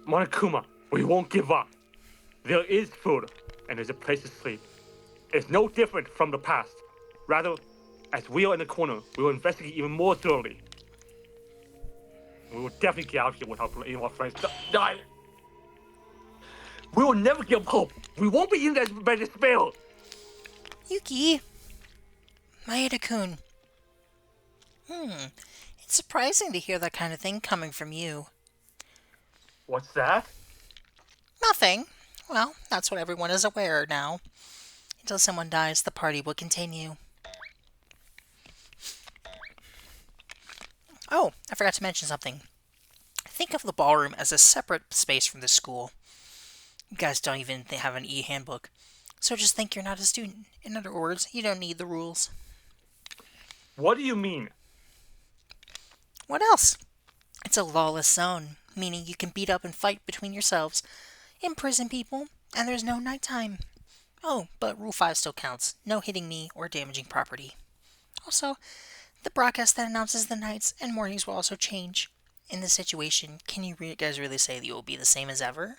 Monokuma, we won't give up. There is food, and there's a place to sleep. It's no different from the past. Rather, as we are in the corner, we will investigate even more thoroughly. We will definitely get out here without any of our friends die. We will never give up hope. We won't be eaten by despair. Yuki! Maeda-kun. It's surprising to hear that kind of thing coming from you. What's that? Nothing. Well, that's what everyone is aware now. Until someone dies, the party will continue. Oh, I forgot to mention something. Think of the ballroom as a separate space from the school. You guys don't even have an e-handbook, so just think you're not a student. In other words, you don't need the rules. What do you mean? What else? It's a lawless zone, meaning you can beat up and fight between yourselves, imprison people, and there's no nighttime. Oh, but Rule 5 still counts. No hitting me or damaging property. Also, the broadcast that announces the nights and mornings will also change. In this situation, can you guys really say that you will be the same as ever?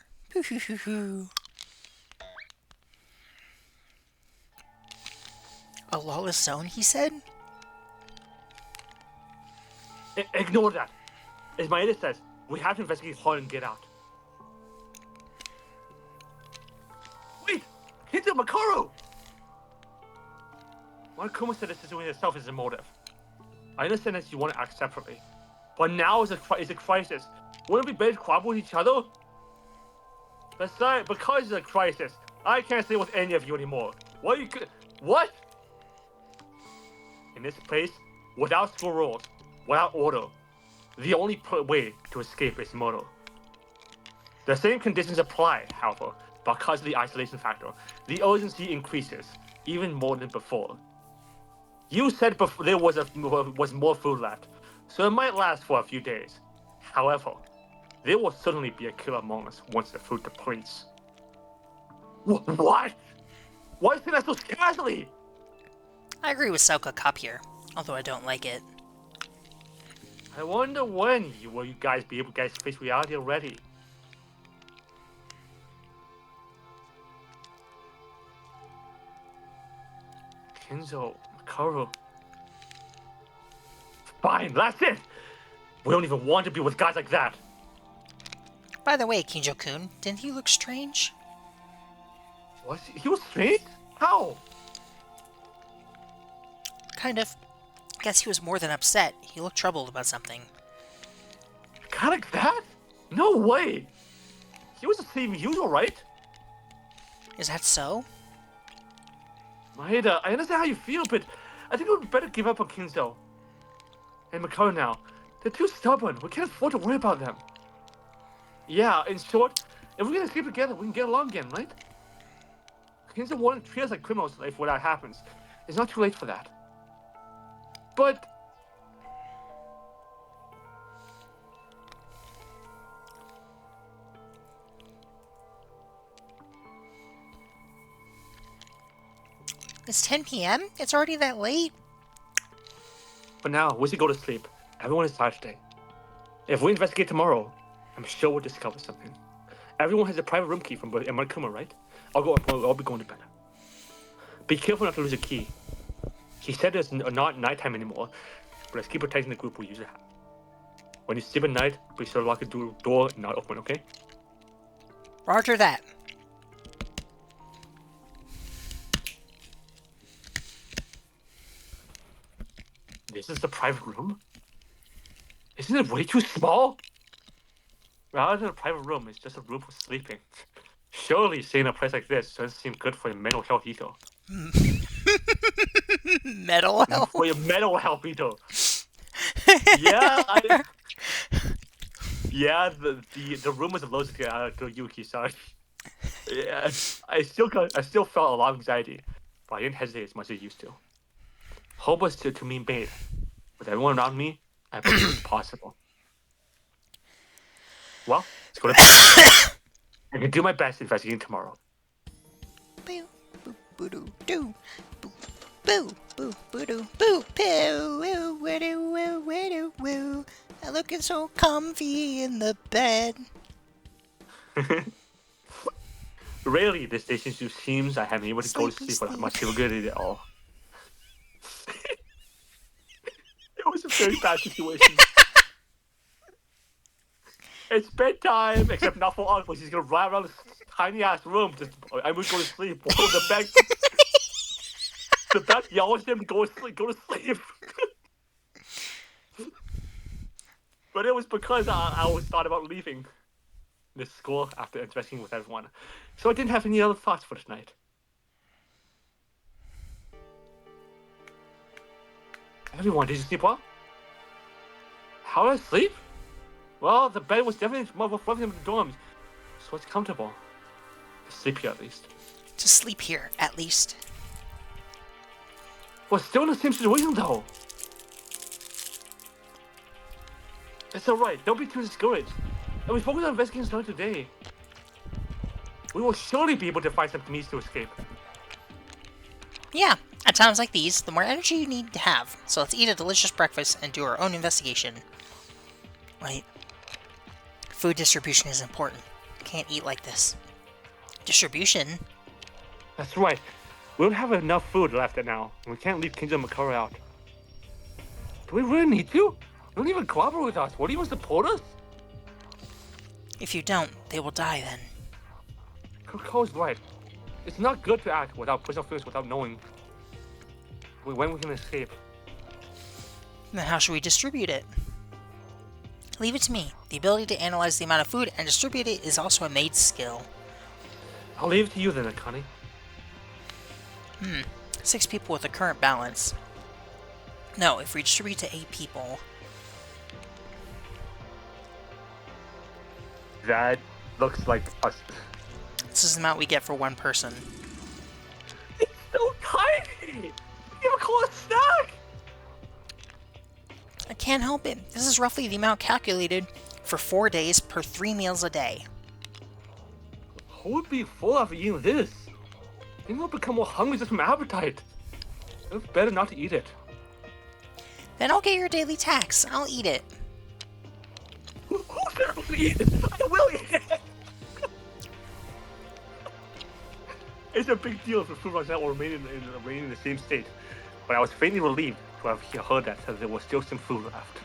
A lawless zone, he said? Ignore that. As Maeda says, we have to investigate hard and get out. Wait! Hit the Makaru! Monokuma said this situation itself is a motive. I understand that you want to act separately, but now is a crisis. Wouldn't it be better to cooperate with each other? Besides, because it's a crisis, I can't stay with any of you anymore. What? In this place, without school rules, without order, the only way to escape is murder. The same conditions apply, however, because of the isolation factor. The urgency increases, even more than before. You said before there was more food left, so it might last for a few days. However, there will certainly be a killer among us once the food depletes. What? Why is that so casually? I agree with Selka Cup here, although I don't like it. I wonder when you guys be able to face reality already. Kinzo, Makaru. Fine, that's it! We don't even want to be with guys like that. By the way, Kinjo-kun, didn't he look strange? What? He was strange? How? Kind of. I guess he was more than upset. He looked troubled about something. Kind of like that? No way! He was the same usual, right? Is that so? Maeda, I understand how you feel, but I think it would be better give up on Kinzo. And Makaru now. They're too stubborn. We can't afford to worry about them. Yeah, in short, if we can escape together, we can get along again, right? Kinzo won't treat us like criminals if that happens. It's not too late for that. But... It's 10 p.m.? It's already that late? For now, we should go to sleep. Everyone is tired today. If we investigate tomorrow, I'm sure we'll discover something. Everyone has a private room key from Marikuma, right? I'll be going to bed. Be careful not to lose a key. He said it's not nighttime anymore, but let's keep protecting the group we usually have. When you sleep at night, be sure to lock the door and not open, okay? Roger that. This is the private room? Isn't it way too small? Rather than a private room, it's just a room for sleeping. Surely staying in a place like this doesn't seem good for your mental health either. Mental health? For your mental health either. Yeah, the room was allergic to Yuki, sorry. Yeah, I still felt a lot of anxiety, but I didn't hesitate as much as I used to. Hope was to mean bad. With everyone around me, I believe it was possible. Well, let's go to bed. I can do my best investigating tomorrow. Boo, boo, boo, doo, doo, boo, boo, boo, boo, doo, boo, poo, woo, woo, doo, woo, woo, doo, woo. I'm looking so comfy in the bed. Rarely, this station seems I haven't been able to go to Sleepy, sleep without much sleep. difficulty at all. It was a very bad situation. It's bedtime, except not for us, but she's gonna run around this tiny ass room. I would go to sleep. While the bed yells at him to go to sleep. But it was because I was thought about leaving this school after interacting with everyone, so I didn't have any other thoughts for tonight. Everyone, did you sleep well? How did I sleep? Well, the bed was definitely more fluffy than the dorms, so it's comfortable. To sleep here, at least. To sleep here, at least. We're still in the same situation, though. It's alright, don't be too discouraged. And we focus on investigating starting today. We will surely be able to find some means to escape. Yeah, at times like these, the more energy you need to have. So let's eat a delicious breakfast and do our own investigation. Wait. Food distribution is important. Can't eat like this. Distribution? That's right. We don't have enough food left now, and we can't leave Kingdom Makara out. Do we really need to? They don't even cooperate with us. What do you want to support us? If you don't, they will die then. Coco's right. It's not good to act without personal feelings, without knowing when we can escape. Then how should we distribute it? Leave it to me. The ability to analyze the amount of food and distribute it is also a maid's skill. I'll leave it to you then, Akane. 6 people with the current balance. No, if we distribute to 8 people... That looks like us. This is the amount we get for 1 person. It's so tiny! You have a close snack! I can't help it. This is roughly the amount calculated for 4 days per 3 meals a day. Who would be full after eating this? They will become more hungry just from appetite. It's better not to eat it. Then I'll get your daily tax. I'll eat it. Who said I will eat it? I will eat it! It's a big deal if the food runs out or remain in the same state. But I was faintly relieved to have heard that, so there was still some food left.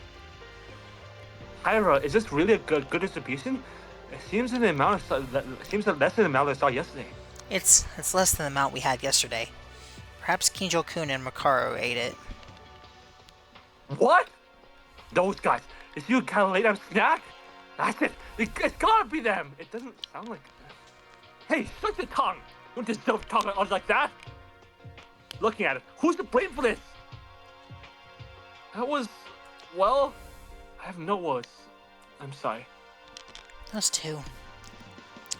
Hyra, is this really a good distribution? It seems in the amount seems less than the amount I saw yesterday. It's less than the amount we had yesterday. Perhaps Kinjo-kun and Makaru ate it. What? Those guys. Is you kind of late on snack? That's it. It's gotta be them. It doesn't sound like. Hey, shut your tongue. You don't deserve to talk like us like that. Looking at it, who's to blame for this? That was, well, I have no words. I'm sorry. Those two.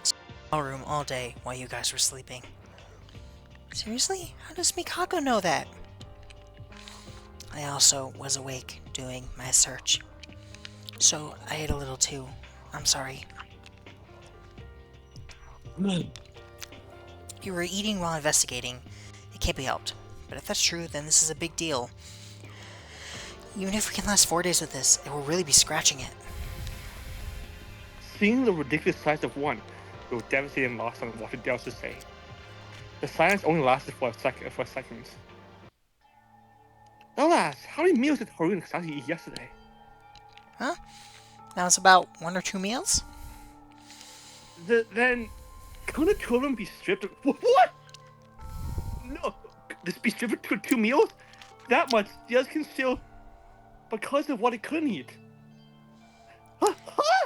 Small room all day while you guys were sleeping. Seriously? How does Mikako know that? I also was awake doing my search. So I ate a little too. I'm sorry. You were eating while investigating. It can't be helped. But if that's true, then this is a big deal. Even if we can last 4 days with this, it will really be scratching it. Seeing the ridiculous size of one, we were devastated and lost on what else to say. The silence only lasted for seconds. Alas, how many meals did Haru and Sasuke eat yesterday? Huh? Now it's about 1 or 2 meals? Then, couldn't the two of them be stripped of... What? No, this be stripped of 2 meals? That much, the others can still... Because of what it couldn't eat.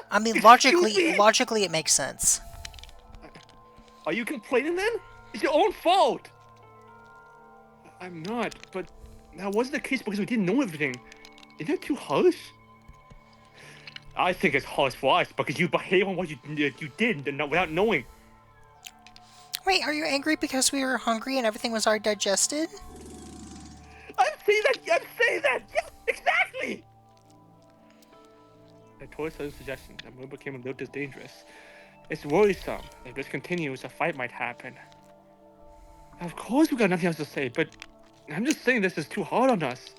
I mean, Excuse me? logically it makes sense. Are you complaining then? It's your own fault! I'm not, but that wasn't the case because we didn't know everything. Isn't that too harsh? I think it's harsh for us because you behave on what you did without knowing. Wait, are you angry because we were hungry and everything was already digested? I'm saying that! Yes, exactly! I told her suggestion that Moon became a little bit dangerous. It's worrisome. If this continues, a fight might happen. Of course we got nothing else to say, but I'm just saying this is too hard on us.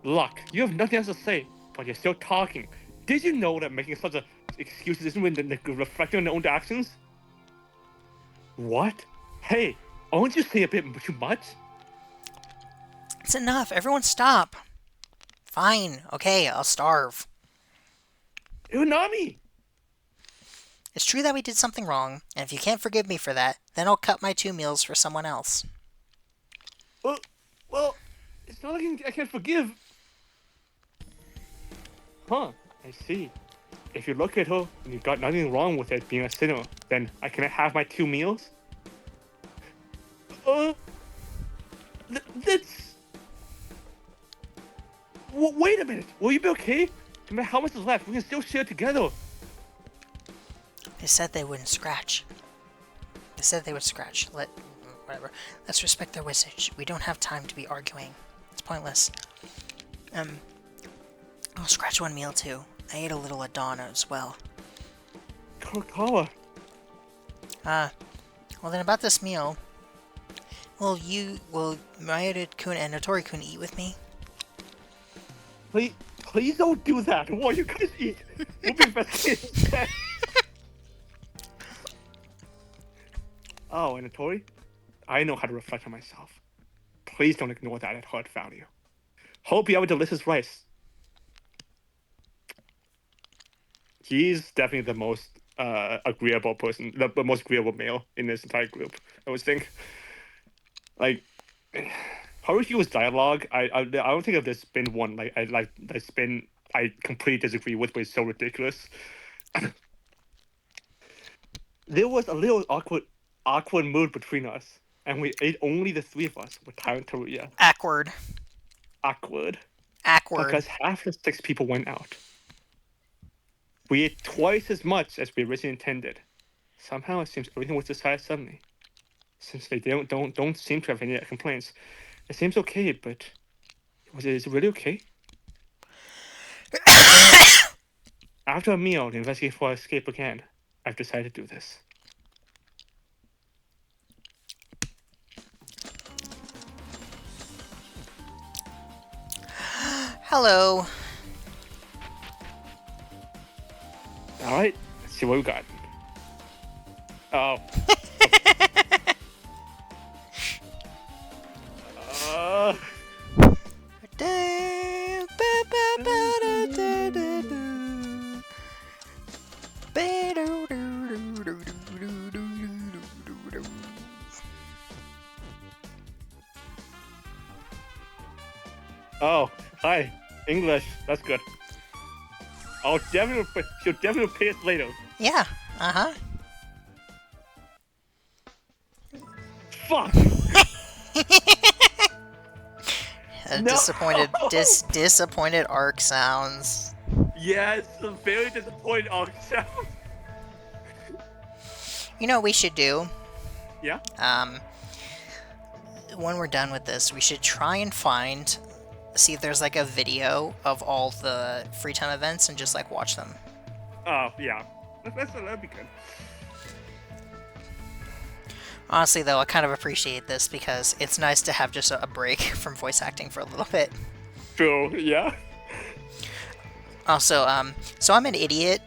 Look, you have nothing else to say, but you're still talking. Did you know that making such excuses isn't when reflecting on their own actions? What? Hey, aren't you saying a bit too much? It's enough. Everyone stop. Fine. Okay, I'll starve. Unami! It's true that we did something wrong, and if you can't forgive me for that, then I'll cut my 2 meals for someone else. Well, it's not like I can't forgive. Huh, I see. If you look at her and you've got nothing wrong with it being a sinner, then I can have my 2 meals? That's... Wait a minute, will you be okay? No matter how much is left, we can still share together. They said they wouldn't scratch. They said they would scratch. Whatever. Let's respect their wishes. We don't have time to be arguing. It's pointless. I'll scratch 1 meal too. I ate a little at dawn as well. Kurakawa. Well then about this meal. Will Mayuri-kun and Notori-kun eat with me? Please don't do that. While you guys eat, we'll be investigating. Oh, and Notori, I know how to reflect on myself. Please don't ignore that at heart value. Hope you have a delicious rice. He's definitely the most agreeable person, the most agreeable male in this entire group, I would think. Like, Haruhi's dialogue, I don't think there's been one I completely disagree with, but it's so ridiculous. There was a little awkward mood between us, and we ate only the 3 of us with Tyra and Teruya. Awkward. Because half the 6 people went out. We ate twice as much as we originally intended. Somehow it seems everything was decided suddenly. Since they don't seem to have any complaints, it seems okay. But is it really okay? After a meal, the investigation for our escape began. I've decided to do this. Hello. All right, let's see what we got. Oh. Oh, hi. English. That's good. She'll definitely pay us later. Yeah. Uh-huh. Fuck! Disappointed. Disappointed arc sounds. Yeah, it's a very disappointing arc sound. You know what we should do? Yeah? When we're done with this, we should try and see if there's like a video of all the free time events and just like watch them. Oh, yeah. That'd be good. Honestly, though, I kind of appreciate this because it's nice to have just a break from voice acting for a little bit. True. Yeah. Also, so I'm an idiot,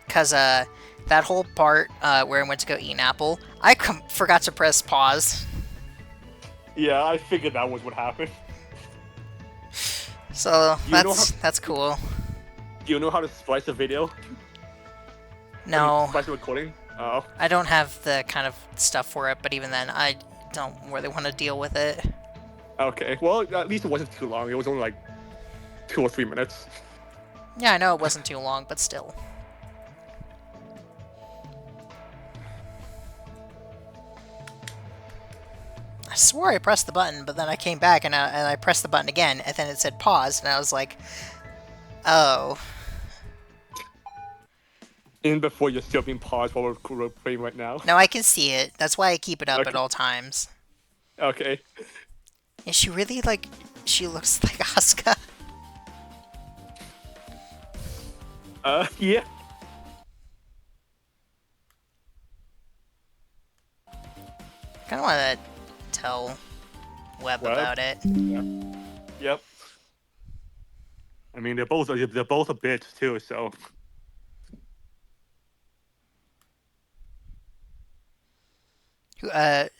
because, that whole part, where I went to go eat an apple, I forgot to press pause. Yeah, I figured that was what happened. So, You know that's cool. Do you know how to splice a video? No, Splice a recording? Oh. I don't have the kind of stuff for it, but even then, I don't really want to deal with it. Okay. Well, at least it wasn't too long. It was only like 2 or 3 minutes. Yeah, I know it wasn't too long, but still. I swore I pressed the button, but then I came back and I pressed the button again, and then it said pause, and I was like, oh. In before you're still being paused while we're playing right now. No, I can see it. That's why I keep it up Okay. at all times. Okay. Is she really like... She looks like Asuka? Yeah. I kind of want to tell Webb about it. Yeah. Yep. I mean, they're both a bitch too, so.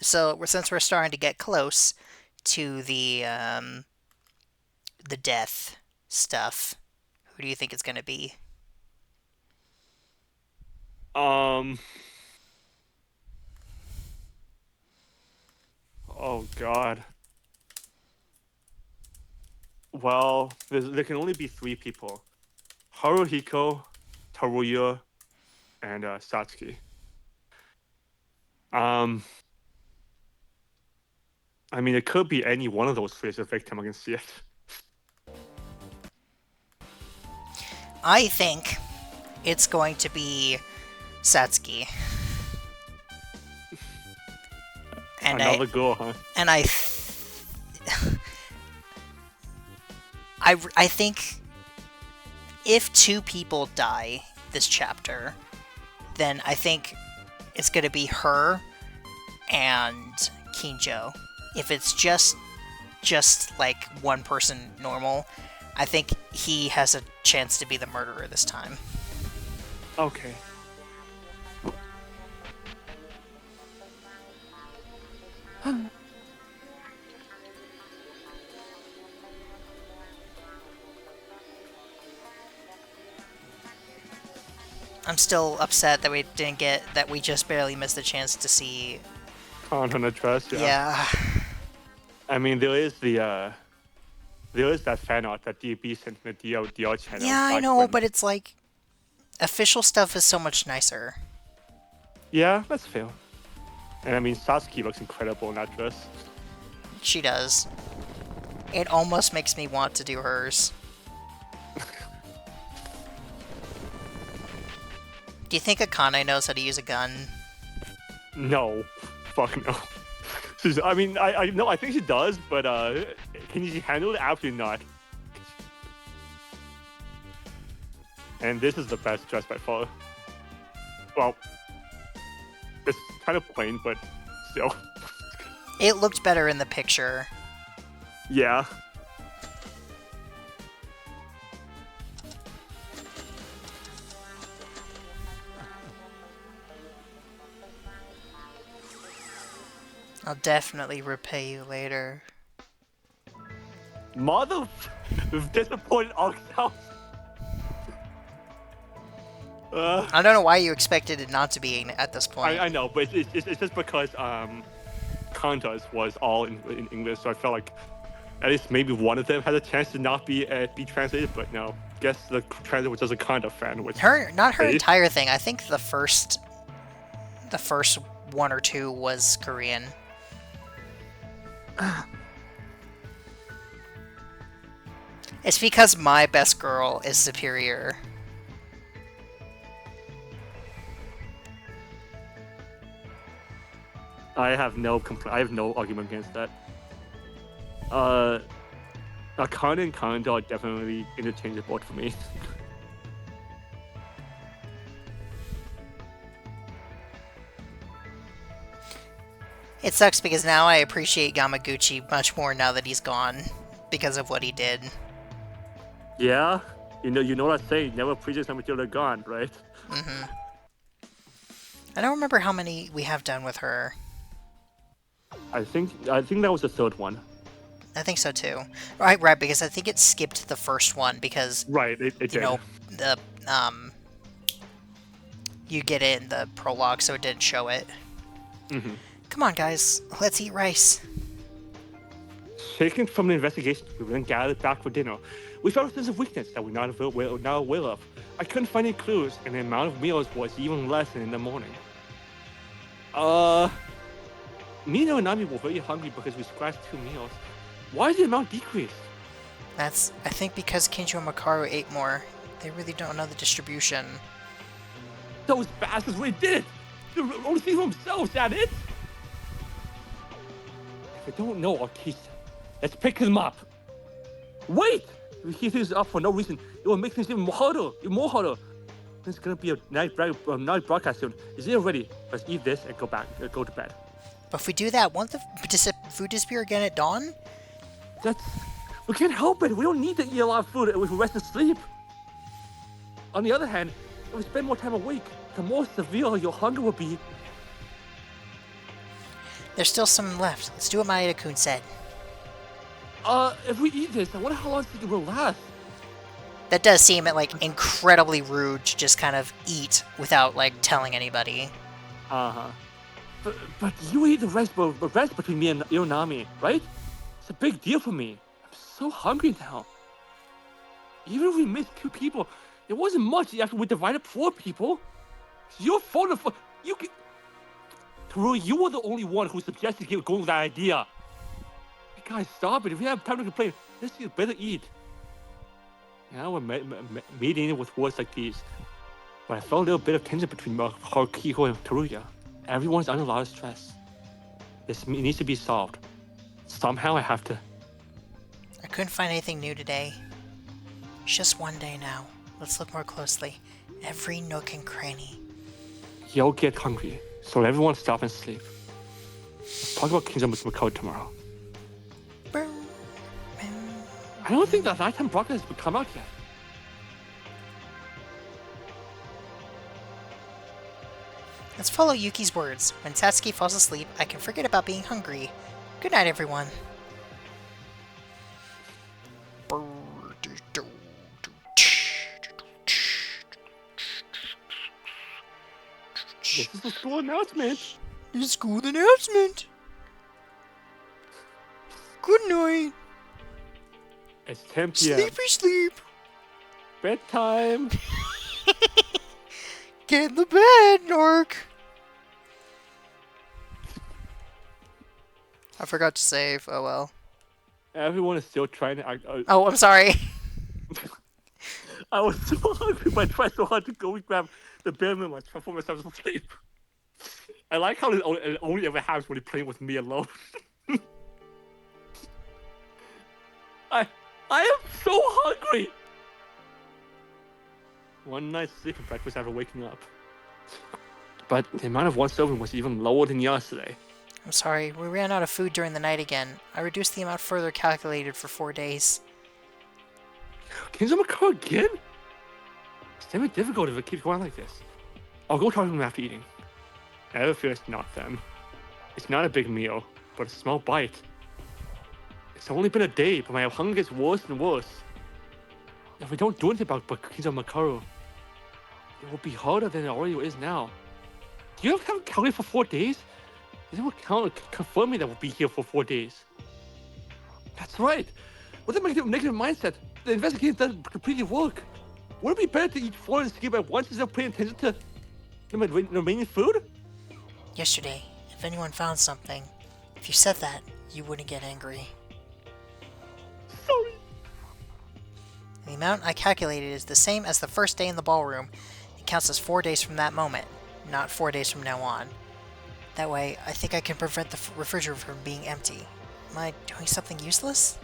So since we're starting to get close to the death stuff, who do you think it's going to be? Oh God. Well, there can only be 3 people: Haruhiko, Taruya, and Satsuki. I mean, it could be any one of those 3 as a victim. I can see it. I think it's going to be Satsuki. And Another girl, huh? And I think if 2 people die this chapter, then I think it's going to be her and Kinjo. If it's just like one person normal, I think he has a chance to be the murderer this time. Okay. I'm still upset that we just barely missed the chance to see. On a dress, Yeah. I mean, there is that fan art that DB sent in the DL channel. Yeah, I know, but it's like official stuff is so much nicer. Yeah, that's fair. And I mean, Sasuke looks incredible in that dress. She does. It almost makes me want to do hers. Do you think Akane knows how to use a gun? No. Fuck no. I mean, I know, I think she does, but can she handle it? Absolutely not. And this is the best dress by far. Well, it's kind of plain, but still. It looked better in the picture. Yeah. I'll definitely repay you later. Mother disappointed ourselves. I don't know why you expected it not to be at this point. I know, but it's just because Kanta's was all in English, so I felt like at least maybe one of them had a chance to not be translated. But no, guess the translator was just a Kanta fan. Which Not her entire thing. I think the first 1 or 2 was Korean. It's because my best girl is superior. I have no argument against that. Akane and Kanta are definitely interchangeable for me. It sucks because now I appreciate Yamaguchi much more now that he's gone. because of what he did. Yeah, you know that saying, never appreciate something until they're gone, right? Mm-hmm. I don't remember how many we have done with her. I think that was the third one. I think so too. Right, because I think it skipped the first one because Right, it you did. know the you get it in the prologue, so it didn't show it. Mm-hmm. Come on, guys, let's eat rice. Shaken from the investigation, we then gathered back for dinner. We felt a sense of weakness that we're not aware of. I couldn't find any clues, and the amount of meals was even less than in the morning. Nino and Nami were very hungry because we scratched 2 meals. Why did the amount decrease? That's, I think, because Kinjo and Makaru ate more. They really don't know the distribution. Those bastards really did it! They're only thinking for themselves, that it? If I don't know, I'll teach them. Let's pick them up. Wait! If we keep things up for no reason, it will make things even harder. There's gonna be a night broadcast soon. Is it ready? Let's eat this and go to bed. But if we do that, won't the food disappear again at dawn? We can't help it. We don't need to eat a lot of food if we rest and sleep. On the other hand, if we spend more time awake, the more severe your hunger will be. There's still some left. Let's do what Maeda-kun said. If we eat this, I wonder how long it will last. That does seem like incredibly rude to just kind of eat without like telling anybody. Uh-huh. But you eat the rest between me and Nami, right? It's a big deal for me. I'm so hungry now. Even if we missed 2 people, it wasn't much after we divided 4 people. It's your fault. Teru, you were the only one who suggested going with that idea. Guys, stop it. If we have time to complain, let's better eat. Now we're meeting with words like these. But I felt a little bit of tension between Haruhiko and Teruya. Everyone's under a lot of stress. This needs to be solved. Somehow I have to... I couldn't find anything new today. It's just one day now. Let's look more closely. Every nook and cranny. You'll get hungry, so everyone stop and sleep. Let's talk about Kingdom of Makaru tomorrow. I don't think that nighttime broadcast has come out yet. Let's follow Yuki's words. When Satsuki falls asleep, I can forget about being hungry. Good night, everyone. This is the school announcement. The school announcement. Good night. It's 10 p.m. Sleepy sleep. Bedtime. Get in the bed, Nork. I forgot to save. Oh well. Everyone is still trying to act. Oh, I'm sorry. I was so hungry, but I tried so hard to go and grab the bare minimum. I tried for myself to sleep. I like how it only ever happens when you're playing with me alone. I am so hungry. One night's sleep and breakfast after waking up. But the amount of one serving was even lower than yesterday. I'm sorry. We ran out of food during the night again. I reduced the amount further calculated for 4 days. Can someone call again? It's gonna be difficult if it keeps going like this. I'll go talk to them after eating. I have a feeling it's not them. It's not a big meal, but a small bite. It's only been a day, but my hunger gets worse and worse. If we don't do anything about Kingdom of Makaru, it will be harder than it already is now. Do you have to calculate for 4 days? Is it confirming that we'll be here for 4 days? That's right. With a negative mindset, the investigation doesn't completely work. Would it be better to eat 4 and skip at once instead of paying attention to the remaining food? Yesterday, if anyone found something, if you said that, you wouldn't get angry. Sorry. The amount I calculated is the same as the first day in the ballroom. It counts as 4 days from that moment, not 4 days from now on. That way, I think I can prevent the refrigerator from being empty. Am I doing something useless?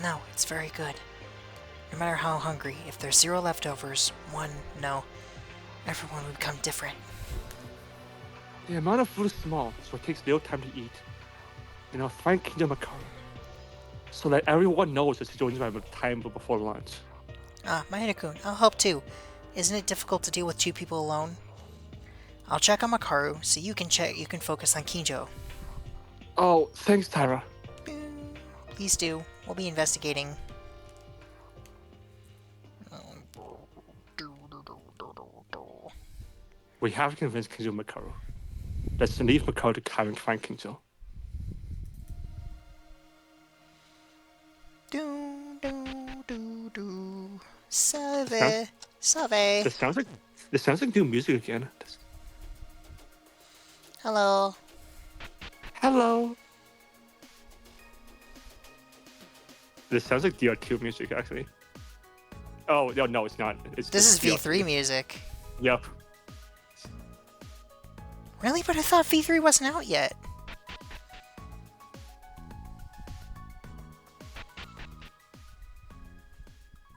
No, it's very good. No matter how hungry, if there's 0 leftovers, 1, no, everyone would become different. The amount of food is small, so it takes little time to eat. And I'll find Kingdom Makaru. so that everyone knows the situation by the time before lunch. Maeda-kun, I'll help too. Isn't it difficult to deal with 2 people alone? I'll check on Makaru, so you can focus on Kinjo. Oh, thanks, Tyra. Please do. We'll be investigating. We have to convince Kinjo Makaru. Let's leave Makaru to Karen to find Kinjo. Salve. This sounds like new music again. Hello. Hello. This sounds like DR2 music, actually. Oh, no, it's not. This is V3 music. Yep. Really? But I thought V3 wasn't out yet.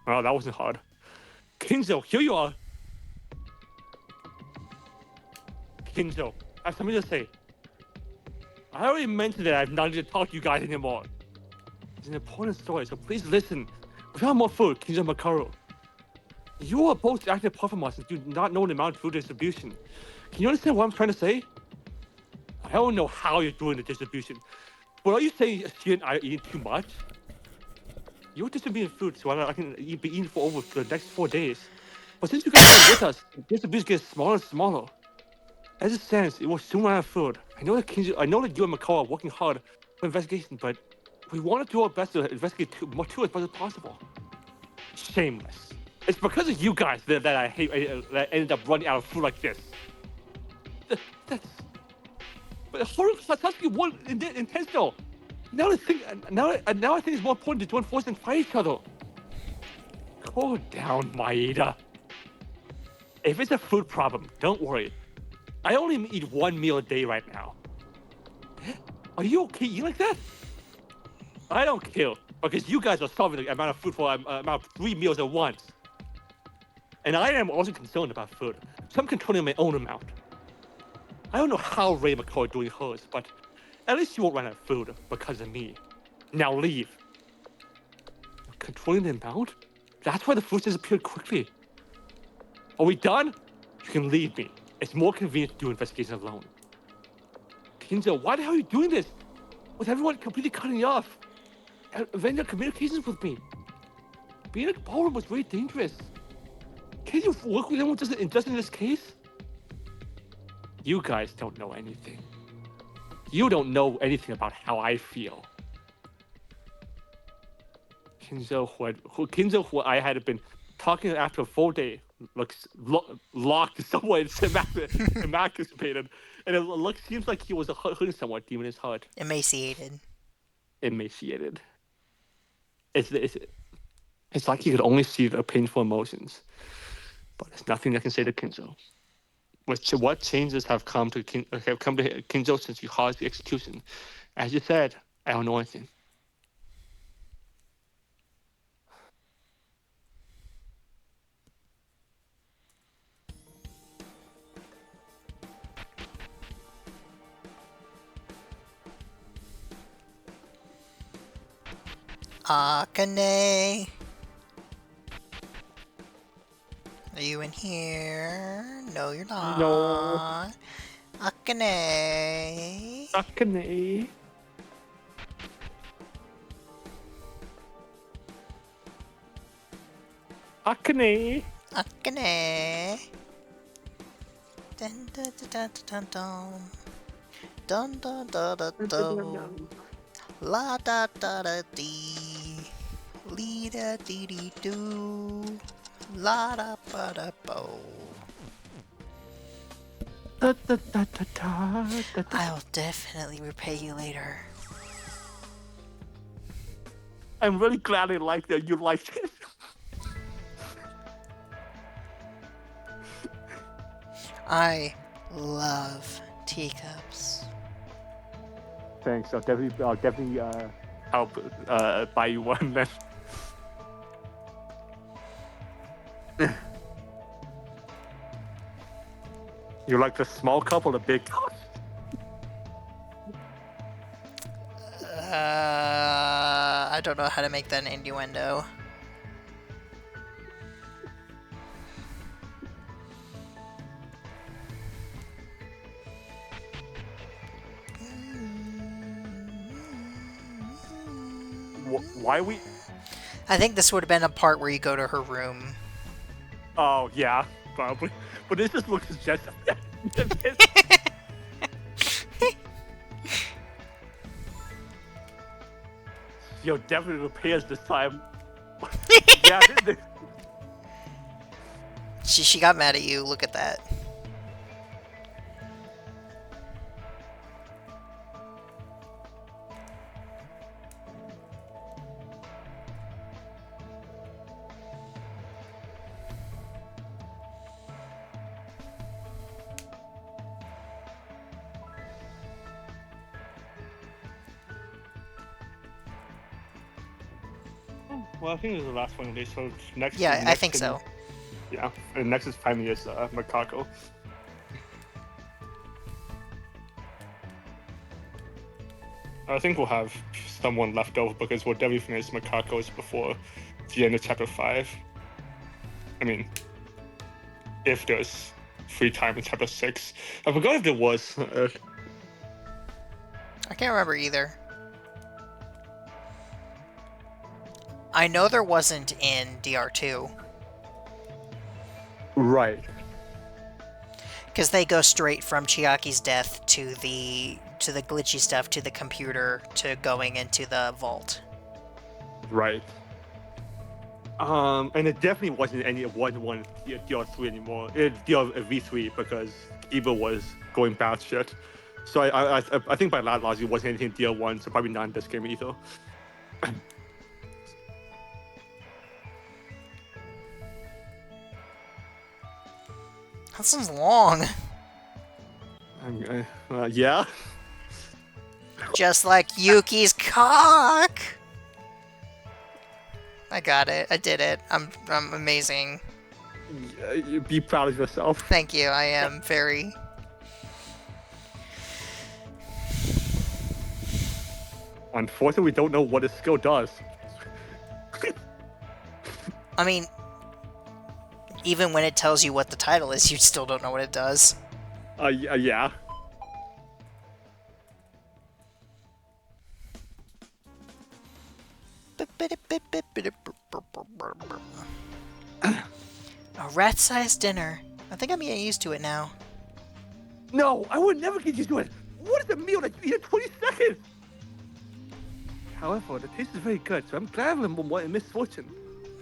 Oh, that wasn't hard. Kinzo, here you are. Kinzo, I have something to say. I already mentioned that I'm not going to talk to you guys anymore. It's an important story, so please listen. Without more food, Kinzo Makaru. You are both acting apart from us and do not know the amount of food distribution. Can you understand what I'm trying to say? I don't know how you're doing the distribution, but are you saying she and I are eating too much? You're distributing food so I can be eating for the next 4 days. But since you guys are with us, the distribution gets smaller and smaller. As it stands, it will soon run out of food. I know that you and Makaru are working hard for investigation, but we want to do our best to investigate as much as possible. Shameless. It's because of you guys that I ended up running out of food like this. But horror Sasuke won intentional. Now I think it's more important to join forces and fight each other. Calm down, Maeda. If it's a food problem, don't worry. I only eat 1 meal a day right now. Are you okay eating like that? I don't care, because you guys are solving the amount of food for about 3 meals at once. And I am also concerned about food, so I'm controlling my own amount. I don't know how Ray McCoy is doing hers, but at least you won't run out of food because of me. Now leave. Controlling the amount? That's why the food disappeared quickly. Are we done? You can leave me. It's more convenient to do investigation alone. Kinzo, why the hell are you doing this? With everyone completely cutting you off. And vendor communications with me. Being a ballroom was very dangerous. Can't you work with anyone just in this case? You guys don't know anything. You don't know anything about how I feel. Kinzo, who I had been talking after a full day, looks locked somewhere and emancipated, and it seems like he was hurting someone deep in his heart. Emaciated. It's like he could only see the painful emotions, but there's nothing I can say to Kinzo. What changes have come to Kinzo since you caused the execution? As you said, I don't know anything. Akane. Are you in here? No, you're not. No. Akane. Akane. Akane. Akane. Dun dun dun dun dun dun dun dun dun dun. La da da da dee. Lee da dee dee doo. La da ba da bo. I'll definitely repay you later. I'm really glad you liked it. I love teacups. Thanks. I'll definitely help buy you one then. You like the small cup or the big cup? I don't know how to make that an innuendo. Why we? I think this would have been a part where you go to her room. Oh yeah, probably. But this just looks just. Yo, definitely repairs this time. Yeah. She got mad at you. Look at that. Well, I think this is the last one of these. So next. Yeah, I think so. Yeah, and next is finally is Makako. I think we'll have someone left over because we'll definitely finish Makako's before the end of chapter 5. I mean, if there's free time in chapter 6. I forgot if there was. I can't remember either. I know there wasn't in DR2. Right. Because they go straight from Chiaki's death to the glitchy stuff, to the computer, to going into the vault. Right. And it definitely wasn't any one DR3 anymore. It's V3 because Eva was going batshit. So I think by that logic it wasn't anything DR1, so probably not in this game either. That sounds long. Yeah. Just like Yuki's cock. I got it. I did it. I'm amazing. Be proud of yourself. Thank you. I am very. Unfortunately, we don't know what his skill does. I mean, even when it tells you what the title is, you still don't know what it does. Yeah. A rat-sized dinner. I think I'm getting used to it now. No, I would never get used to it. What is a meal that you eat in 20 seconds? However, the taste is very good, so I'm glad I'm in misfortune.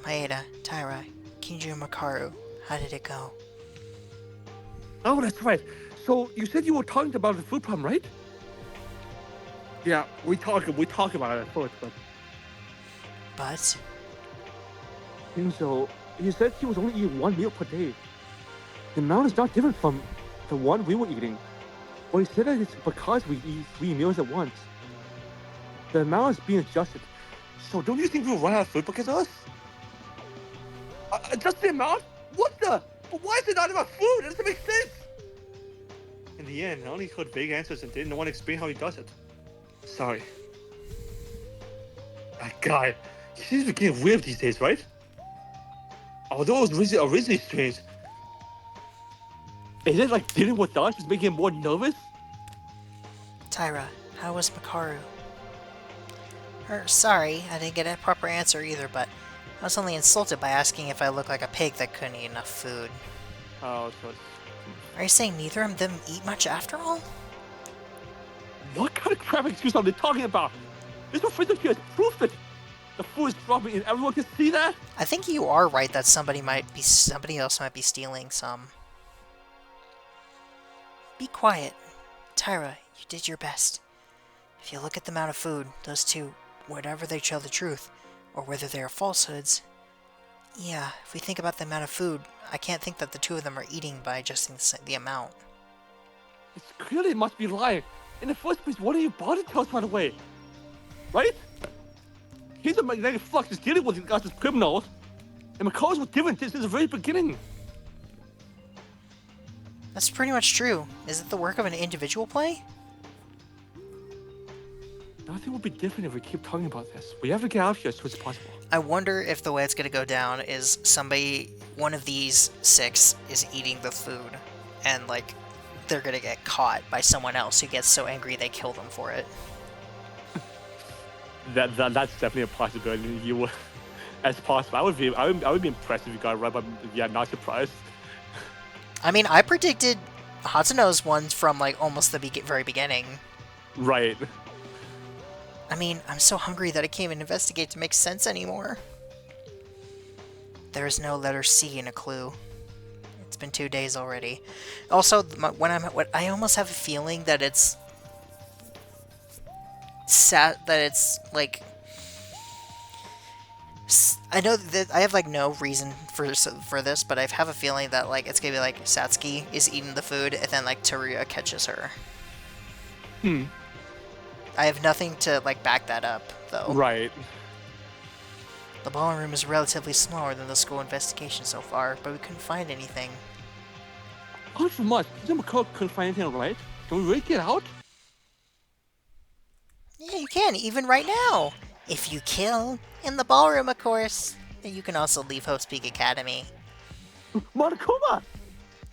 Maeda, Taira, Kinju, Makaru, how did it go? Oh, that's right. So you said you were talking about the food problem, right? Yeah, we talk about it at first, but. But So he said he was only eating one meal per day. The amount is not different from the one we were eating. But he said that it's because we eat 3 meals at once. The amount is being adjusted. So don't you think we'll run out of food because of us? Just the amount? What the? But why is it not enough food? It doesn't make sense. In the end, I only heard vague answers and didn't want to explain how he does it. Sorry. That guy, he seems to be getting weird these days, right? Although it was originally strange. Is it like dealing with us is making him more nervous? Taira, how was Makaru? Sorry, I didn't get a proper answer either, but I was only insulted by asking if I looked like a pig that couldn't eat enough food. Oh, so Are you saying neither of them eat much after all? what kind of crap excuse are they talking about? This professor here has proof that the food is dropping and everyone can see that? I think you are right that somebody else might be stealing some. Be quiet. Taira, you did your best. If you look at the amount of food, those two, whatever they tell the truth, or whether they are falsehoods, yeah, if we think about the amount of food, I can't think that the two of them are eating by adjusting the amount. It's clearly it must be lying. In the first place, what are you about to tell us right away? Right? He's a magnetic flux is dealing with us as criminals, and McCall's was different since the very beginning. That's pretty much true. Is it the work of an individual play? Nothing will be different if we keep talking about this. We have to get out of here as soon as possible. I wonder if the way it's gonna go down is one of these 6 is eating the food, and like they're gonna get caught by someone else who gets so angry they kill them for it. That's definitely a possibility. You would, as possible. I would be impressed if you got it right, but yeah, not surprised. I mean, I predicted Hatsuno's one from like almost the very beginning. Right. I mean, I'm so hungry that I can't even investigate to make sense anymore. There is no letter C in a clue. It's been 2 days already. Also, I almost have a feeling that it's like, I know that I have like no reason for this, but I have a feeling that like it's gonna be like Satsuki is eating the food and then like Teruya catches her. I have nothing to like back that up though. Right. The ballroom is relatively smaller than the school investigation so far, but we couldn't find anything. Not so much. Couldn't find anything, right? Can we really get out? Yeah, you can, even right now. If you kill. In the ballroom, of course. You can also leave Hope's Peak Academy. Monokuma!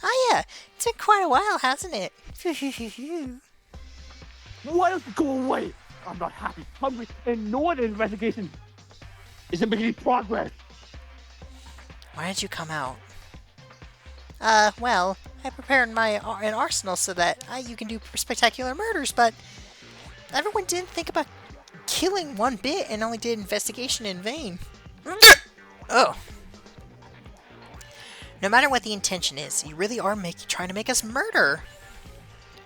Oh yeah, it's been quite a while, hasn't it? Why don't you go away? I'm not happy, hungry, and no the investigation isn't making any progress. Why did you come out? Well, I prepared an arsenal so that you can do spectacular murders, but everyone didn't think about killing one bit and only did investigation in vain. Oh. No matter what the intention is, you really are trying to make us murder.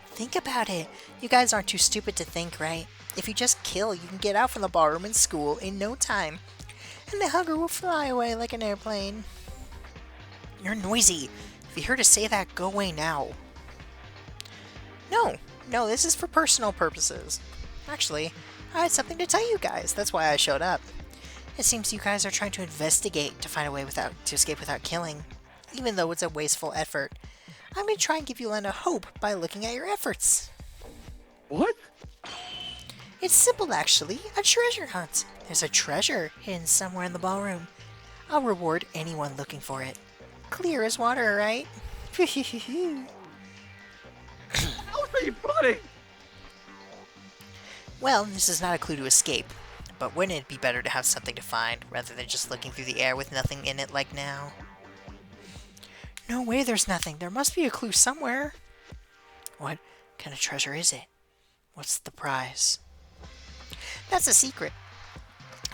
Think about it. You guys aren't too stupid to think, right? If you just kill, you can get out from the ballroom and school in no time. And the hunger will fly away like an airplane. You're noisy. If you heard us say that, go away now. No, this is for personal purposes. Actually, I had something to tell you guys. That's why I showed up. It seems you guys are trying to investigate to find a way to escape without killing. Even though it's a wasteful effort. I'm going to try and give you a hope by looking at your efforts. What? It's simple, actually. A treasure hunt. There's a treasure hidden somewhere in the ballroom. I'll reward anyone looking for it. Clear as water, right? How are you plotting? Well, this is not a clue to escape. But wouldn't it be better to have something to find, rather than just looking through the air with nothing in it like now? No way there's nothing. There must be a clue somewhere. What kind of treasure is it? What's the prize? That's a secret.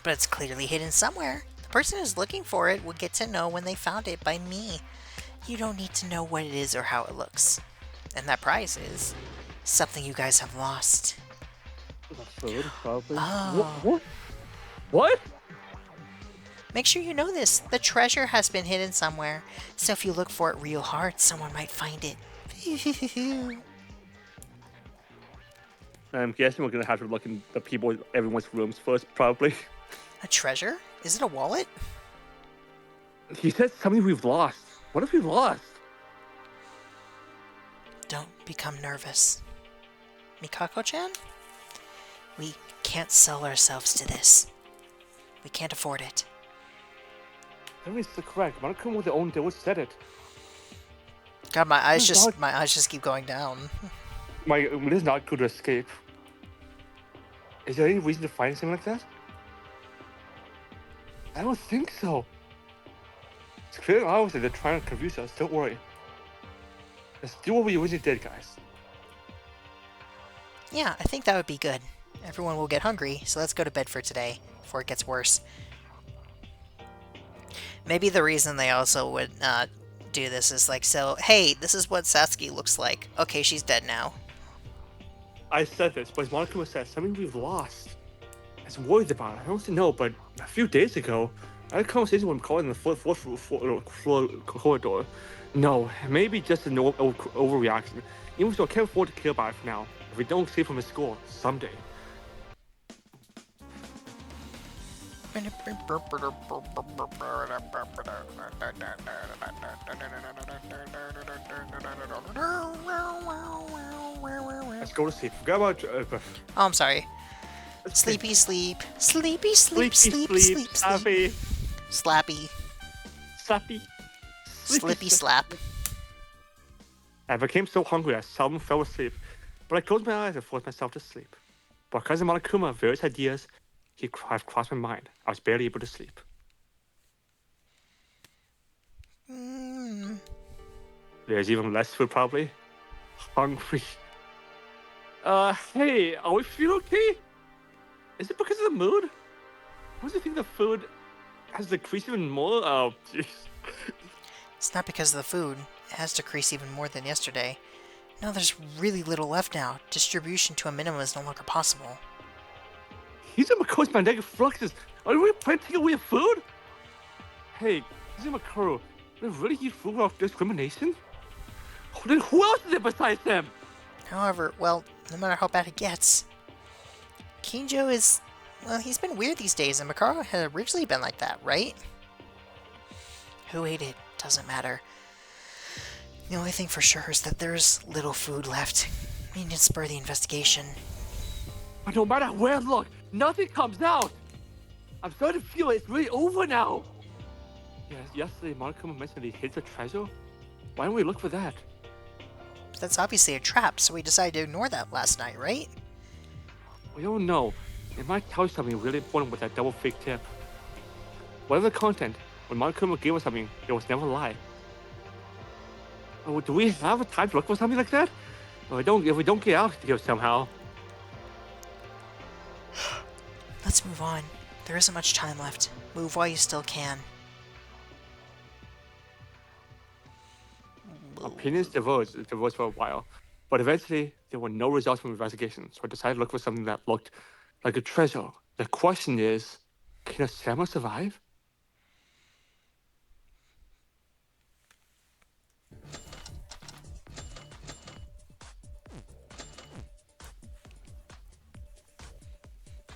But it's clearly hidden somewhere. The person who's looking for it will get to know when they found it by me. You don't need to know what it is or how it looks. And that prize is something you guys have lost. Food, probably. Oh. What? Make sure you know this. The treasure has been hidden somewhere. So if you look for it real hard, someone might find it. I'm guessing we're gonna have to look in everyone's rooms first, probably. A treasure? Is it a wallet? He said something we've lost. What if we've lost? Don't become nervous. Mikako-chan? We can't sell ourselves to this. We can't afford it. That is correct. Monokuma with the own deal said it. God, my eyes just keep going down. It is not good to escape. Is there any reason to find something like that? I don't think so. It's clear obviously they're trying to confuse us. Don't worry. Let's do what we originally did, guys. Yeah, I think that would be good. Everyone will get hungry, so let's go to bed for today, before it gets worse. Maybe the reason they also would do this is like, so, hey, this is what Satsuki looks like. Okay, she's dead now. I said this, but Monokuma said something we've lost. I was worried about it. I don't know, but a few days ago, I had a conversation with him calling in the fourth floor corridor. No, maybe just an overreaction. Even so, I can't afford to care about it for now. If we don't escape from his school, someday. Let's go to sleep. Forget about. Oh, I'm sorry. Sleepy sleep. Sleepy sleep. Sleep sleep sleep. Slappy. Slappy. Slappy. Slippy slap. I became so hungry I seldom fell asleep, but I closed my eyes and forced myself to sleep. Because of Monokuma, various ideas have crossed my mind. I was barely able to sleep. There's even less food, probably. Hungry. Hey, are we feeling okay? Is it because of the mood? What do you think the food has decreased even more? Oh, jeez. It's not because of the food. It has decreased even more than yesterday. No, there's really little left now. Distribution to a minimum is no longer possible. Kizuma caused my negative fluxes. Are we planning to take away food? Hey, Kizuma Kuro, do they really eat food without discrimination? Then who else is it besides them? However, well, no matter how bad it gets, Kinjo is... well, he's been weird these days, and Makaro had originally been like that, right? Who ate it doesn't matter. The only thing for sure is that there's little food left. We need to spur the investigation. But no matter where I look, nothing comes out. I'm starting to feel it's really over now. Yes, yesterday Monokuma mentioned he hid a treasure. Why don't we look for that? But that's obviously a trap, so we decided to ignore that last night, right? We don't know. It might tell you something really important with that double fake tip. Whatever the content, when Monokuma gave us something, it was never a lie. Oh, do we have a time to look for something like that? If we don't get out here somehow. Let's move on. There isn't much time left. Move while you still can. Opinions diverged for a while, but eventually there were no results from the investigation, so I decided to look for something that looked like a treasure. The question is, can a samurai survive?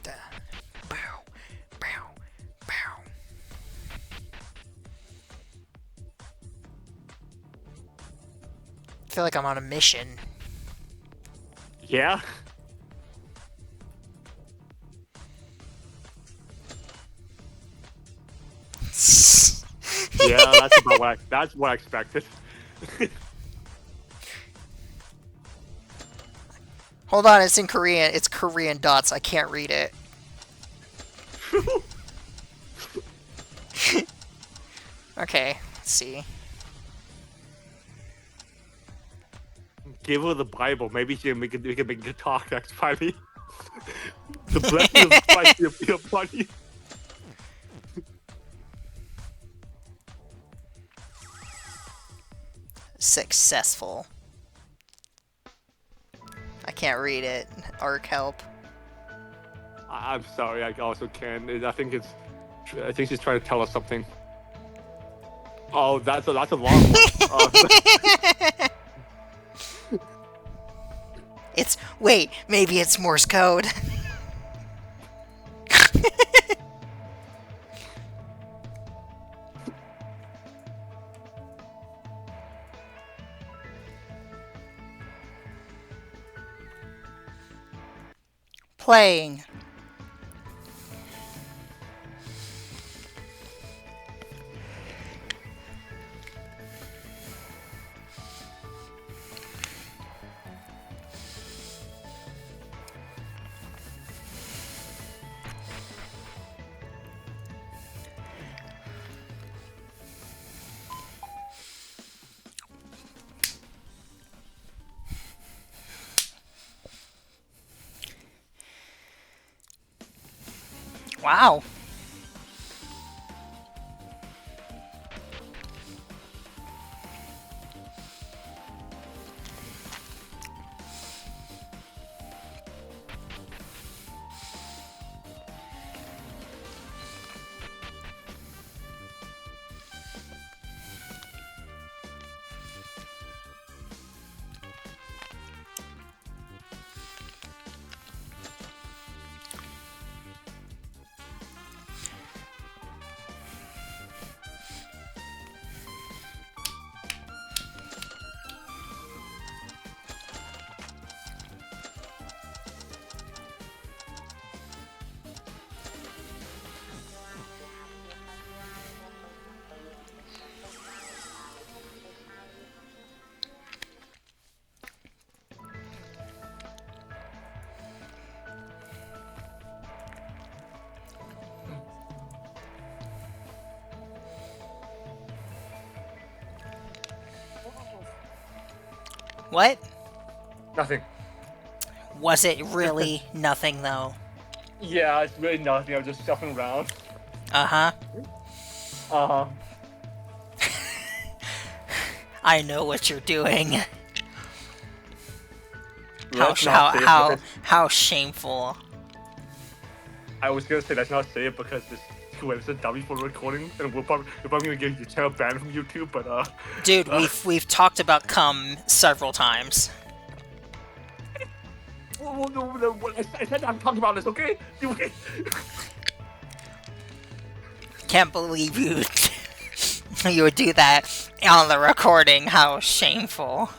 Bow, bow, bow. I feel like I'm on a mission. Yeah. Yeah, that's what I expected. Hold on, it's in Korean. It's Korean dots. I can't read it. Okay, let's see. Give her the Bible. Maybe we can make it talk next finally. The blessing of Christ will be upon you. Successful. I can't read it. Arc help. I'm sorry, I also can. I think she's trying to tell us something. Oh, that's a long one. Wait, maybe it's Morse code. Playing. Wow. What? Nothing. Was it really nothing, though? Yeah, it's really nothing. I'm just shuffling around. Uh-huh. Uh-huh. I know what you're doing. Let's not say it because How shameful. I was gonna say let's not say it because this is a dummy for recording, and you're probably gonna get your channel banned from YouTube. But Dude, we've talked about cum several times. I said I'm talking about this, okay? Can't believe you you would do that on the recording. How shameful.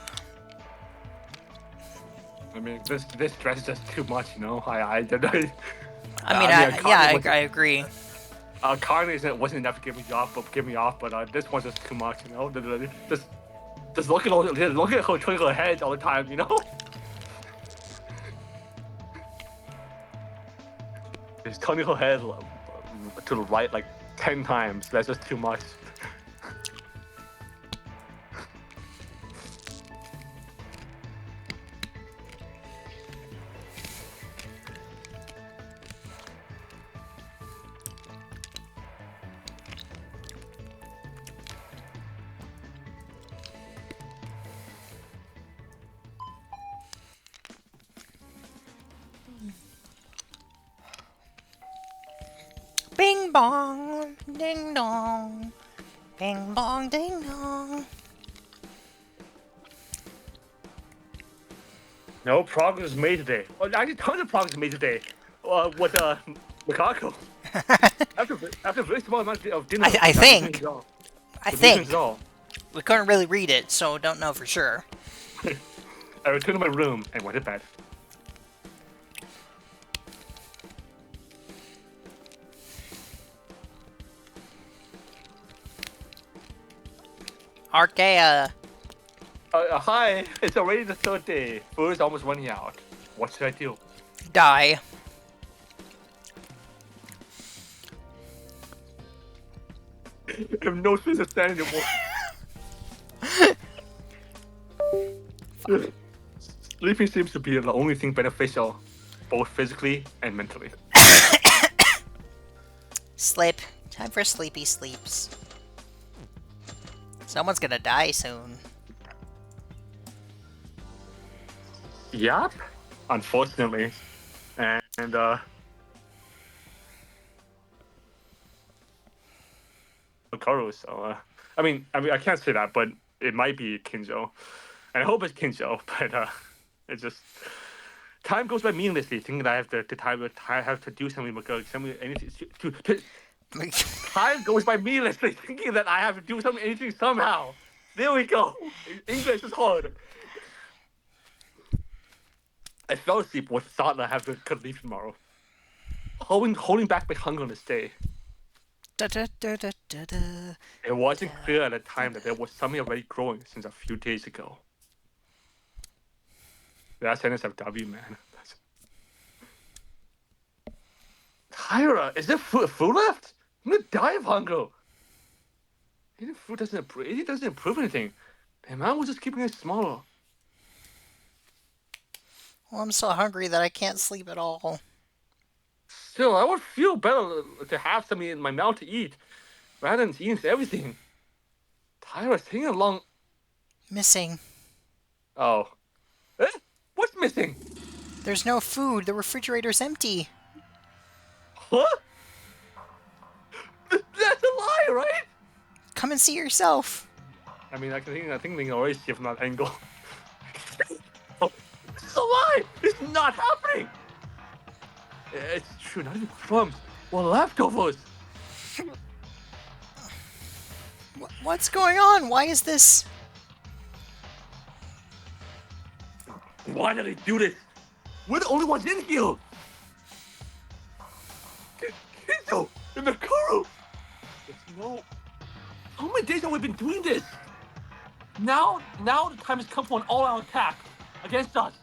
I mean, this stress is just too much, you know. I agree. Carnage wasn't enough to get me off, but this one's just too much, you know. Just look at her turning her head all the time, you know. Just turning her head to the right like 10 times. That's just too much. Bing bong, ding dong. Bing bong, ding dong. No progress made today. Well, actually, tons of progress made today. With Mikako. after a very small amount of dinner. I think All. we couldn't really read it, so don't know for sure. I returned to my room and went to bed. Archaea. Hi, it's already the third day. Food is almost running out. What should I do? Die. I have no space to stand anymore. Sleeping seems to be the only thing beneficial, both physically and mentally. Sleep. Time for sleepy sleeps. Someone's gonna die soon. Yup. Unfortunately. And Karu, so I mean I can't say that, but it might be Kinjo. And I hope it's Kinjo, but it's just time goes by meaninglessly, thinking that I have to do something anything to time goes by meaninglessly, thinking that I have to do anything somehow. There we go. English is hard. I fell asleep with the thought that I could leave tomorrow. Holding back my hunger on this day. It wasn't clear at the time that there was something already growing since a few days ago. That sentence of W, man. Tyra, is there food left? I'm gonna die of hunger. Eating food doesn't improve anything. The amount was just keeping it smaller. Well, I'm so hungry that I can't sleep at all. Still, I would feel better to have something in my mouth to eat, rather than eating everything. Tyra's taking along. Missing. Oh. Eh? What's missing? There's no food. The refrigerator's empty. Huh? That's a lie, right? Come and see yourself. I mean, I think they can already see from that angle. Oh, this is a lie! It's not happening! It's true, not even crumbs. Well, leftovers! What's going on? Why is this? Why did they do this? We're the only ones in here! Kinzo! And Mikuru! No. How many days have we been doing this? Now the time has come for an all-out attack against us.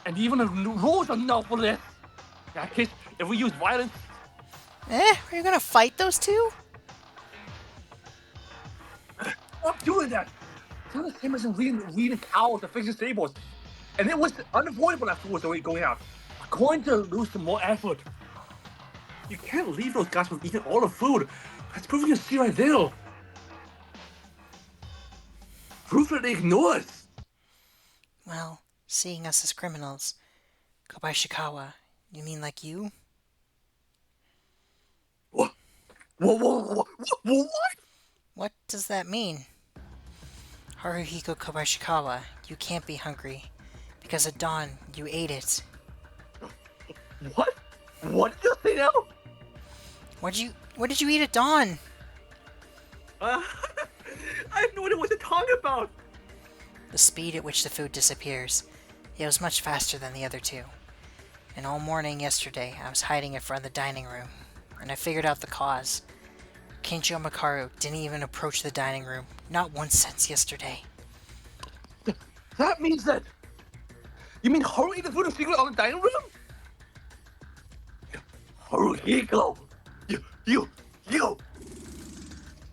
And even the rules are no for this. In that case, if we use violence... Are you gonna fight those two? Stop doing that! not the same as leading cows to fix the stables. And it was unavoidable that food was already going out. We're going to lose some more effort. You can't leave those guys from eating all the food. That's proof you can see right there. Proof that they ignore us. Well, seeing us as criminals. Kobayashikawa, you mean like you? What? What? What does that mean? Haruhiko Kobayashikawa, you can't be hungry. Because at dawn, you ate it. What? What did you say now? What did you eat at dawn? I have no idea what you're talking about. The speed at which the food disappears. It was much faster than the other two. And all morning yesterday, I was hiding in front of the dining room. And I figured out the cause. Kenjo Makaru didn't even approach the dining room, not once since yesterday. That means that... You mean Haru ate the food in secret on the dining room? Haruhiko! You!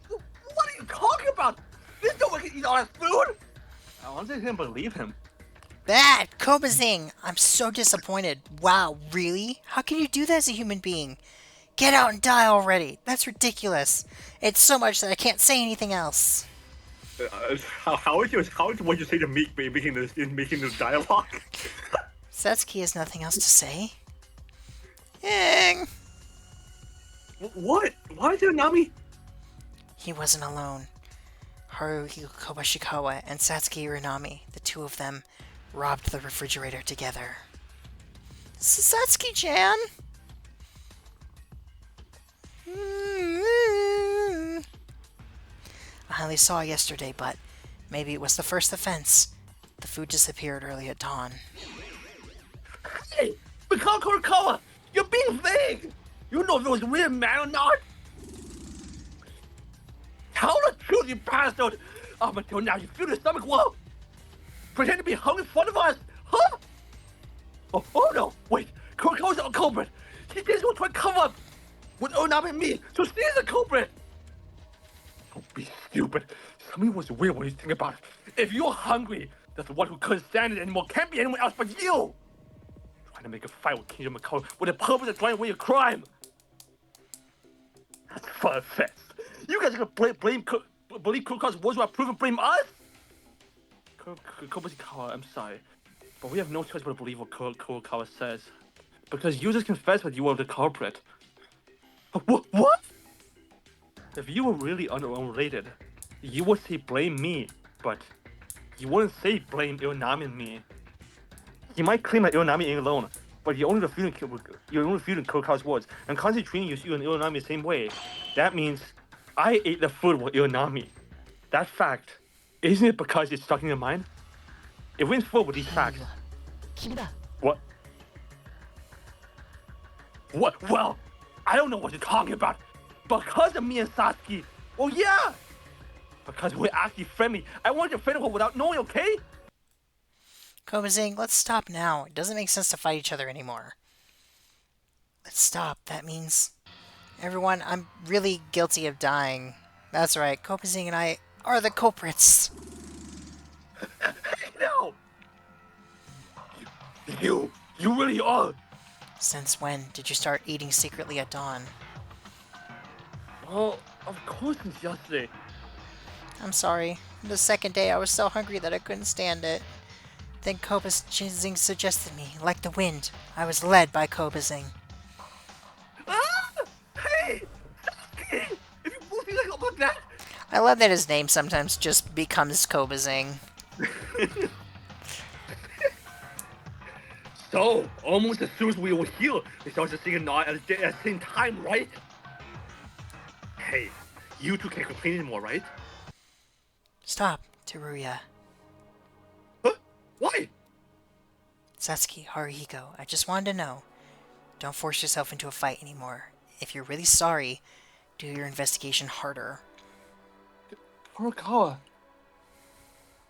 What are you talking about? This no one can eat all that food! I honestly didn't believe him. Bad! Kobazing! I'm so disappointed. Wow, really? How can you do that as a human being? Get out and die already! That's ridiculous. It's so much that I can't say anything else. How is what you say to me making this dialogue? Satsuki has nothing else to say. What? Why is there Nami? He wasn't alone. Haruhiko Kobayashikawa and Satsuki Uranami, the two of them, robbed the refrigerator together. Satsuki-chan! I only saw yesterday, but maybe it was the first offense. The food disappeared early at dawn. Hey! Mikao Kurokawa! You're being vague! You know if it was really man or not! Tell the truth, you bastard! Up until now, you feel the stomach well! Pretend to be hungry in front of us! Huh? Oh no! Wait! Kurokawa's a culprit! He did what to cover up! With Onami and me, so she's the culprit! Don't be stupid. Something was weird when you think about it. If you're hungry, that's the one who couldn't stand it anymore can't be anyone else but you! Trying to make a fight with Kenjo Makaru with the purpose of driving away your crime! That's far-fetched. You guys are gonna believe Kurokawa's words without proof and blame us? Kobayashikawa, I'm sorry. But we have no choice but to believe what Kurokawa says. Because you just confessed that you were the culprit. What? If you were really unrelated, you would say blame me, but you wouldn't say blame Ilonami and me. You might claim that Ilonami ain't alone, but you're only refuting Kurokawa's words, and constantly treating you and Ilonami the same way. That means I ate the food with Ilonami. That fact, isn't it because it's stuck in your mind? It went forward with these facts. What? What? Well, I don't know what you're talking about. Because of me and Satsuki. Well, yeah. Because we're actually friendly. I want to defend her without knowing, okay? Kobazing, let's stop now. It doesn't make sense to fight each other anymore. Let's stop. That means... Everyone, I'm really guilty of dying. That's right. Kobazing and I are the culprits. No. You really are. Since when did you start eating secretly at dawn? Well, of course since yesterday. I'm sorry. The second day I was so hungry that I couldn't stand it. Then Kobazing suggested me, like the wind. I was led by Kobazing. Ah! Hey! Satsuki! If you move me like that... I love that his name sometimes just becomes Kobazing. So, almost as soon as we were here, they started singing a nod at the same time, right? Hey, you two can't complain anymore, right? Stop, Teruya. Huh? Why? Satsuki, Haruhiko, I just wanted to know. Don't force yourself into a fight anymore. If you're really sorry, do your investigation harder. Kurokawa.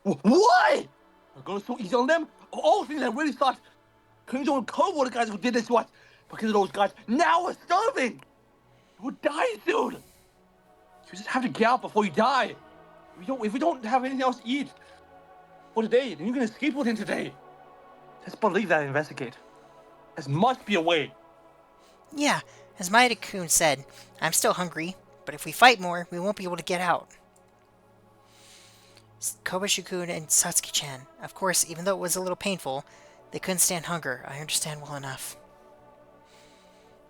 Why? We're going so easy on them? Of all things I really thought Kenjo and Ko were the guys who did this, what? Because of those guys, now we're starving! We'll die soon! You just have to get out before you die! If we don't have anything else to eat for today, then you can escape within today. Just believe that and investigate. There must be a way. Yeah, as Maeda-kun said, I'm still hungry, but if we fight more, we won't be able to get out. Kobashi-kun and Satsuki-chan. Of course, even though it was a little painful, they couldn't stand hunger. I understand well enough.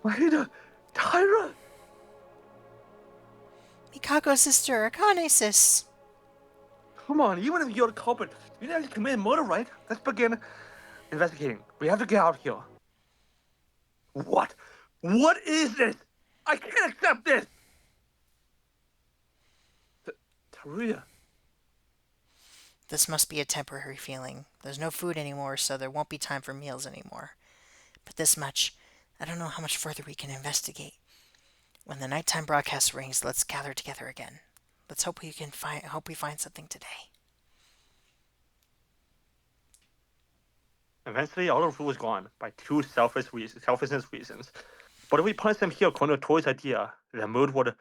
Maeda, Tyra! Mikako's sister, Akane sis. Come on, even if you're the culprit, you didn't actually commit murder, right? Let's begin investigating. We have to get out of here. What? What is this? I can't accept this! Taruya. This must be a temporary feeling. There's no food anymore, so there won't be time for meals anymore. But this much, I don't know how much further we can investigate. When the nighttime broadcast rings, let's gather together again. Let's hope we find something today. Eventually, all the food was gone by two selfishness reasons. But if we punish them here according to Tori's idea, the mood would.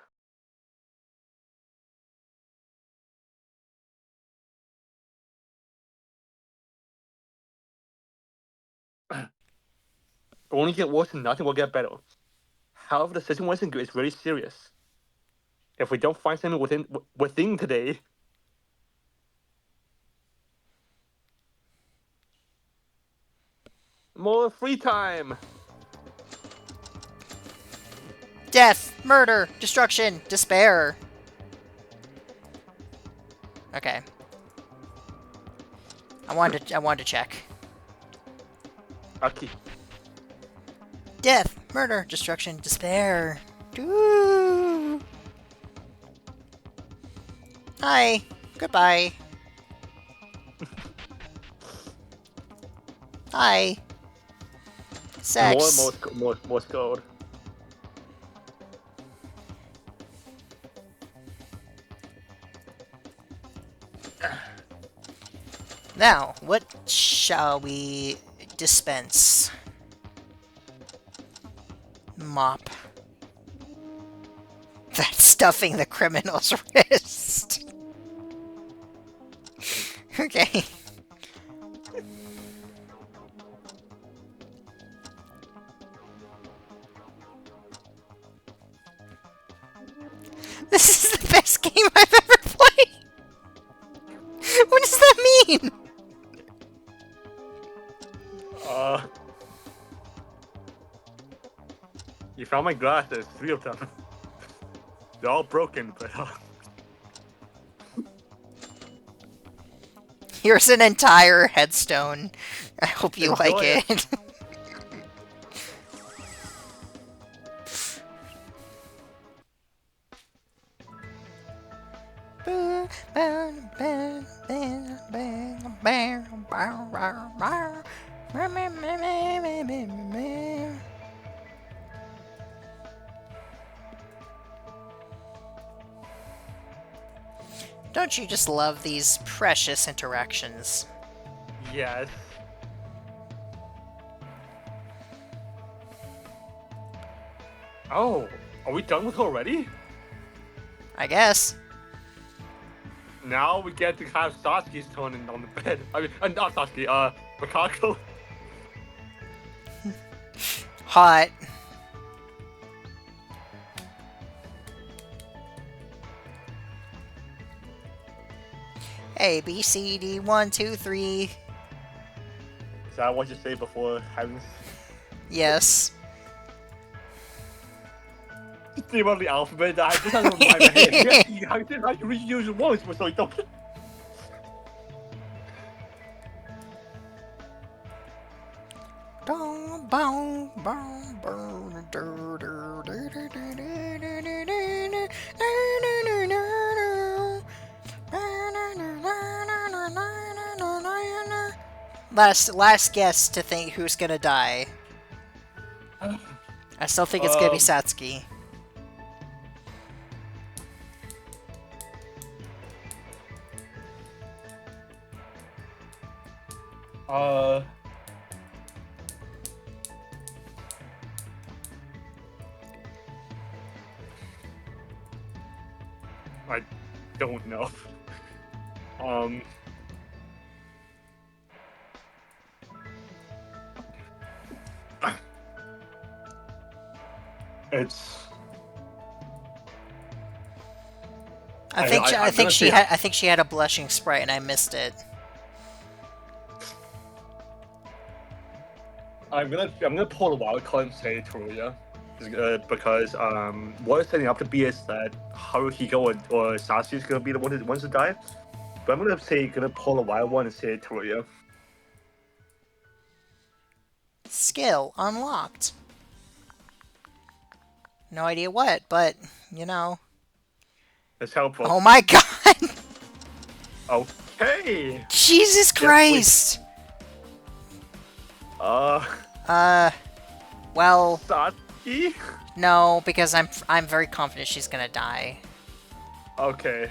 only get worse and nothing will get better. However, the situation is really serious. If we don't find something within today, more free time. Death, murder, destruction, despair. Okay. I wanted to check. Okay. Death, murder, destruction, despair. Ooh. Hi. Goodbye. Hi. Sex. More code. Now, what shall we dispense? Mop. That's stuffing the criminal's wrist. Okay. This is the best game I've ever played! What does that mean? You found my glass. There's 3 of them. They're all broken, but Here's an entire headstone. I hope you Enjoy like it. Don't you just love these precious interactions? yes. Oh, are we done with her already? I guess. Now we get to have Sasuke's turn on the bed. I mean, not Sasuke, Mikako. Hot. A, B, C, D, 1, 2, 3. Is that what you say before having... Yes. Think about the alphabet, I just have to remind my head. I can reuse it once, but so it don't... Last guess to think who's gonna die. I still think it's gonna be Satsuki. I don't know. It's. I think I'm gonna say- I think she had a blushing sprite and I missed it. I'm gonna pull a wild card and say Toruya, because what it's setting up to be is that Haruhiko or Sasuke is gonna be the one that wants to die. But I'm gonna pull a wild one and say Toruya. Skill unlocked. No idea what, but you know. It's helpful. Oh my god! Okay. Jesus Christ! Well, Sasuke. no, because I'm very confident she's gonna die. Okay.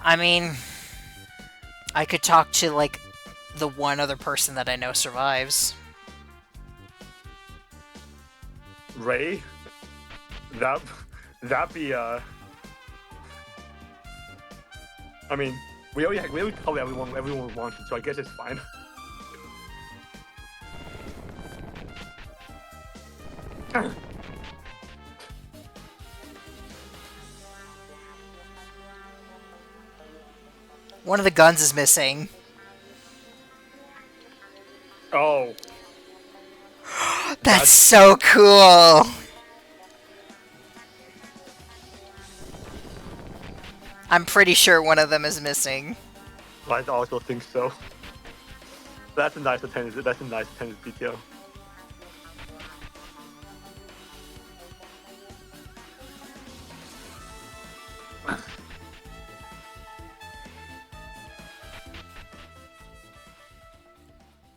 I mean, I could talk to like the one other person that I know survives. Ray. That be I mean, we already covered everyone wanted, so I guess it's fine. One of the guns is missing. Oh. That's so cool! I'm pretty sure one of them is missing. I also think so. That's a nice attention. That's a nice attention detail.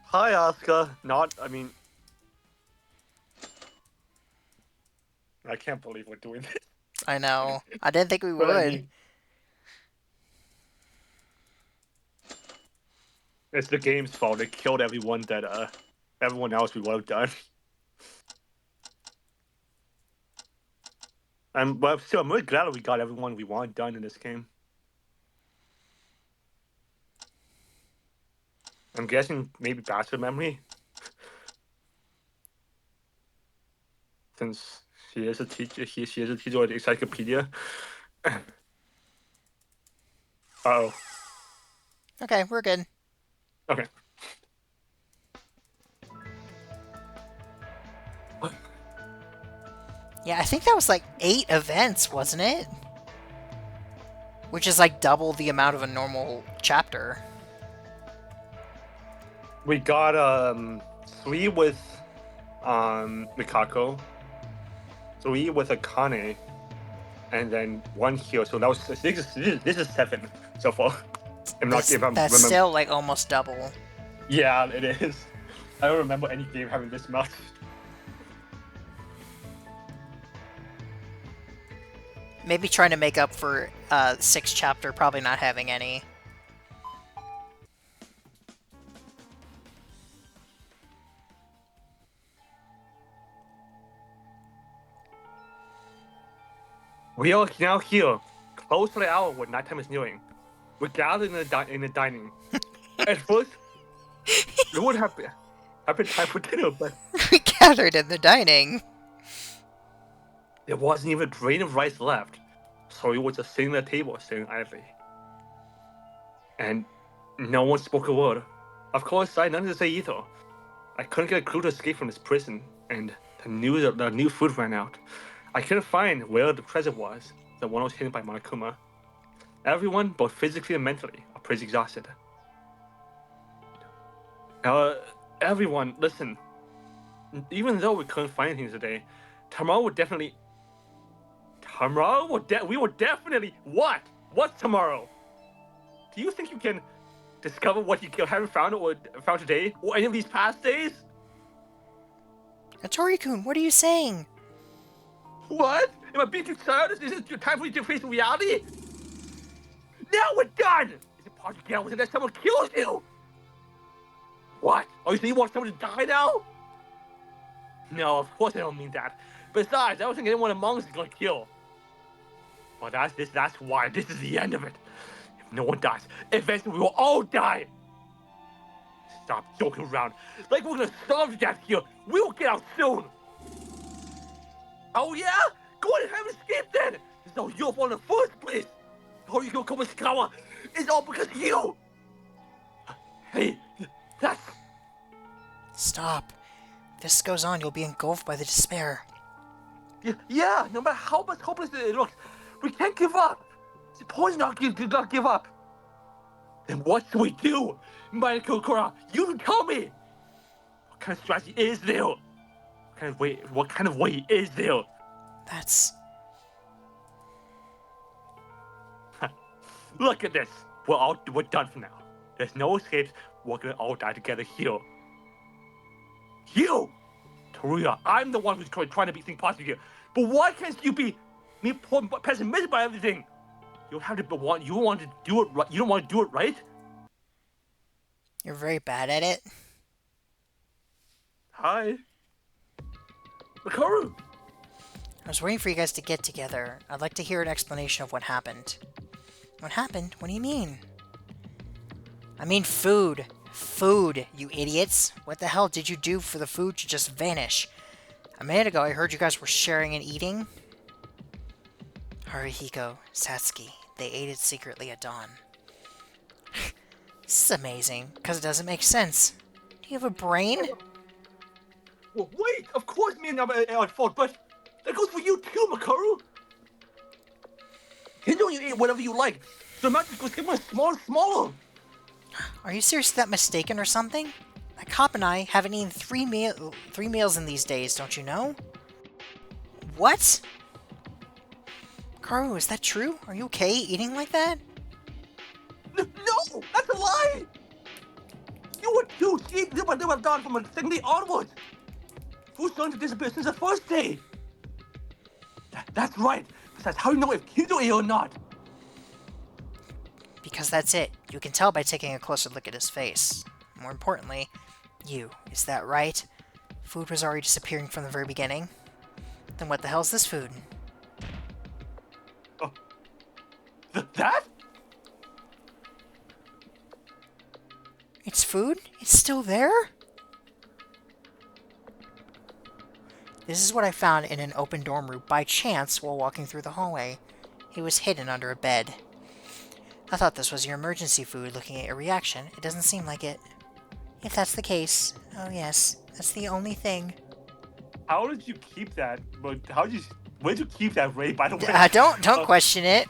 Hi, Asuka. I mean, I can't believe we're doing this. I know. I didn't think we But would. I mean, it's the game's fault. They killed everyone else we would have done. I'm really glad that we got everyone we want done in this game. I'm guessing maybe bastard memory, since she is a teacher. She is a teacher at the encyclopedia. Oh. Okay, we're good. Okay. Yeah, I think that was like 8 events, wasn't it? Which is like double the amount of a normal chapter. We got 3 with Mikako, 3 with Akane, and then 1 here. So that was this is 7 so far. That's still like almost double. Yeah, it is. I don't remember any game having this much. Maybe trying to make up for 6th chapter probably not having any. We are now here, close to the hour when nighttime is nearing. We're gathered in the dining. At first, it would have been time for dinner, but We gathered in the dining. there wasn't even a grain of rice left. So we were just sitting at the table, staring idly. And no one spoke a word. Of course, I had nothing to say either. I couldn't get a clue to escape from this prison, and the new food ran out. I couldn't find where the treasure was, the one was hidden by Monokuma. Everyone, both physically and mentally, are pretty exhausted. Everyone, listen. Even though we couldn't find anything today, tomorrow would definitely. We will definitely. What? What's tomorrow? Do you think you can discover what you haven't found or found today, or any of these past days? Tori-kun, what are you saying? What? Am I being too tired? Is it your time for you to face reality? Now we're done! Is it possible to get out with it that someone kills you? What? Oh, you want someone to die now? No, of course I don't mean that. Besides, I don't think anyone among us is gonna kill. Well, that's why this is the end of it. If no one dies, eventually we will all die. Stop joking around. Like we're gonna starve to death here. We will get out soon. Oh yeah? Go ahead and have an escape then. It's all your fault in the first place. How you gonna come with Kawa? It's all because of you. Hey, that's... Stop. If this goes on, you'll be engulfed by the despair. Yeah, no matter how much hopeless it looks, we can't give up. Suppose not give up. Then what should we do? Michael Kora, you tell me. What kind of strategy is there? What kind of way is there? That's... Look at this. We're done for now. There's no escapes. We're gonna all die together here. You! Teruya, I'm the one who's trying to be think positive here. But why can't you be me pessimistic about everything? You don't have to want. You want to do it right. You don't want to do it right. You're very bad at it. Hi, Makaru. I was waiting for you guys to get together. I'd like to hear an explanation of what happened. What happened? What do you mean? I mean food. Food, you idiots. What the hell did you do for the food to just vanish? A minute ago, I heard you guys were sharing and eating. Haruhiko, Satsuki, they ate it secretly at dawn. This is amazing, because it doesn't make sense. Do you have a brain? Well, wait, of course me and I'm at fault, but that goes for you too, Makaru. You know you eat whatever you like. The amount just goes getting smaller and smaller. Are you seriously that mistaken or something? That cop and I haven't eaten three meals in these days, don't you know? What? Karu, is that true? Are you okay eating like that? No, that's a lie. You were too cheap. They were done from a second day onwards. Food's starting to disappear since the first day. That's right. Besides, how do you know if kids will eat or not? Because that's it. You can tell by taking a closer look at his face. More importantly, is that right? Food was already disappearing from the very beginning. Then what the hell's this food? That? It's food? It's still there? This is what I found in an open dorm room by chance while walking through the hallway. It was hidden under a bed. I thought this was your emergency food. Looking at your reaction, it doesn't seem like it. If that's the case, oh yes, that's the only thing. How did you keep that? But where did you keep that, Ray? By the way, don't question it.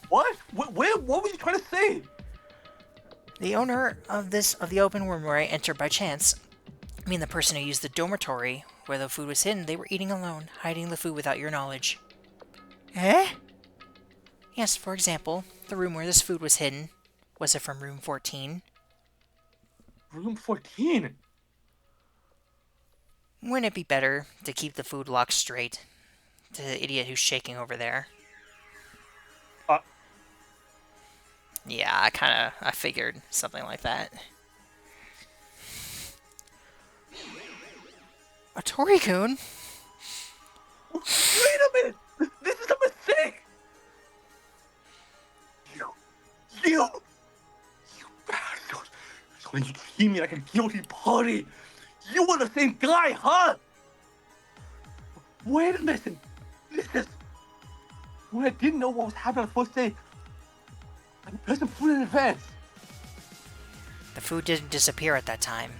What? What were you trying to say? The owner of the open room where I entered by chance, I mean the person who used the dormitory where the food was hidden, they were eating alone, hiding the food without your knowledge. Eh? Yes, for example, the room where this food was hidden. Was it from room 14? Room 14? Wouldn't it be better to keep the food locked straight to the idiot who's shaking over there? Yeah, I figured something like that. A Tori-kun? Wait a minute! This is a mistake! You bastard! So when you treat me like a guilty party, you were the same guy, huh? Wait a minute! This is... When I didn't know what was happening on the first day, I present food in advance. The food didn't disappear at that time.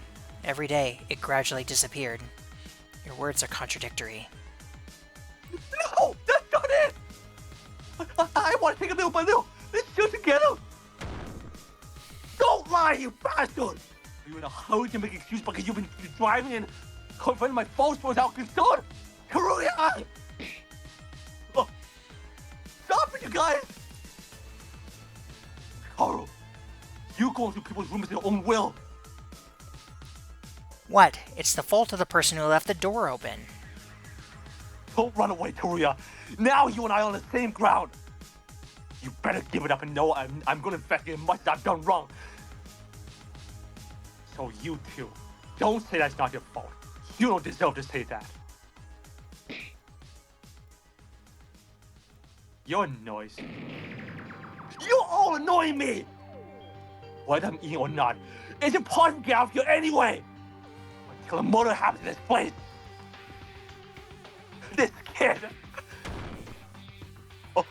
Every day, it gradually disappeared. Your words are contradictory. No! That's not it! I want to take a little by little. Let's do it together. Don't lie, you bastard! Are you in a hurry to make excuses because you've been driving and confronting my faults without concern? Teruya! Oh, stop it, you guys! Haru, you go into people's rooms in your own will. What? It's the fault of the person who left the door open. Don't run away, Teruya. Now you and I are on the same ground. You better give it up and know I'm going to investigate much that I've done wrong. So you two, don't say that's not your fault. You don't deserve to say that. You're noise. You all annoy me! Whether I'm eating or not, it's important to get out of here anyway! Until a murder happens in this place! This kid! Oh,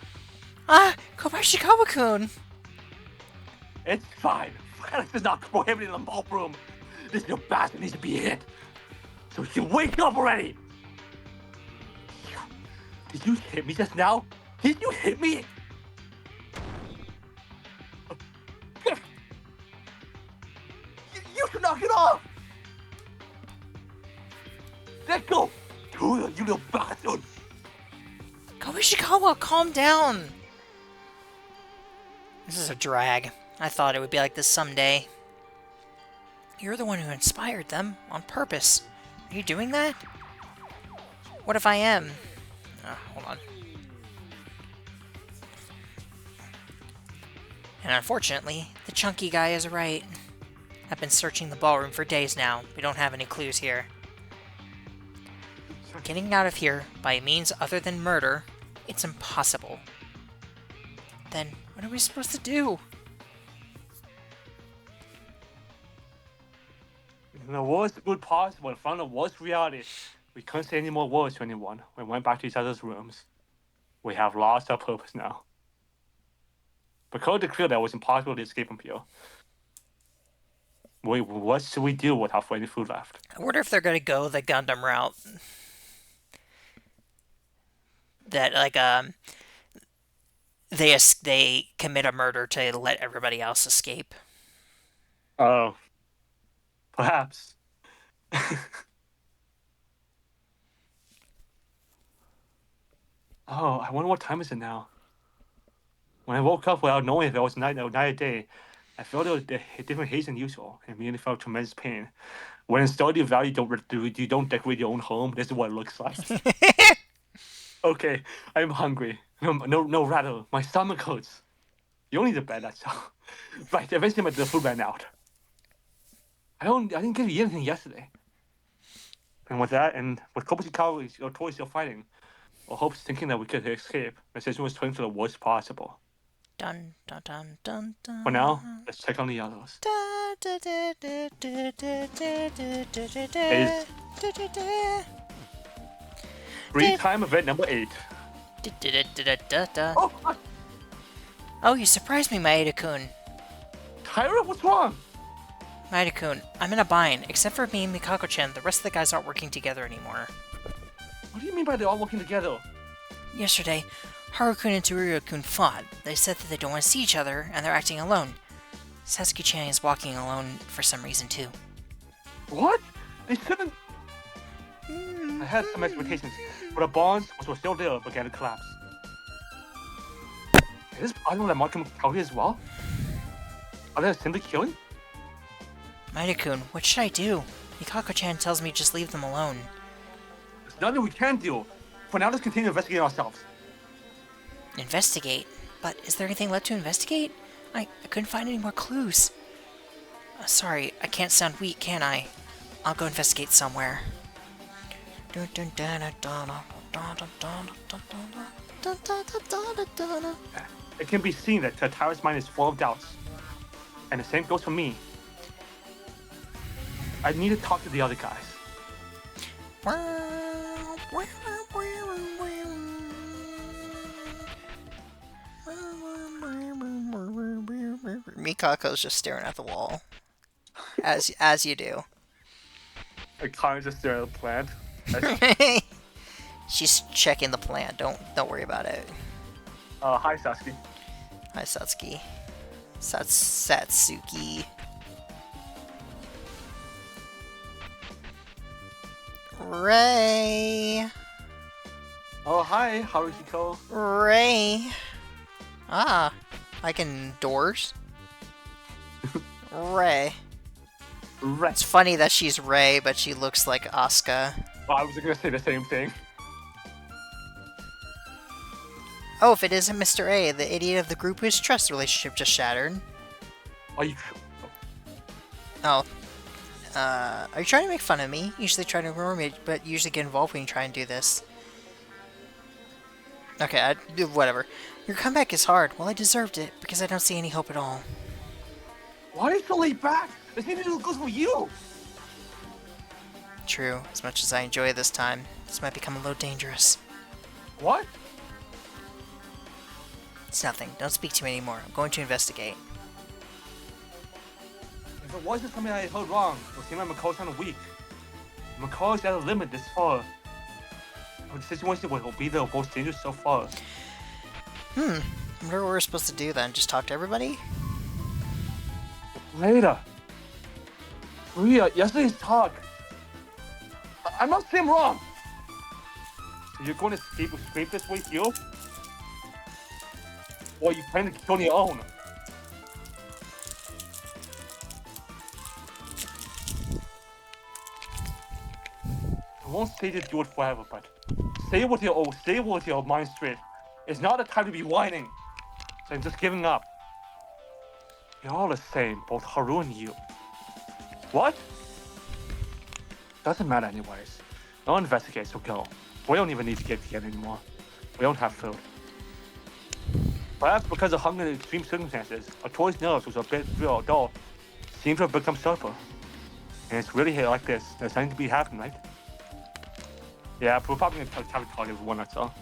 Ah! Kobayashi Kawa-kun! it's fine. Violence is not prohibited in the ballroom. This little bastard needs to be hit. So you wake up already! Did you hit me just now? Did you hit me? You should knock it off! Let go! You little bastard! Kobayashi, calm down! This is a drag. I thought it would be like this someday. You're the one who inspired them, on purpose. Are you doing that? What if I am? Hold on. And unfortunately, the chunky guy is right. I've been searching the ballroom for days now. We don't have any clues here. Getting out of here by means other than murder, it's impossible. Then, what are we supposed to do? In the worst good possible, in front of the worst reality, we couldn't say any more words to anyone. We went back to each other's rooms. We have lost our purpose now. But code declared that it was impossible to escape from here. What should we do without any food left? I wonder if they're gonna go the Gundam route. That, like, they commit a murder to let everybody else escape. Oh. Perhaps. Oh, I wonder what time is it now? When I woke up without knowing if it was night or day, I felt a different haze than usual, and immediately felt tremendous pain. When in Stardew Valley you don't decorate your own home, this is what it looks like. Okay, I'm hungry. No, rather, my stomach hurts. You don't need a bed, that's all. Right, eventually the food ran out. I didn't get to eat anything yesterday. And with that, and with Kobayashi your toys still fighting, or hopes thinking that we could escape, the situation was turned to the worst possible. Dun dun dun dun dun. For now, let's check on the others. Free time event number 8. Oh, Oh, you surprised me, Maeda-kun. Tyra, what's wrong? Maeda-kun, I'm in a bind. Except for me and Mikako-chan, the rest of the guys aren't working together anymore. What do you mean by they're all working together? Yesterday, Haru-kun and Tsuruya-kun fought. They said that they don't want to see each other, and they're acting alone. Satsuki-chan is walking alone for some reason, too. What? They shouldn't. I had some expectations, but the bonds, which were still there, began to collapse. Is this possible that Mark can kill as well? Are they simply killing? Maeda-kun, what should I do? Mikako-chan tells me just leave them alone. There's nothing we can do. For now, let's continue investigating ourselves. Investigate? But is there anything left to investigate? I couldn't find any more clues. Sorry, I can't sound weak, can I? I'll go investigate somewhere. It can be seen that Tyra's mind is full of doubts. And the same goes for me. I need to talk to the other guys. Mikako's just staring at the wall. As you do. I can't just stare at the plant. She's checking the plant. Don't worry about it. Hi, Sasuke. Hi, Satsuki. Satsuki. Ray. Oh, hi, Haruhiko. Ray. Ah, like in doors. Ray. Right. It's funny that she's Ray, but she looks like Asuka. Well, I was gonna say the same thing. Oh, if it isn't Mr. A, the idiot of the group whose trust relationship just shattered. Are you? Oh. Are you trying to make fun of me? Usually try to ignore me, but usually get involved when you try and do this. Okay, whatever. Your comeback is hard. Well, I deserved it, because I don't see any hope at all. Why are you so laid back? The same thing goes for you. True, as much as I enjoy this time, this might become a little dangerous. What? It's nothing. Don't speak to me anymore. I'm going to investigate. If it wasn't something I heard wrong, it would seem like McCall's kind of weak. McCall's at a limit this far. The situation will be the most dangerous so far. I wonder what we're supposed to do then. Just talk to everybody? Later. Maria, yesterday's talk. I'm not saying wrong. So you're going to escape this way too? Or are you planning to kill on your own? I won't say to do it forever, but say it with your mind straight. It's not the time to be whining. So I'm just giving up. You're all the same, both Haru and you. What? Doesn't matter anyways. I'll investigate, so go. We don't even need to get together anymore. We don't have food. Perhaps because of hunger and extreme circumstances, our choice nerves was a bit dull, seem to have become sharper. And it's really here like this. There's something to be happening, right? Yeah, we're probably gonna try to target everyone, that's all.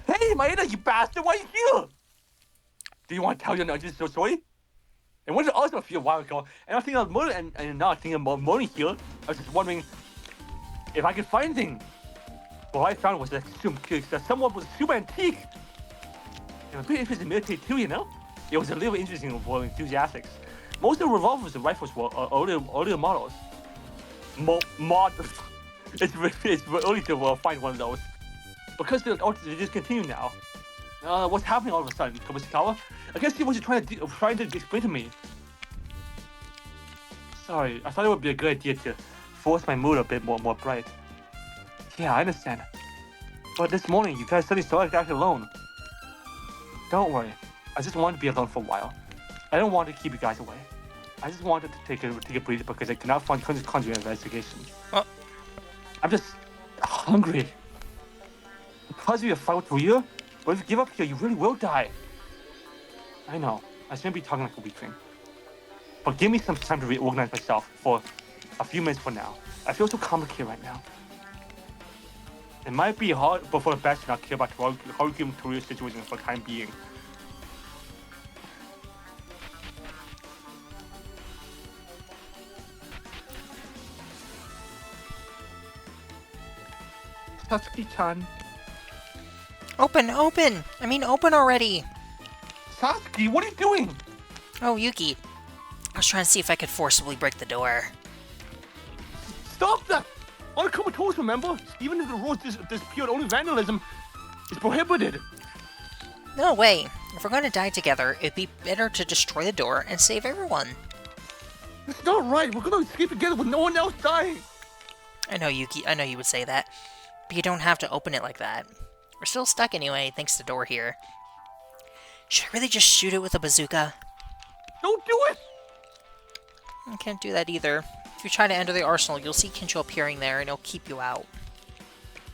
Hey, Maeda, you bastard! Why are you here? Do you want to tell your nudges your story? And what did also feel a while ago? And I think I was murder and not thinking about money here. I was just wondering if I could find anything. What I found was that someone was super antique. And a bit interested in military too, you know? It was a little interesting for enthusiasts. Most of the revolvers and rifles were earlier models. It's early to find one of those. Because they're discontinued now. What's happening all of a sudden, Komitsukawa? I guess you were trying to explain to me. Sorry, I thought it would be a good idea to force my mood a bit more bright. Yeah, I understand. But this morning, you guys suddenly started acting alone. Don't worry, I just wanted to be alone for a while. I don't want to keep you guys away. I just wanted to take a breather because I cannot find conjuring investigation. Oh. I'm just hungry. Because of your fight with Ria, but if you give up here, you really will die. I know, I shouldn't be talking like a weakling. But give me some time to reorganize myself for a few minutes for now. I feel so complicated right now. It might be hard, but for the best to not care about Haruki's career situation for the time being. Satsuki-chan. Open! Open! I mean, open already! Satsuki, what are you doing? Oh, Yuki. I was trying to see if I could forcibly break the door. Stop that! Uncomatose, remember? Even if the rules disappeared, only vandalism is prohibited. No way. If we're going to die together, it'd be better to destroy the door and save everyone. It's not right. We're gonna escape together with no one else dying. I know, Yuki. I know you would say that. But you don't have to open it like that. We're still stuck anyway, thanks to the door here. Should I really just shoot it with a bazooka? Don't do it! I can't do that either. If you try to enter the arsenal, you'll see Kincho appearing there, and he'll keep you out.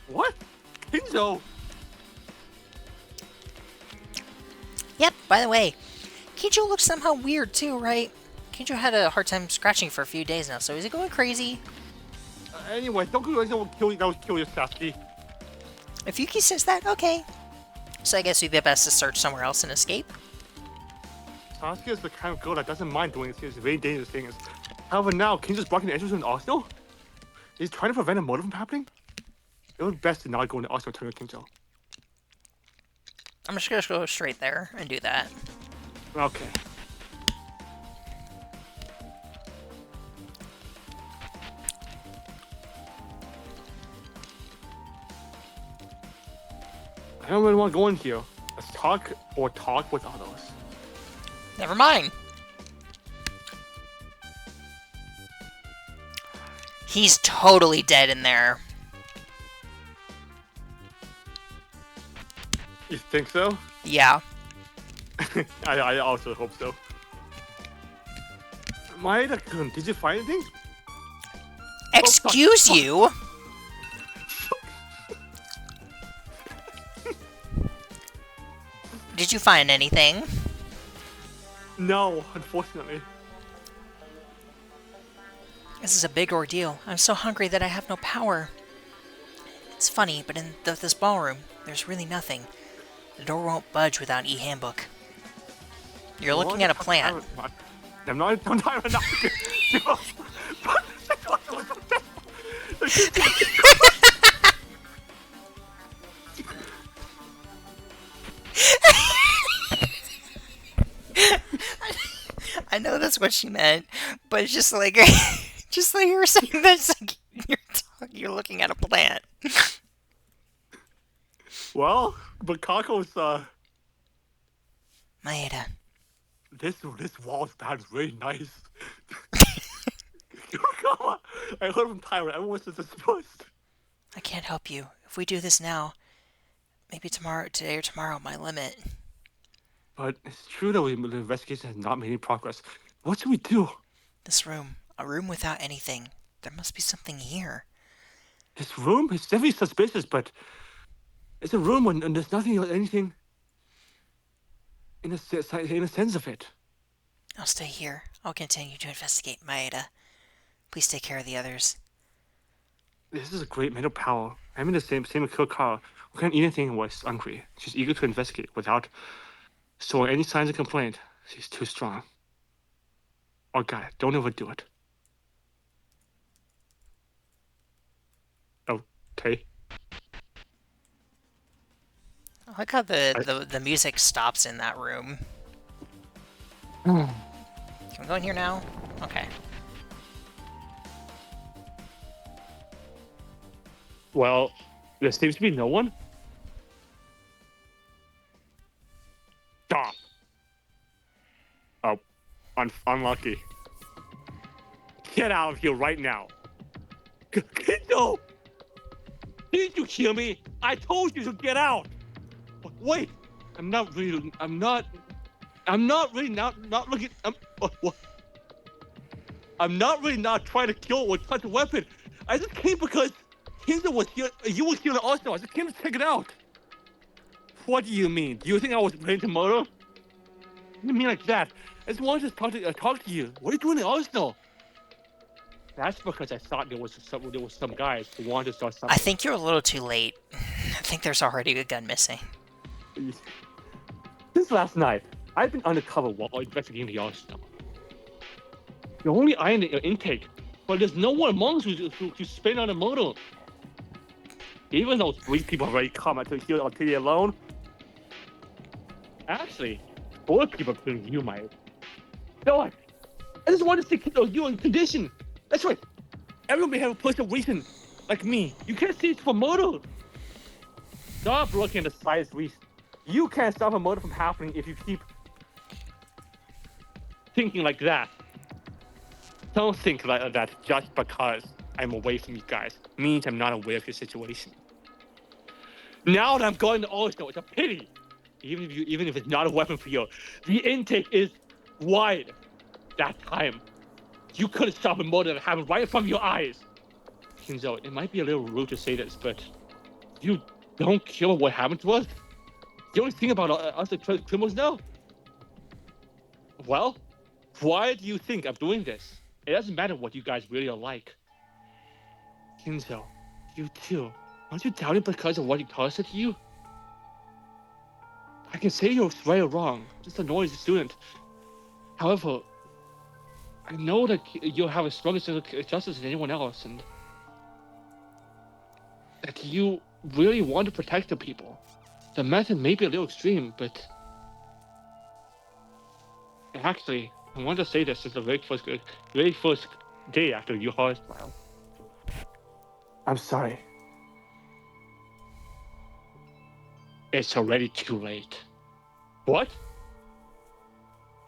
What? Kinzo? Yep, by the way, Kincho looks somehow weird too, right? Kincho had a hard time scratching for a few days now, so is he going crazy? Anyway, don't go that would kill your Sasuke. If Yuki says that, okay. So I guess we'd be best to search somewhere else and escape. Sasuke is the kind of girl that doesn't mind doing these very dangerous things. However, now Kinzo's blocking the entrance to an arsenal? He's trying to prevent a murder from happening? It would be best to not go in the arsenal turn with Kinzo. I'm just gonna go straight there and do that. Okay. I don't really want to go in here. Let's talk with others. Never mind. He's totally dead in there. You think so? Yeah. I also hope so. Maeda-kun, did you find anything? Excuse you? Did you find anything? No, unfortunately. This is a big ordeal. I'm so hungry that I have no power. It's funny, but in this ballroom, there's really nothing. The door won't budge without e-handbook. You're looking at a plant. I'm not. I know that's what she meant, but it's just like, just like you were saying, that's like you're looking at a plant. Well, but Kako's Maeda, this wall's bad is very nice. I heard from Tyra. Everyone says it's supposed. I can't help you. If we do this now, maybe today or tomorrow, my limit. But it's true that the investigation has not made any progress. What should we do? This room, a room without anything. There must be something here. This room? It's definitely suspicious, but it's a room when there's nothing or anything in a sense of it. I'll stay here. I'll continue to investigate, Maeda. Please take care of the others. This is a great mental power. I'm in the same with Kokara, who can't eat anything and was hungry. She's eager to investigate without showing any signs of complaint. She's too strong. Oh God, don't overdo it. Okay. I like how the music stops in that room. Hmm. Can we go in here now? Okay. Well, there seems to be no one. Stop. Oh, unlucky. Get out of here right now. No! Didn't you hear me? I told you to get out. Wait, I'm not really not looking. I'm not really not trying to kill or touch a weapon. I just came because Kinzo was here. You were here also. I just came to check it out. What do you mean? Do you think I was planning to murder? What do you mean like that? I just wanted to talk to you. What are you doing in Arsenal? That's because I thought there was some guys who wanted to start something. I think you're a little too late. I think there's already a gun missing. Since last night, I've been undercover while investigating the Arsenal. The only eye in the intake, but there's no one among us who spin on a motor. Even though 3 people already come to here until you're alone. Actually, 4 people including you, Mike. No, I just want to see you in condition. That's right. Everyone may have a personal reason, like me. You can't see it for murder. Stop looking at the slightest reason. You can't stop a murder from happening if you keep thinking like that. Don't think like that just because I'm away from you guys means I'm not aware of your situation. Now that I'm going to Oslo, it's a pity. Even if it's not a weapon for you, the intake is wide. That time, you could have stopped a murder that happened right in front of your eyes. Kinzo, it might be a little rude to say this, but you don't care what happened to us. The only thing about us the criminals know. Well, why do you think I'm doing this? It doesn't matter what you guys really are like. Kinzo, you too. Aren't you doubting because of what he caused it to you? I can say you're right or wrong, just a noisy student. However, I know that you have a stronger sense of justice than anyone else, and that you really want to protect the people. The method may be a little extreme, but actually, I want to say this since the very first day after your heart trial. I'm sorry. It's already too late. What?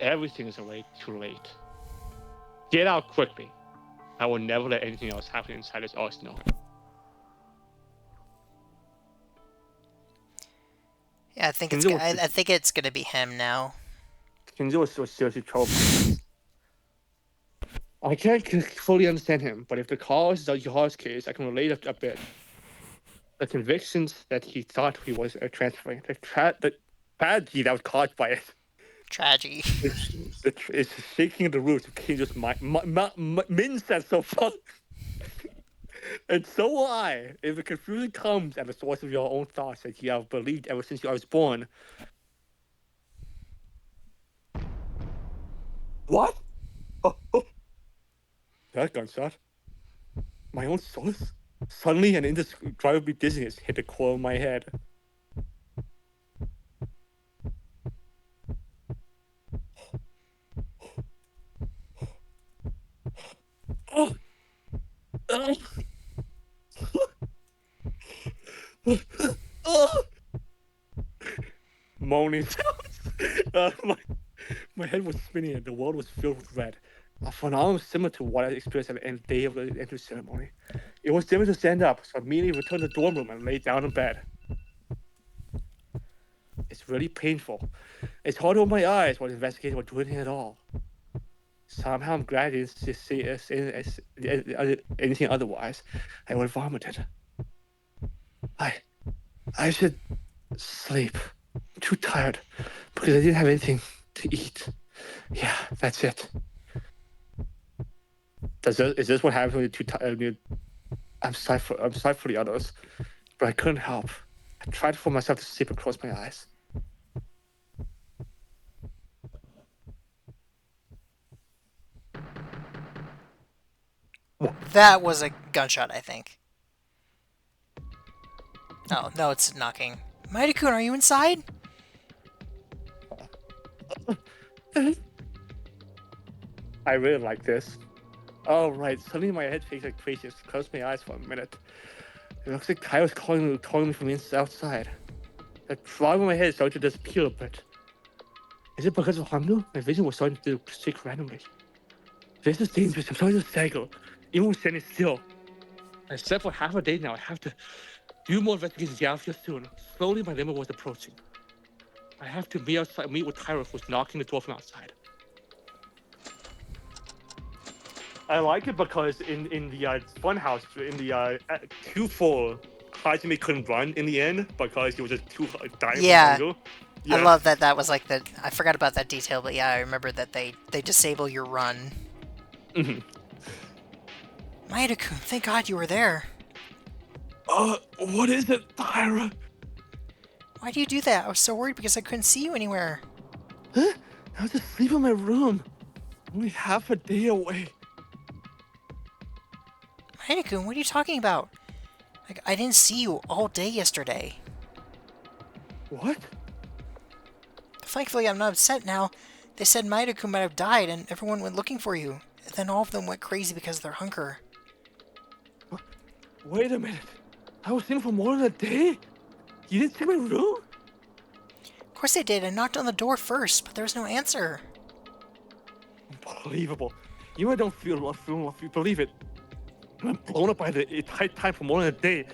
Everything is already too late. Get out quickly. I will never let anything else happen inside this arsenal. Yeah, I think it's gonna be him now. Kinzo was so seriously troubled. I can't fully understand him, but if the cause is a horse case, I can relate a bit. The convictions that he thought he was transferring, the tragedy that was caused by it, Tragedy. it's shaking the roots of Kinjo's mind. Min said so far. And so will I. If the confusion comes at the source of your own thoughts that you have believed ever since I was born. What? Oh, that gunshot. My own source? Suddenly, an indescribable dizziness hit the core of my head. Oh, oh, oh. Moaning sounds. My head was spinning and the world was filled with red. A phenomenon similar to what I experienced at the end day of the entrance ceremony. It was difficult to stand up, so I immediately returned to the dorm room and laid down in bed. It's really painful. It's hard to open my eyes while investigating what doing it at all. Somehow I'm glad I didn't see anything otherwise. I would have vomited. I should sleep. I'm too tired because I didn't have anything to eat. Yeah, that's it. Is this what happens when you're too tired? I'm sorry for the others, but I couldn't help. I tried for myself to sleep and close my eyes. That was a gunshot, I think. Oh, no, it's knocking. Maida-kun, are you inside? I really like this. Oh, right. Suddenly my head feels like crazy. I closed my eyes for a minute. It looks like Ty was calling me from outside. The cloud in my head started to disappear a bit. Is it because of Hamnu? My vision was starting to shake randomly. This is dangerous. I'm starting to stagger, even standing still. I slept for half a day now. I have to do more investigations out here soon. Slowly, my limit was approaching. I have to meet with Tyra, who's knocking the door from outside. I like it because in the Funhouse, in the Q4, Hajime couldn't run in the end because he was just too dying from Yeah. hunger. I Yeah. love that was like the... I forgot about that detail, but yeah, I remember that they disable your run. Mm-hmm. Maida-kun, thank God you were there. What is it, Tyra? Why do you do that? I was so worried because I couldn't see you anywhere. Huh? I was asleep in my room. Only half a day away. Maida-kun, what are you talking about? Like, I didn't see you all day yesterday. What? Thankfully, I'm not upset now. They said Maida-kun might have died and everyone went looking for you. And then all of them went crazy because of their hunger. Wait a minute. I was in for more than a day? You didn't see my room? Of course they did. I knocked on the door first, but there was no answer. Unbelievable. You don't believe it. I'm blown up by the tight time for more than a day.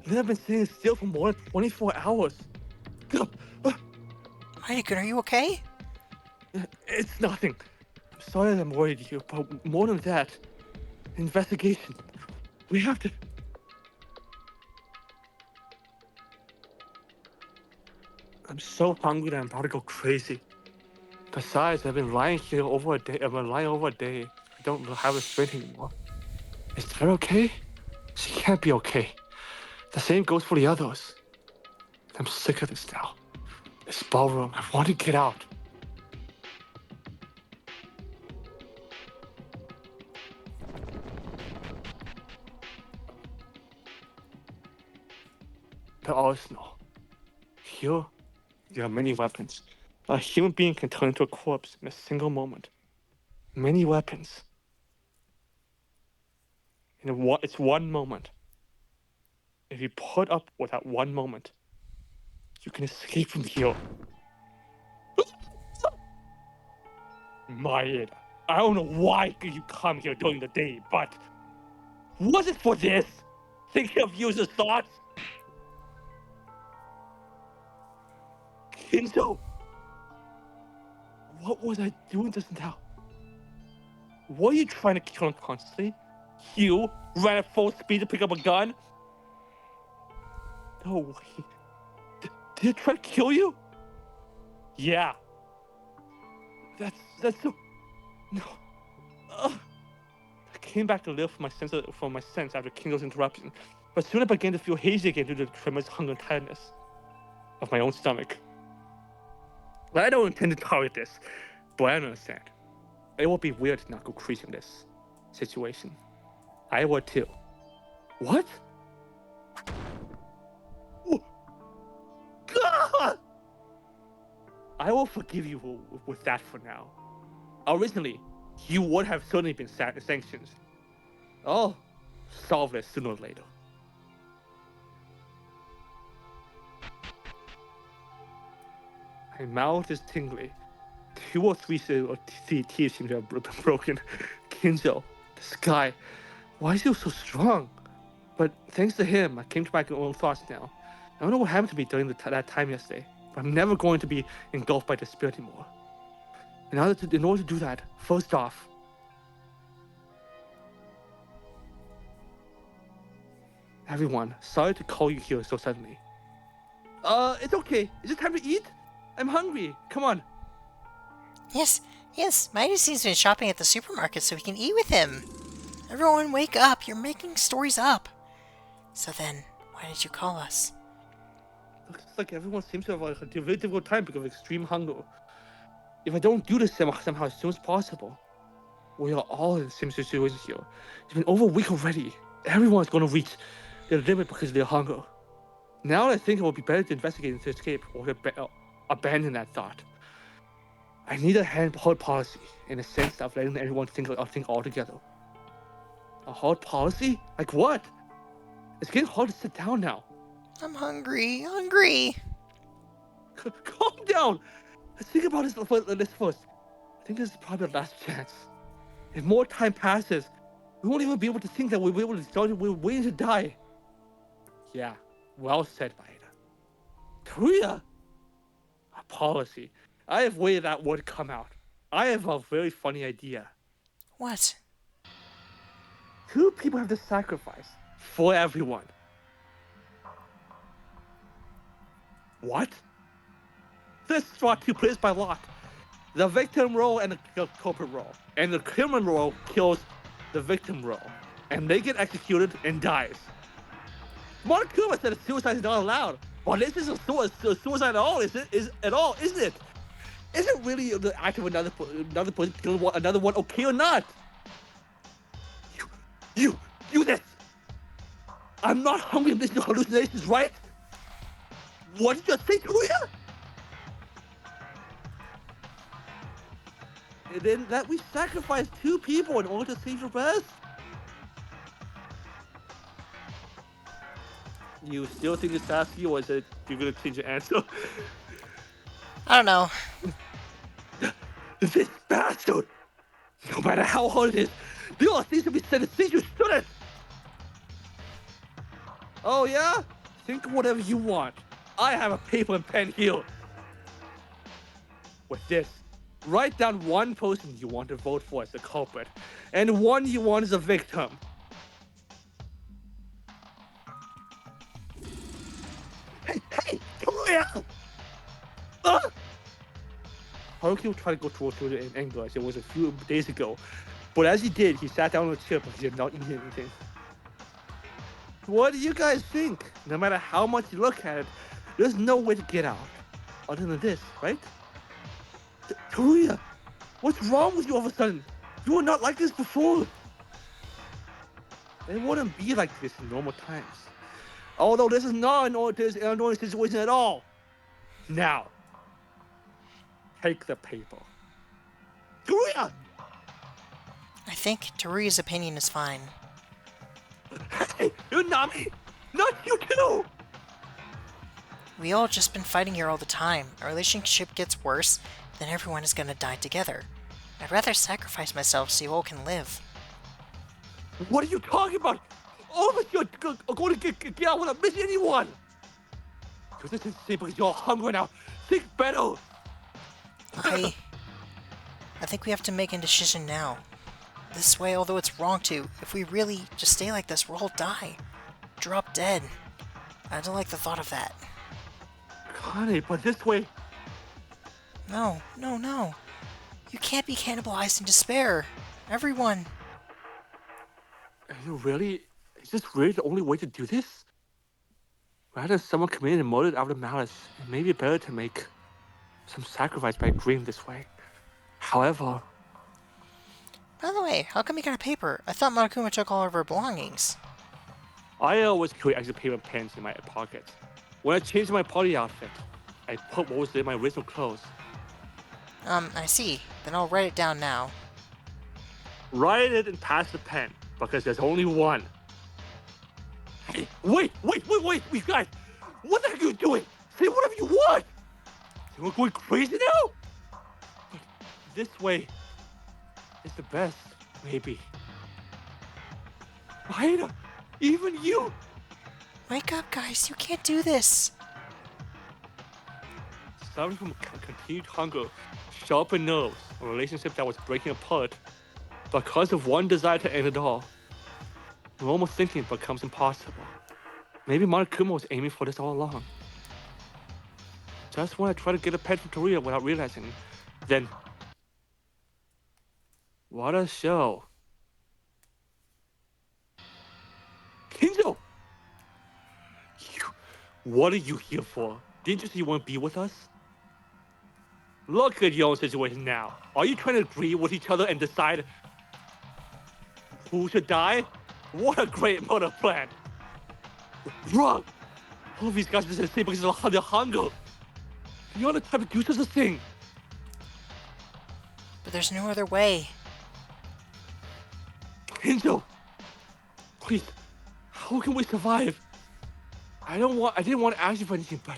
Then I've been sitting still for more than 24 hours. Maida-kun, are you okay? It's nothing. I'm sorry that I'm worried you, but more than that, investigation. We have to. I'm so hungry that I'm about to go crazy. Besides, I've been lying here over a day. I've been lying over a day. I don't have a strength anymore. Is that okay? She can't be okay. The same goes for the others. I'm sick of this now. This ballroom, I want to get out. The arsenal. Here, there are many weapons. A human being can turn into a corpse in a single moment. Many weapons. It's one moment. If you put up with that one moment, you can escape from here. Maeda, I don't know why you come here during the day, but was it for this? Thinking of you as thoughts? Kinzo, what was I doing just now? Were you trying to kill him constantly? You ran at full speed to pick up a gun? No way. Did he try to kill you? Yeah. That's so. No. I came back to live from my sense after Kingo's interruption, but soon I began to feel hazy again due to the tremendous hunger and tiredness of my own stomach. I don't intend to tolerate this, but I understand. It would be weird to not go crazy in this situation. I would too. What? God! I will forgive you with that for now. Originally, you would have certainly been sanctioned. I'll solve this sooner or later. My mouth is tingly. 2 or 3 teeth seem to have been broken. Kinzo, this guy, why is he so strong? But thanks to him, I came to my own thoughts now. I don't know what happened to me during that time yesterday, but I'm never going to be engulfed by despair anymore. In order to do that, first off, everyone, sorry to call you here so suddenly. It's okay. Is it time to eat? I'm hungry. Come on. Yes, Mighty seems to be shopping at the supermarket so we can eat with him. Everyone wake up, you're making stories up. So then, why did you call us? Looks like everyone seems to have a very difficult time because of extreme hunger. If I don't do this somehow as soon as possible, we are all in the same situation here. It's been over a week already. Everyone's going to reach their limit because of their hunger. Now I think it would be better to investigate and to escape or to abandon that thought. I need a hard policy in the sense of letting everyone think all together. A hard policy? Like what? It's getting hard to sit down now. I'm hungry. Calm down. Let's think about this first. I think this is probably the last chance. If more time passes, we won't even be able to think that we'll be able to start. We're waiting to die. Yeah, well said, Maeda. Korea. A policy. I have waited that word to come out. I have a very funny idea. What? 2 people have to sacrifice for everyone. What? This is brought 2 players by lot. The victim role and the culprit role. And the criminal role kills the victim role. And they get executed and dies. Monokuma said suicide is not allowed. Well, this isn't suicide at all, isn't it? Is it really the act of another person killing another one okay or not? You this! I'm not hungry in these hallucinations, right? What did you say, Kuya? And then that we sacrificed 2 people in order to save your best? You still think it's Sasuke, or is it you're gonna change your answer? I don't know. This bastard! No matter how hard it is, there are things to be said and things you shouldn't! Oh yeah? Think of whatever you want. I have a paper and pen here. With this, write down 1 person you want to vote for as the culprit, and 1 you want as a victim. Hey, come here! Haruki will try to go towards her in anger as it was a few days ago, but as he did, he sat down on a chair because he had not eaten anything. What do you guys think? No matter how much you look at it, there's no way to get out other than this, right? Taruya, what's wrong with you all of a sudden? You were not like this before. It wouldn't be like this in normal times. Although this is not an ordinary situation at all. Now, take the paper. Taruya! I think Teruya's opinion is fine. Hey, you're not me! Not you too! We all just been fighting here all the time. Our relationship gets worse, then everyone is gonna die together. I'd rather sacrifice myself so you all can live. What are you talking about? All of us are going to get out without missing anyone! Because this is because you're hungry now. Think better! I think we have to make a decision now. this way, although it's wrong to. If we really just stay like this, we'll all die. Drop dead. I don't like the thought of that. Connie, but this way... No, no, no. You can't be cannibalized in despair. Everyone. Is this really the only way to do this? Rather than someone committed and murdered out of malice, it may be better to make some sacrifice by agreeing this way. However... By the way, how come you got a paper? I thought Monokuma took all of her belongings. I always carry extra paper and pens in my pocket. When I changed my party outfit, I put what was in my original clothes. I see. Then I'll write it down now. Write it and pass the pen, because there's only one. Hey, wait, guys! What the heck are you doing? Say whatever you want! We're going crazy now? But this way is the best, maybe. Maeda, even you! Wake up, guys. You can't do this. Suffering from continued hunger, sharpened nerves, a relationship that was breaking apart because of one desire to end it all. Normal thinking becomes impossible. Maybe Monokuma was aiming for this all along. Just when I tried to get a pen from Toria without realizing, then... What a show. Kinzo! What are you here for? Didn't you say you want to be with us? Look at your own situation now. Are you trying to agree with each other and decide who should die? What a great murder plan. Wrong! All of these guys are just the same because of their hunger. You're not the type to do such a thing. But there's no other way. Kinzo! Please, how can we survive? I didn't want to ask you for anything, but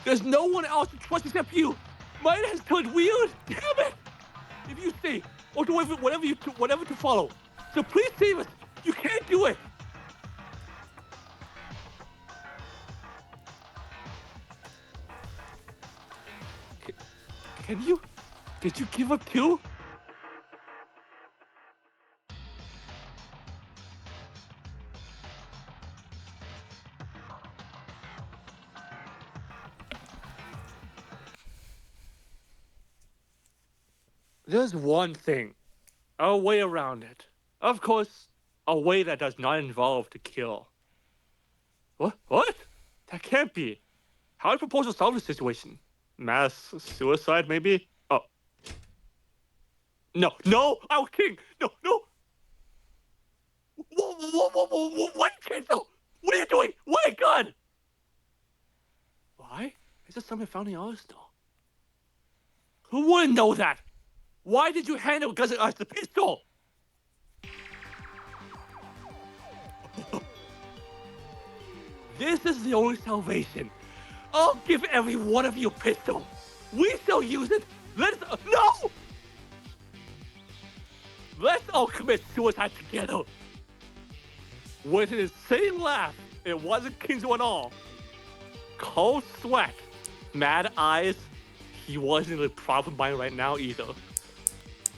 there's no one else to trust except you. Mine has turned weird. Damn it! If you stay or do whatever to follow, so please save us. You can't do it. Can you? Did you give up too? There's one thing. A way around it. Of course, a way that does not involve to kill. What? That can't be. How do you propose to solve the situation? Mass suicide, maybe? Oh. No, I was kidding! No! Whoa, what, Kenzo? What are you doing? Why a gun? Why? Is this something found in the arsenal? Who wouldn't know that? Why did you hand it because the pistol? This is the only salvation. I'll give every one of you a pistol. We still use it. No! Let's all commit suicide together. With an insane laugh, it wasn't Kinzo at all. Cold sweat, mad eyes. He wasn't in a proper mind right now either.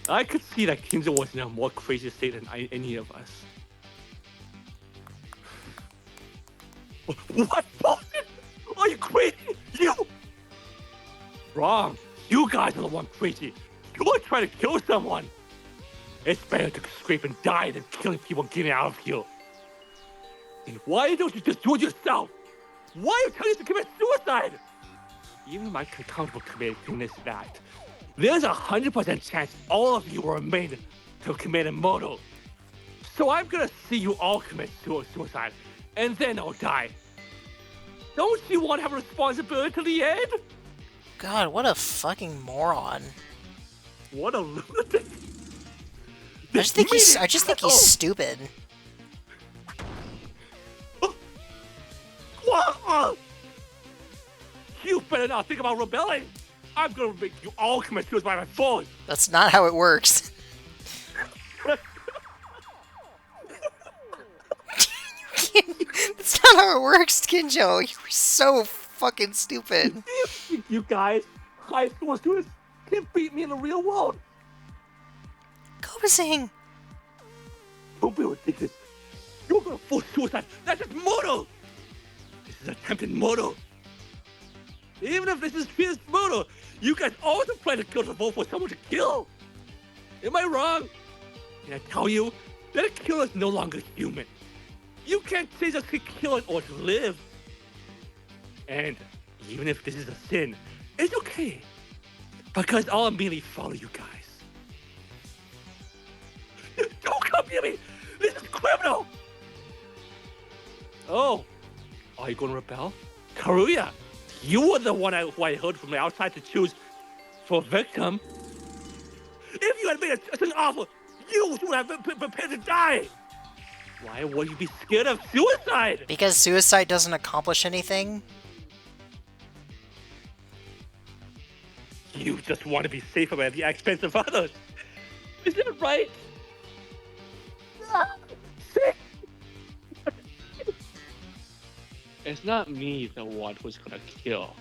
I could see that Kinzo was in a more crazy state than any of us. What bullshit? Are you crazy? You! Wrong. You guys are the one crazy. You're trying to kill someone. It's better to scrape and die than killing people and getting out of here. And why don't you just do it yourself? Why are you telling us to commit suicide? Even my accountable committing this act, there's 100% chance all of you will remain to commit a murder. So I'm gonna see you all commit suicide, and then I'll die. Don't you want to have a responsibility to the end? God, what a fucking moron. What a lunatic. I just think he's stupid. You better not think about rebelling. I'm gonna make you all commit suicide by my phone. That's not how it works. That's not how it works, Kinjo. You're so fucking stupid. You guys, high school students, can't beat me in the real world. Go Kobasing! Don't be ridiculous. You're gonna force suicide. That's just murder. This is attempted murder. Even if this is fierce murder, you guys also plan to kill the vote for someone to kill. Am I wrong? Can I tell you that a killer is no longer human? You can't say just to kill it or to live. And even if this is a sin, it's okay. Because I'll merely follow you guys. Don't come near me! This is criminal! Oh, are you gonna rebel? Karuya, you were the one who I heard from the outside to choose for a victim. If you had made such an offer, you would have been prepared to die! Why would you be scared of suicide? Because suicide doesn't accomplish anything? You just want to be safer at the expense of others. Is that right? It's not me the one who's gonna kill.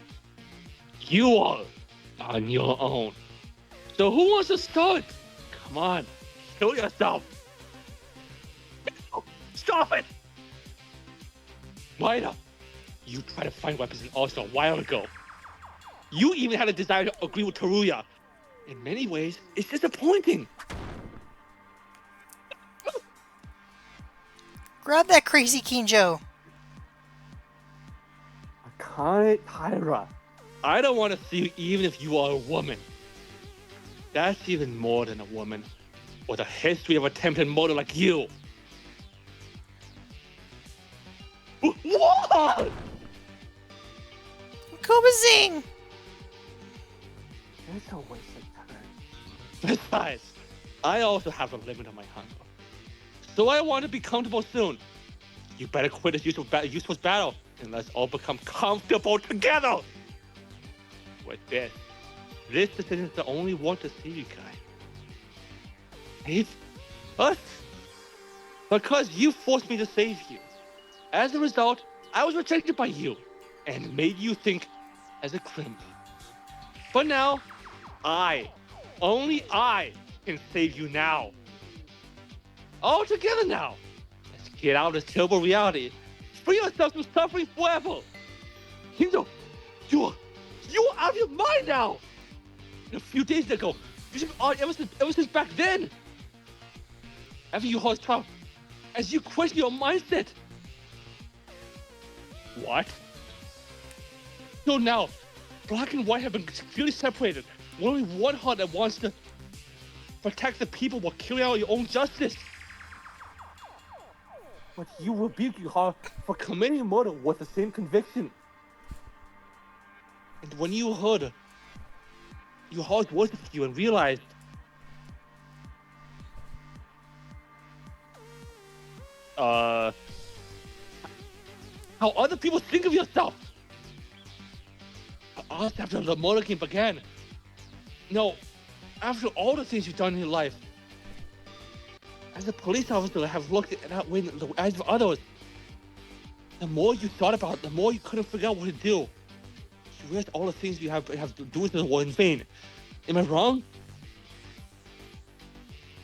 You are on your own. So who wants to start? Come on, kill yourself. Stop it! Mina, you tried to find weapons in All-Star a while ago. You even had a desire to agree with Teruya. In many ways, it's disappointing. Grab that crazy Kinjo! Akane Taira. I don't want to see you even if you are a woman. That's even more than a woman with a history of attempted murder like you. What? Kobasing! It's a waste of time. Besides, I also have a limit on my hunger. So I want to be comfortable soon. You better quit this useless battle and let's all become comfortable together. With this decision is the only one to see you guys. Save us? Because you forced me to save you. As a result, I was rejected by you and made you think as a criminal. But now, only I, can save you now. All together now. Let's get out of this terrible reality. Free yourself from suffering forever. Kinzo, you're out of your mind now. A few days ago, you've been on ever since back then. After you heard trial, as you question your mindset. What? So now, black and white have been clearly separated. Only one heart that wants to protect the people while carrying out your own justice. But you rebuke your heart for committing murder with the same conviction. And when you heard your heart's words with you and realized how other people think of yourself. After the murder game began. No, after all the things you've done in your life. As a police officer, I have looked at that way in the eyes of others. The more you thought about it, the more you couldn't figure out what to do. You realized all the things you have to do with it were in vain. Am I wrong?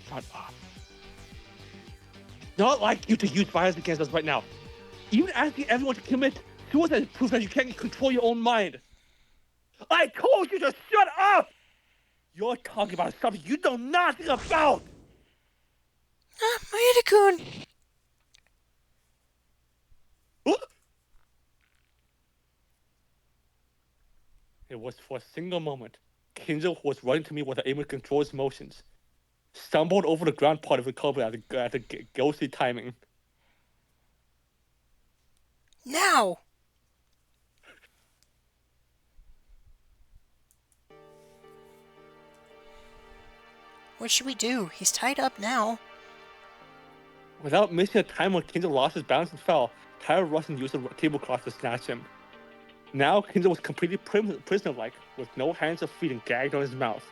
Shut up. It's not like you to use violence against us right now. Even asking everyone to commit suicide is proof that you can't control your own mind. I told you to shut up! You're talking about something you know nothing about! Maeda-kun! It was for a single moment. Kinzo, who was running to me without able to control his motions, stumbled over the ground part of the culvert at the ghostly timing. Now! What should we do? He's tied up now. Without missing a time when Kinzo lost his balance and fell, Tyra rushed and used the tablecloth to snatch him. Now, Kinzo was completely prisoner-like, with no hands or feet and gagged on his mouth.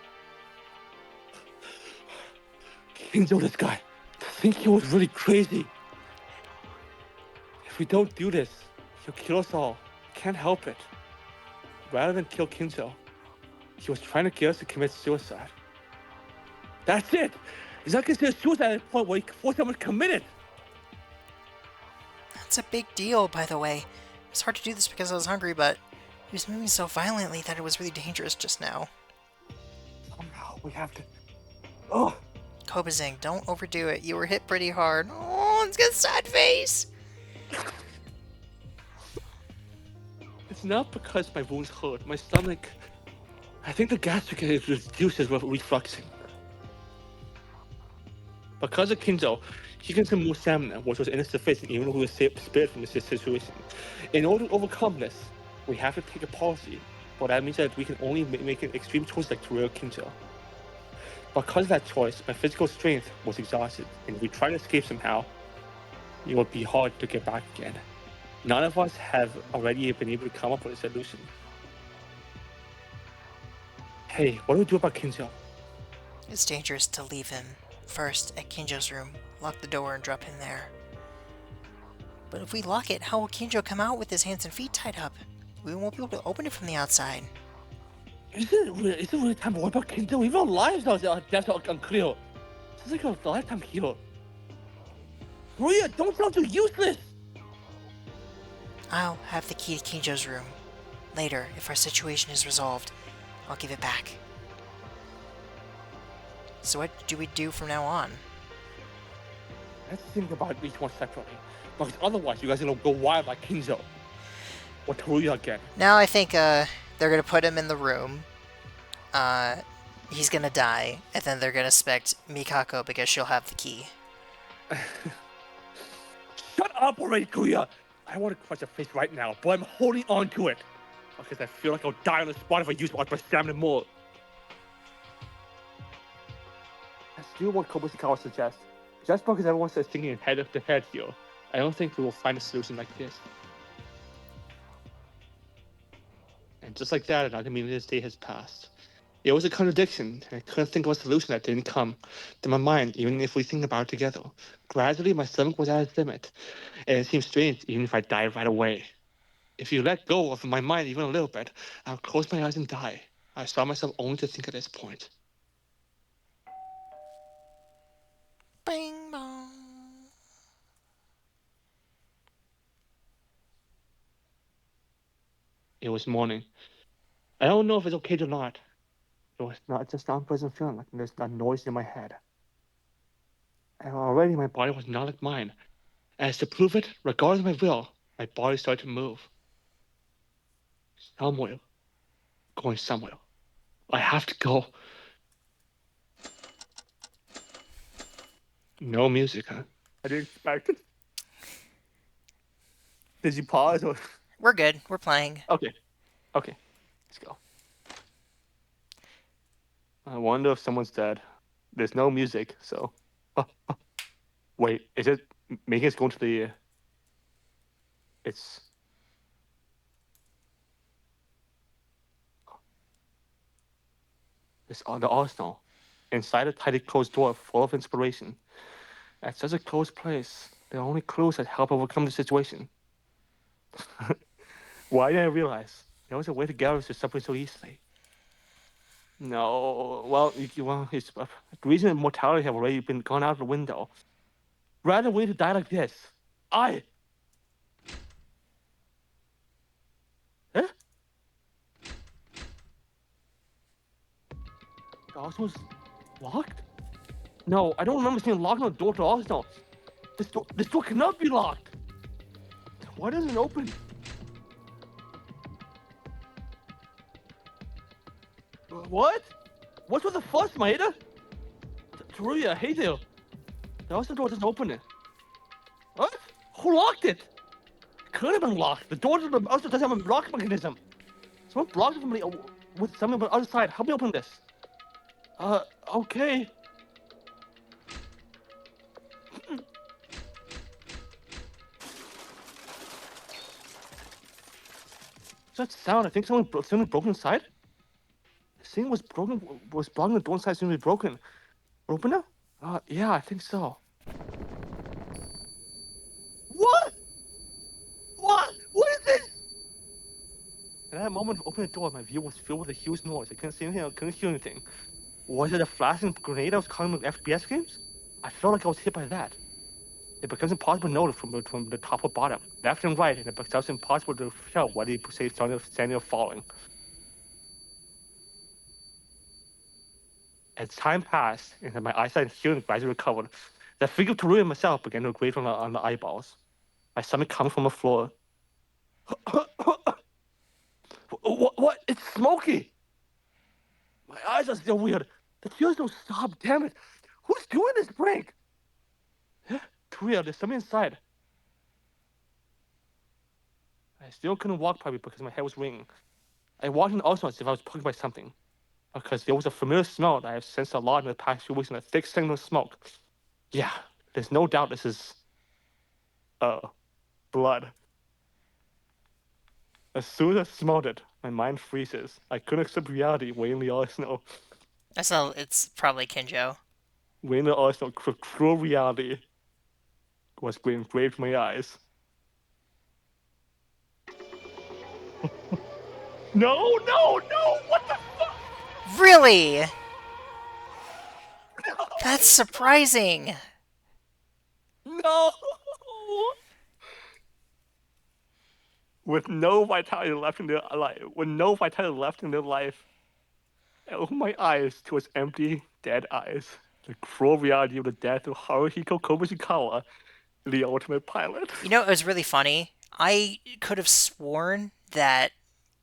Kinzo, this guy, I think he was really crazy. If we don't do this, he'll kill us all. Can't help it. Rather than kill Kinzo, he was trying to get us to commit suicide. That's it! Is that considered suicide at a point where you force someone to commit it? That's a big deal, by the way. It was hard to do this because I was hungry, but he was moving so violently that it was really dangerous just now. Somehow we have to. Oh, Kobazing, don't overdo it. You were hit pretty hard. Oh, it's got a sad face. it's not because my wounds hurt. My stomach. I think the gastric juices were refluxing. Because of Kinzo, he consumed more stamina, which was insufficient even though he was spared from this situation. In order to overcome this, we have to take a policy, but that means that we can only make an extreme choice like Toru Kinzo. Because of that choice, my physical strength was exhausted, and if we try to escape somehow, it would be hard to get back again. None of us have already been able to come up with a solution. Hey, what do we do about Kinzo? It's dangerous to leave him. First, at Kinjo's room, lock the door and drop him there. But if we lock it, how will Kinjo come out with his hands and feet tied up? We won't be able to open it from the outside. Is it really time to worry about Kinzo? Even our lives are deaths are unclear. It's like a lifetime here. Maria, don't sound too useless! I'll have the key to Kinjo's room. Later, if our situation is resolved, I'll give it back. So what do we do from now on? Let's think about each one separately. Because otherwise, you guys are gonna go wild like Kinzo. Or Toruya again. Now I think they're gonna put him in the room. He's gonna die, and then they're gonna suspect Mikako because she'll have the key. Shut up already, Kuya! I want to crush your face right now, but I'm holding on to it. Because I feel like I'll die on the spot if I use my stamina more. Let's do what Kobushikawa suggests. Just because everyone says thinking head to head here, I don't think we will find a solution like this. And just like that, another meaningless day has passed. It was a contradiction, and I couldn't think of a solution that didn't come to my mind, even if we think about it together. Gradually, my stomach was at its limit, and it seemed strange even if I died right away. If you let go of my mind even a little bit, I'll close my eyes and die. I saw myself only to think at this point. Bing bong. It was morning. I don't know if it's okay or not. It was not just an unpleasant feeling, like there's a noise in my head. And already my body was not like mine. As to prove it, regardless of my will, my body started to move. Somewhere. Going somewhere. I have to go. No music, huh? I didn't expect it. Did you pause or? We're good. We're playing. Okay. Okay. Let's go. I wonder if someone's dead. There's no music, so. Wait, is it making us go into the? It's. It's on the arsenal. Inside a tightly closed door full of inspiration. At such a closed place, there are only clues that help overcome the situation. Why didn't I realize there was a way to get us to something so easily? No, well, it's the reason and mortality have already been gone out the window. Rather than wait to die like this, Huh? The arsenal's locked? No, I don't remember seeing a lock on the door to the arsenal. This door cannot be locked. Why doesn't it open? What? What's with the fuss, Maeda? Teruya, hey there. The arsenal door doesn't open it. What? Who locked it? Could have been locked. The door to the arsenal doesn't have a lock mechanism. Someone blocked it from the, with something on the other side. Help me open this. Okay. What's that sound? I think something broke inside. The thing was blocking the door inside seemed to be broken. Open now? Yeah, I think so. What? What is this? At that moment of opening the door, my view was filled with a huge noise. I couldn't see anything, I couldn't hear anything. Was it a flashing grenade I was calling with FPS games? I felt like I was hit by that. It becomes impossible to know from the top or bottom, left and right, and it becomes impossible to tell whether you say standing or falling. As time passed and my eyesight and hearing gradually recovered, the figure of Teruya myself began to grate on the eyeballs. My stomach coming from the floor. What? It's smoky! My eyes are still weird. The tears don't stop, damn it! Who's doing this prank? Teruya, there's something inside. I still couldn't walk properly because my head was ringing. I walked in also as if I was poked by something, because there was a familiar smell that I've sensed a lot in the past few weeks in a thick signal of smoke. Yeah, there's no doubt this is, blood. As soon as I smelled it, my mind freezes. I couldn't accept reality weighing the all snow. It's probably Kinjo. Weighing the all snow, cruel reality was engraved in my eyes. No! What the fuck? Really? That's surprising. No! With no vitality left in their life, I opened my eyes to its empty, dead eyes. The cruel reality of the death of Haruhiko Kobushikawa, the ultimate pilot. You know, it was really funny. I could have sworn that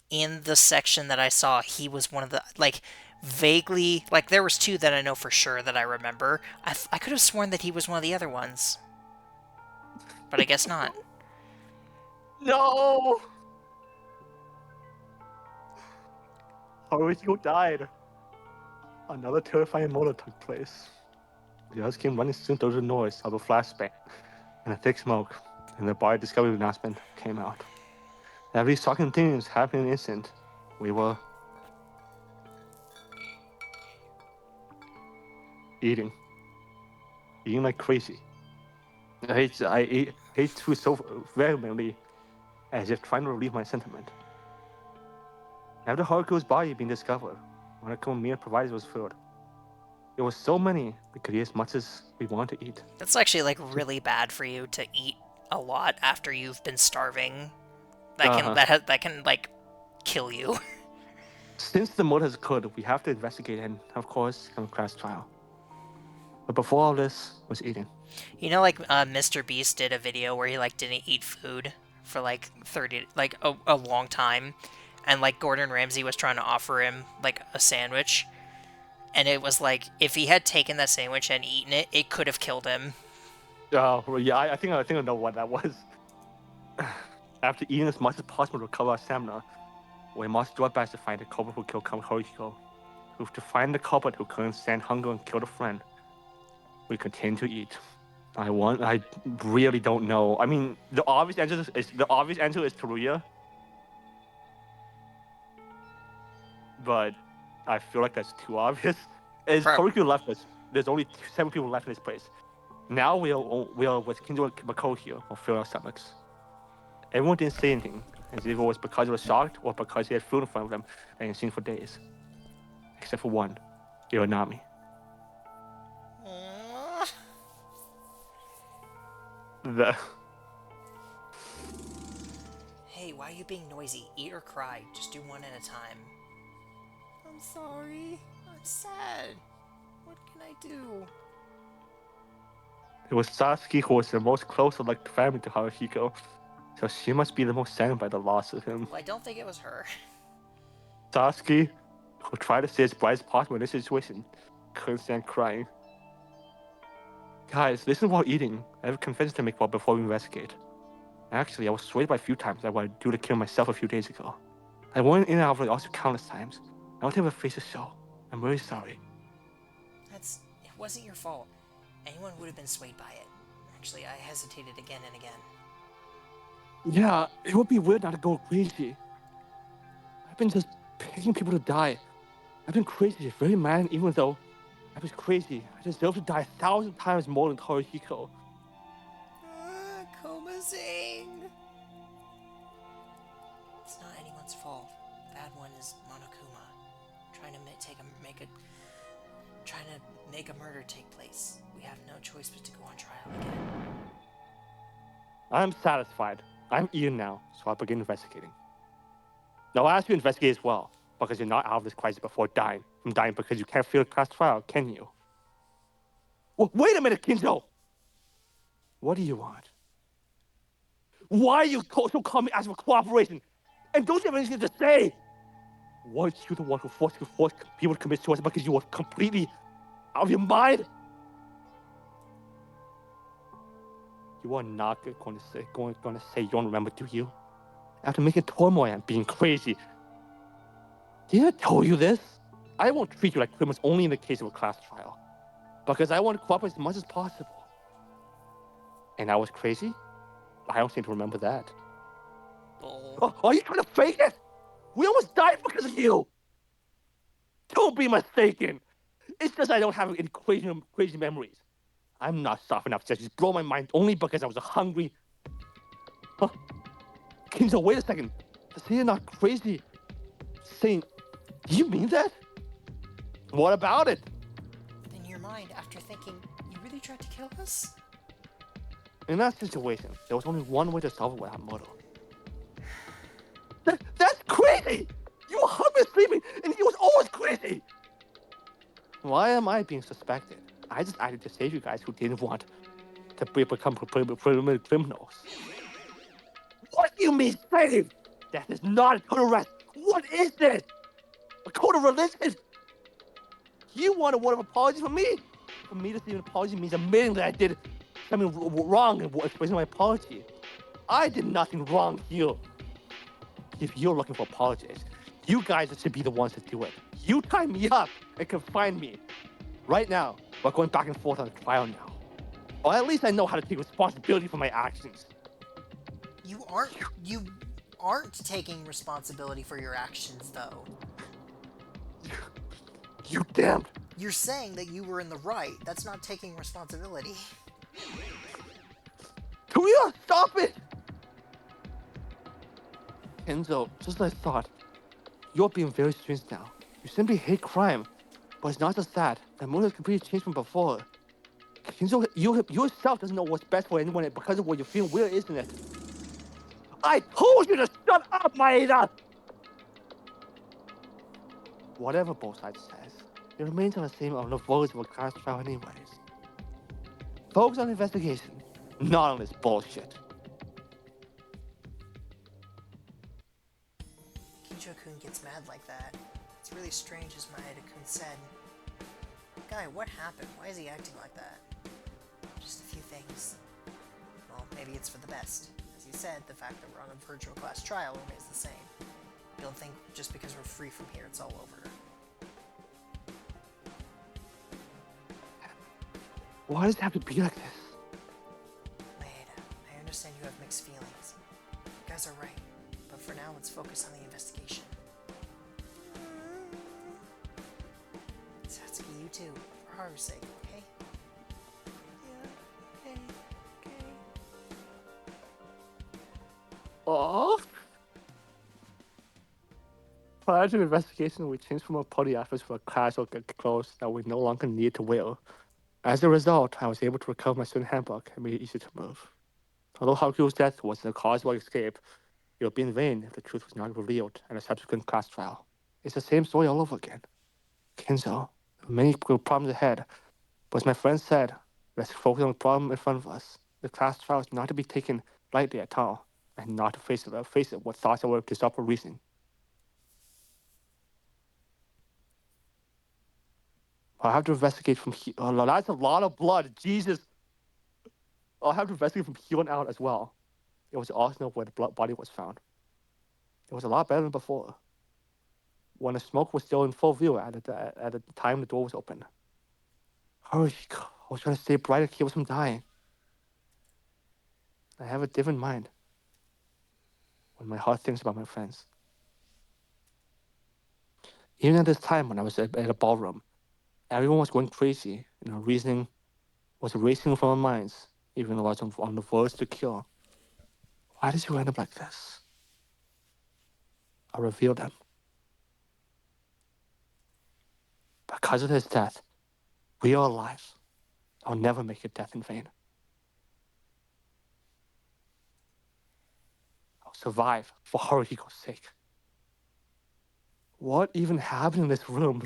in the section that I saw, he was one of the, like, vaguely, like, there was two that I know for sure that I remember. I could have sworn that he was one of the other ones. But I guess not. No! Haruhiko died. Another terrifying moment took place. The others came running soon through the noise of a flashbang and a thick smoke, and the body discovery announcement came out. Every shocking things happened in an instant. We were eating like crazy. I ate food so vehemently, as if trying to relieve my sentiment. After Haruko's body being discovered, one of the meal provided was filled. There were so many we could eat as much as we wanted to eat. That's actually, like, really bad for you to eat a lot after you've been starving. That can like kill you. Since the murder has occurred, we have to investigate and, of course, have a crash trial. But before all this was eating. You know, like Mr. Beast did a video where he like didn't eat food for like 30, like a long time, and like Gordon Ramsay was trying to offer him like a sandwich, and it was like if he had taken that sandwich and eaten it, it could have killed him. Oh, yeah, I think I know what that was. After eating as much as possible to recover our stamina, we must do our best to find the culprit who killed Haruhiko. To find the culprit who couldn't stand hunger and killed a friend. We continue to eat. I really don't know. I mean, the obvious answer is Teruya. But I feel like that's too obvious. As Haruhiko left us, there's only 7 people left in this place. Now we are with Kinjo and Mako here, will fill our stomachs. Everyone didn't say anything, as if it was because they were shocked or because they had food in front of them they hadn't seen for days. Except for one, Ironami. Hey, why are you being noisy? Eat or cry. Just do one at a time. I'm sorry. I'm sad. What can I do? It was Sasuke who was the most close of like family to Haruhiko, so she must be the most saddened by the loss of him. Well, I don't think it was her. Sasuke, who tried to stay as bright as possible in this situation, couldn't stand crying. Guys, listen while eating. I have a confession to make before we investigate. Actually, I was swayed by a few times that what I'd do to kill myself a few days ago. I went in and out of it also countless times. I don't have a face to show. I'm really sorry. It wasn't your fault. Anyone would have been swayed by it. Actually, I hesitated again and again. Yeah, it would be weird not to go crazy. I've been just picking people to die. I've been crazy, very mad, even though I was crazy. I deserve to die 1,000 times more than Haruhiko. Koma-sing! It's not anyone's fault. Bad one is Monokuma. Trying to make a... trying to make a murder take place. We have no choice but to go on trial again. I'm satisfied. I'm Ian now, so I'll begin investigating. Now, I'll ask you to investigate as well, because you're not out of this crisis before dying. From dying because you can't fail a class trial, can you? Well, wait a minute, Kinzo! What do you want? Why are you so calm asking for cooperation? And don't you have anything to say? Weren't you the one who forced people to commit suicide because you were completely out of your mind? You are not going to say you don't remember, do you? After making turmoil and being crazy. Did I tell you this? I won't treat you like criminals only in the case of a class trial. Because I want to cooperate as much as possible. And I was crazy? I don't seem to remember that. Oh, are you trying to fake it? We almost died because of you! Don't be mistaken! It's just I don't have any crazy memories. I'm not soft enough to just blow my mind only because I was hungry. Huh? Kinzo, wait a second. To say you're not crazy, saying, do you mean that? What about it? In your mind, after thinking, you really tried to kill us? In that situation, there was only one way to solve it without murder. That's crazy! You were hungry sleeping, and he was always crazy! Why am I being suspected? I just acted to save you guys who didn't want to become criminals. What do you mean saved? That is not a code of arrest. What is this? A code of religion? You want a word of apology from me? For me to say an apology means admitting that I did something wrong and expressing my apology. I did nothing wrong here. If you're looking for apologies, you guys should be the ones to do it. You tie me up and confine me. Right now, we're going back and forth on a trial now. Or at least I know how to take responsibility for my actions. You aren't taking responsibility for your actions, though. You damned. You're saying that you were in the right. That's not taking responsibility. Tuya, stop it! Kenzo, just as I thought, you're being very strange now. You simply hate crime. But it's not just that. The mood has completely changed from before. Kenzo, you yourself doesn't know what's best for anyone because of what you're feeling weird, isn't it? I told you to shut up, Maeda! Whatever both sides says, it remains on the same on the verge of a class trial anyways. Focus on the investigation, not on this bullshit. Kinjo-kun gets mad like that. It's really strange, as Maeda-kun said. Guy, what happened? Why is he acting like that? Just a few things. Well, maybe it's for the best. As you said, the fact that we're on a virtual class trial remains the same. Don't think just because we're free from here it's all over. Why does it have to be like this? Maeda, I understand you have mixed feelings. You guys are right, but for now let's focus on the investigation. Satsuki, you too, for Haru's sake, okay? Yeah, okay. Oh. Prior to the investigation, we changed from a party outfit to a casual clothes that we no longer need to wear. As a result, I was able to recover my student handbook and made it easier to move. Although Haku's death was the cause of our escape, it would be in vain if the truth was not revealed at a subsequent class trial. It's the same story all over again. Kinzo, there are many problems ahead, but as my friend said, let's focus on the problem in front of us. The class trial is not to be taken lightly at all, and not to face it with thoughts that were disrupt for reason. I'll have to investigate from here. Oh, that's a lot of blood. Jesus. I'll have to investigate from here on out as well. It was awesome where the body was found. It was a lot better than before. When the smoke was still in full view at the time the door was open. Hurry, I was trying to stay bright and keep us from dying. I have a different mind when my heart thinks about my friends. Even at this time when I was at a ballroom, everyone was going crazy and our reasoning was racing from our minds, even though I was on the verge to kill. Why did you end up like this? I'll reveal them. Because of his death, We are alive. I'll never make your death in vain. I'll survive for Haruhiko's sake. What even happened in this room?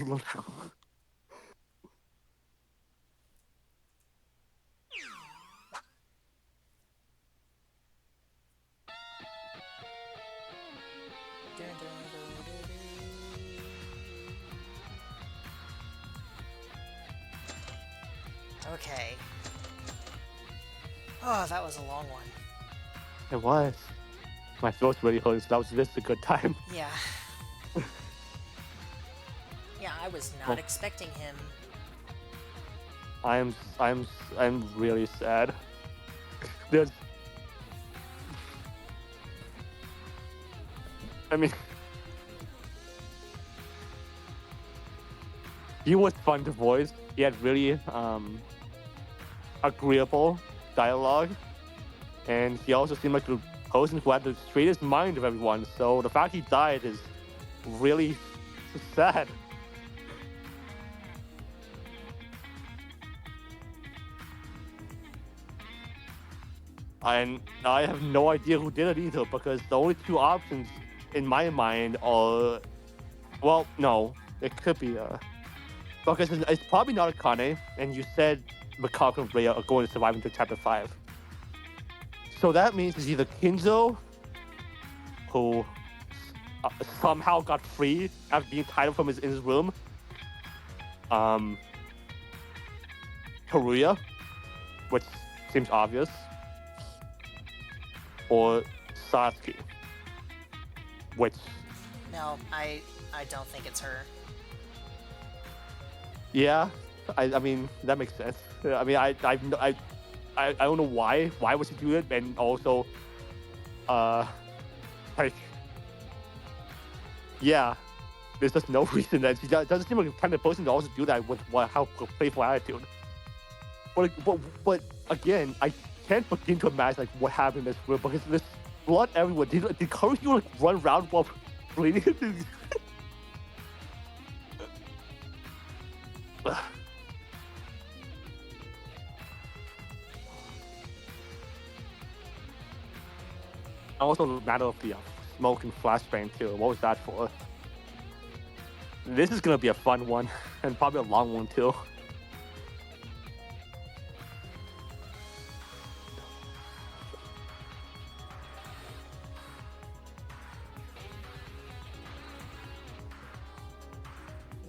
Okay. Oh, that was a long one. It was. My throat's really hurting, so that was just a good time. Yeah. Yeah, I was not expecting him. I'm really sad. There's, I mean, he was fun to voice. He had really agreeable dialogue, and he also seemed like the person who had the straightest mind of everyone. So the fact he died is really sad. And I have no idea who did it either, because the only two options in my mind are, well, no, it could be because it's probably not Akane, and you said Mikako and Rhea are going to survive into chapter 5. So that means it's either Kinzo, who somehow got free after being tied up from in his room, Haruya, which seems obvious, or Satsuki, which... No, I don't think it's her. Yeah, I mean, that makes sense. I mean, I don't know why. Why would she do it? And also, like, yeah, there's just no reason that she doesn't seem like the kind of person to also do that with how playful attitude. But again, I can't begin to imagine like what happened in this room, because there's blood everywhere. Did Karuki like run around while bleeding? Also, the matter of the smoke and flashbang too. What was that for? This is gonna be a fun one, and probably a long one too.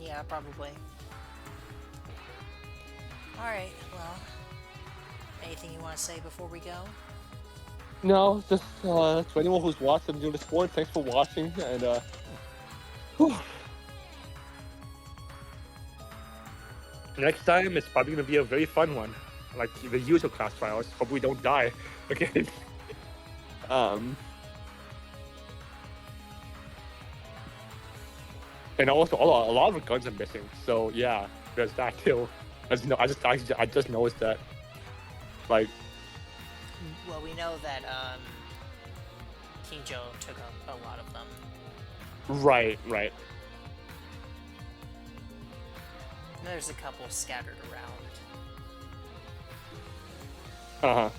Yeah, probably. Alright, well, anything you want to say before we go? No, just to anyone who's watched and doing the sport, thanks for watching, and next time it's probably gonna be a very fun one, like the usual class trials. Hope we don't die again. And also, a lot of the guns are missing. So yeah, there's that too. I just noticed that. Like, Well, we know that Kinjo took a lot of them. right. And there's a couple scattered around. Uh-huh.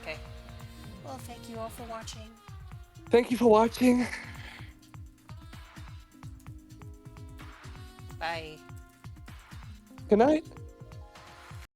Okay. Well, thank you all for watching. Thank you for watching. Bye. Good night.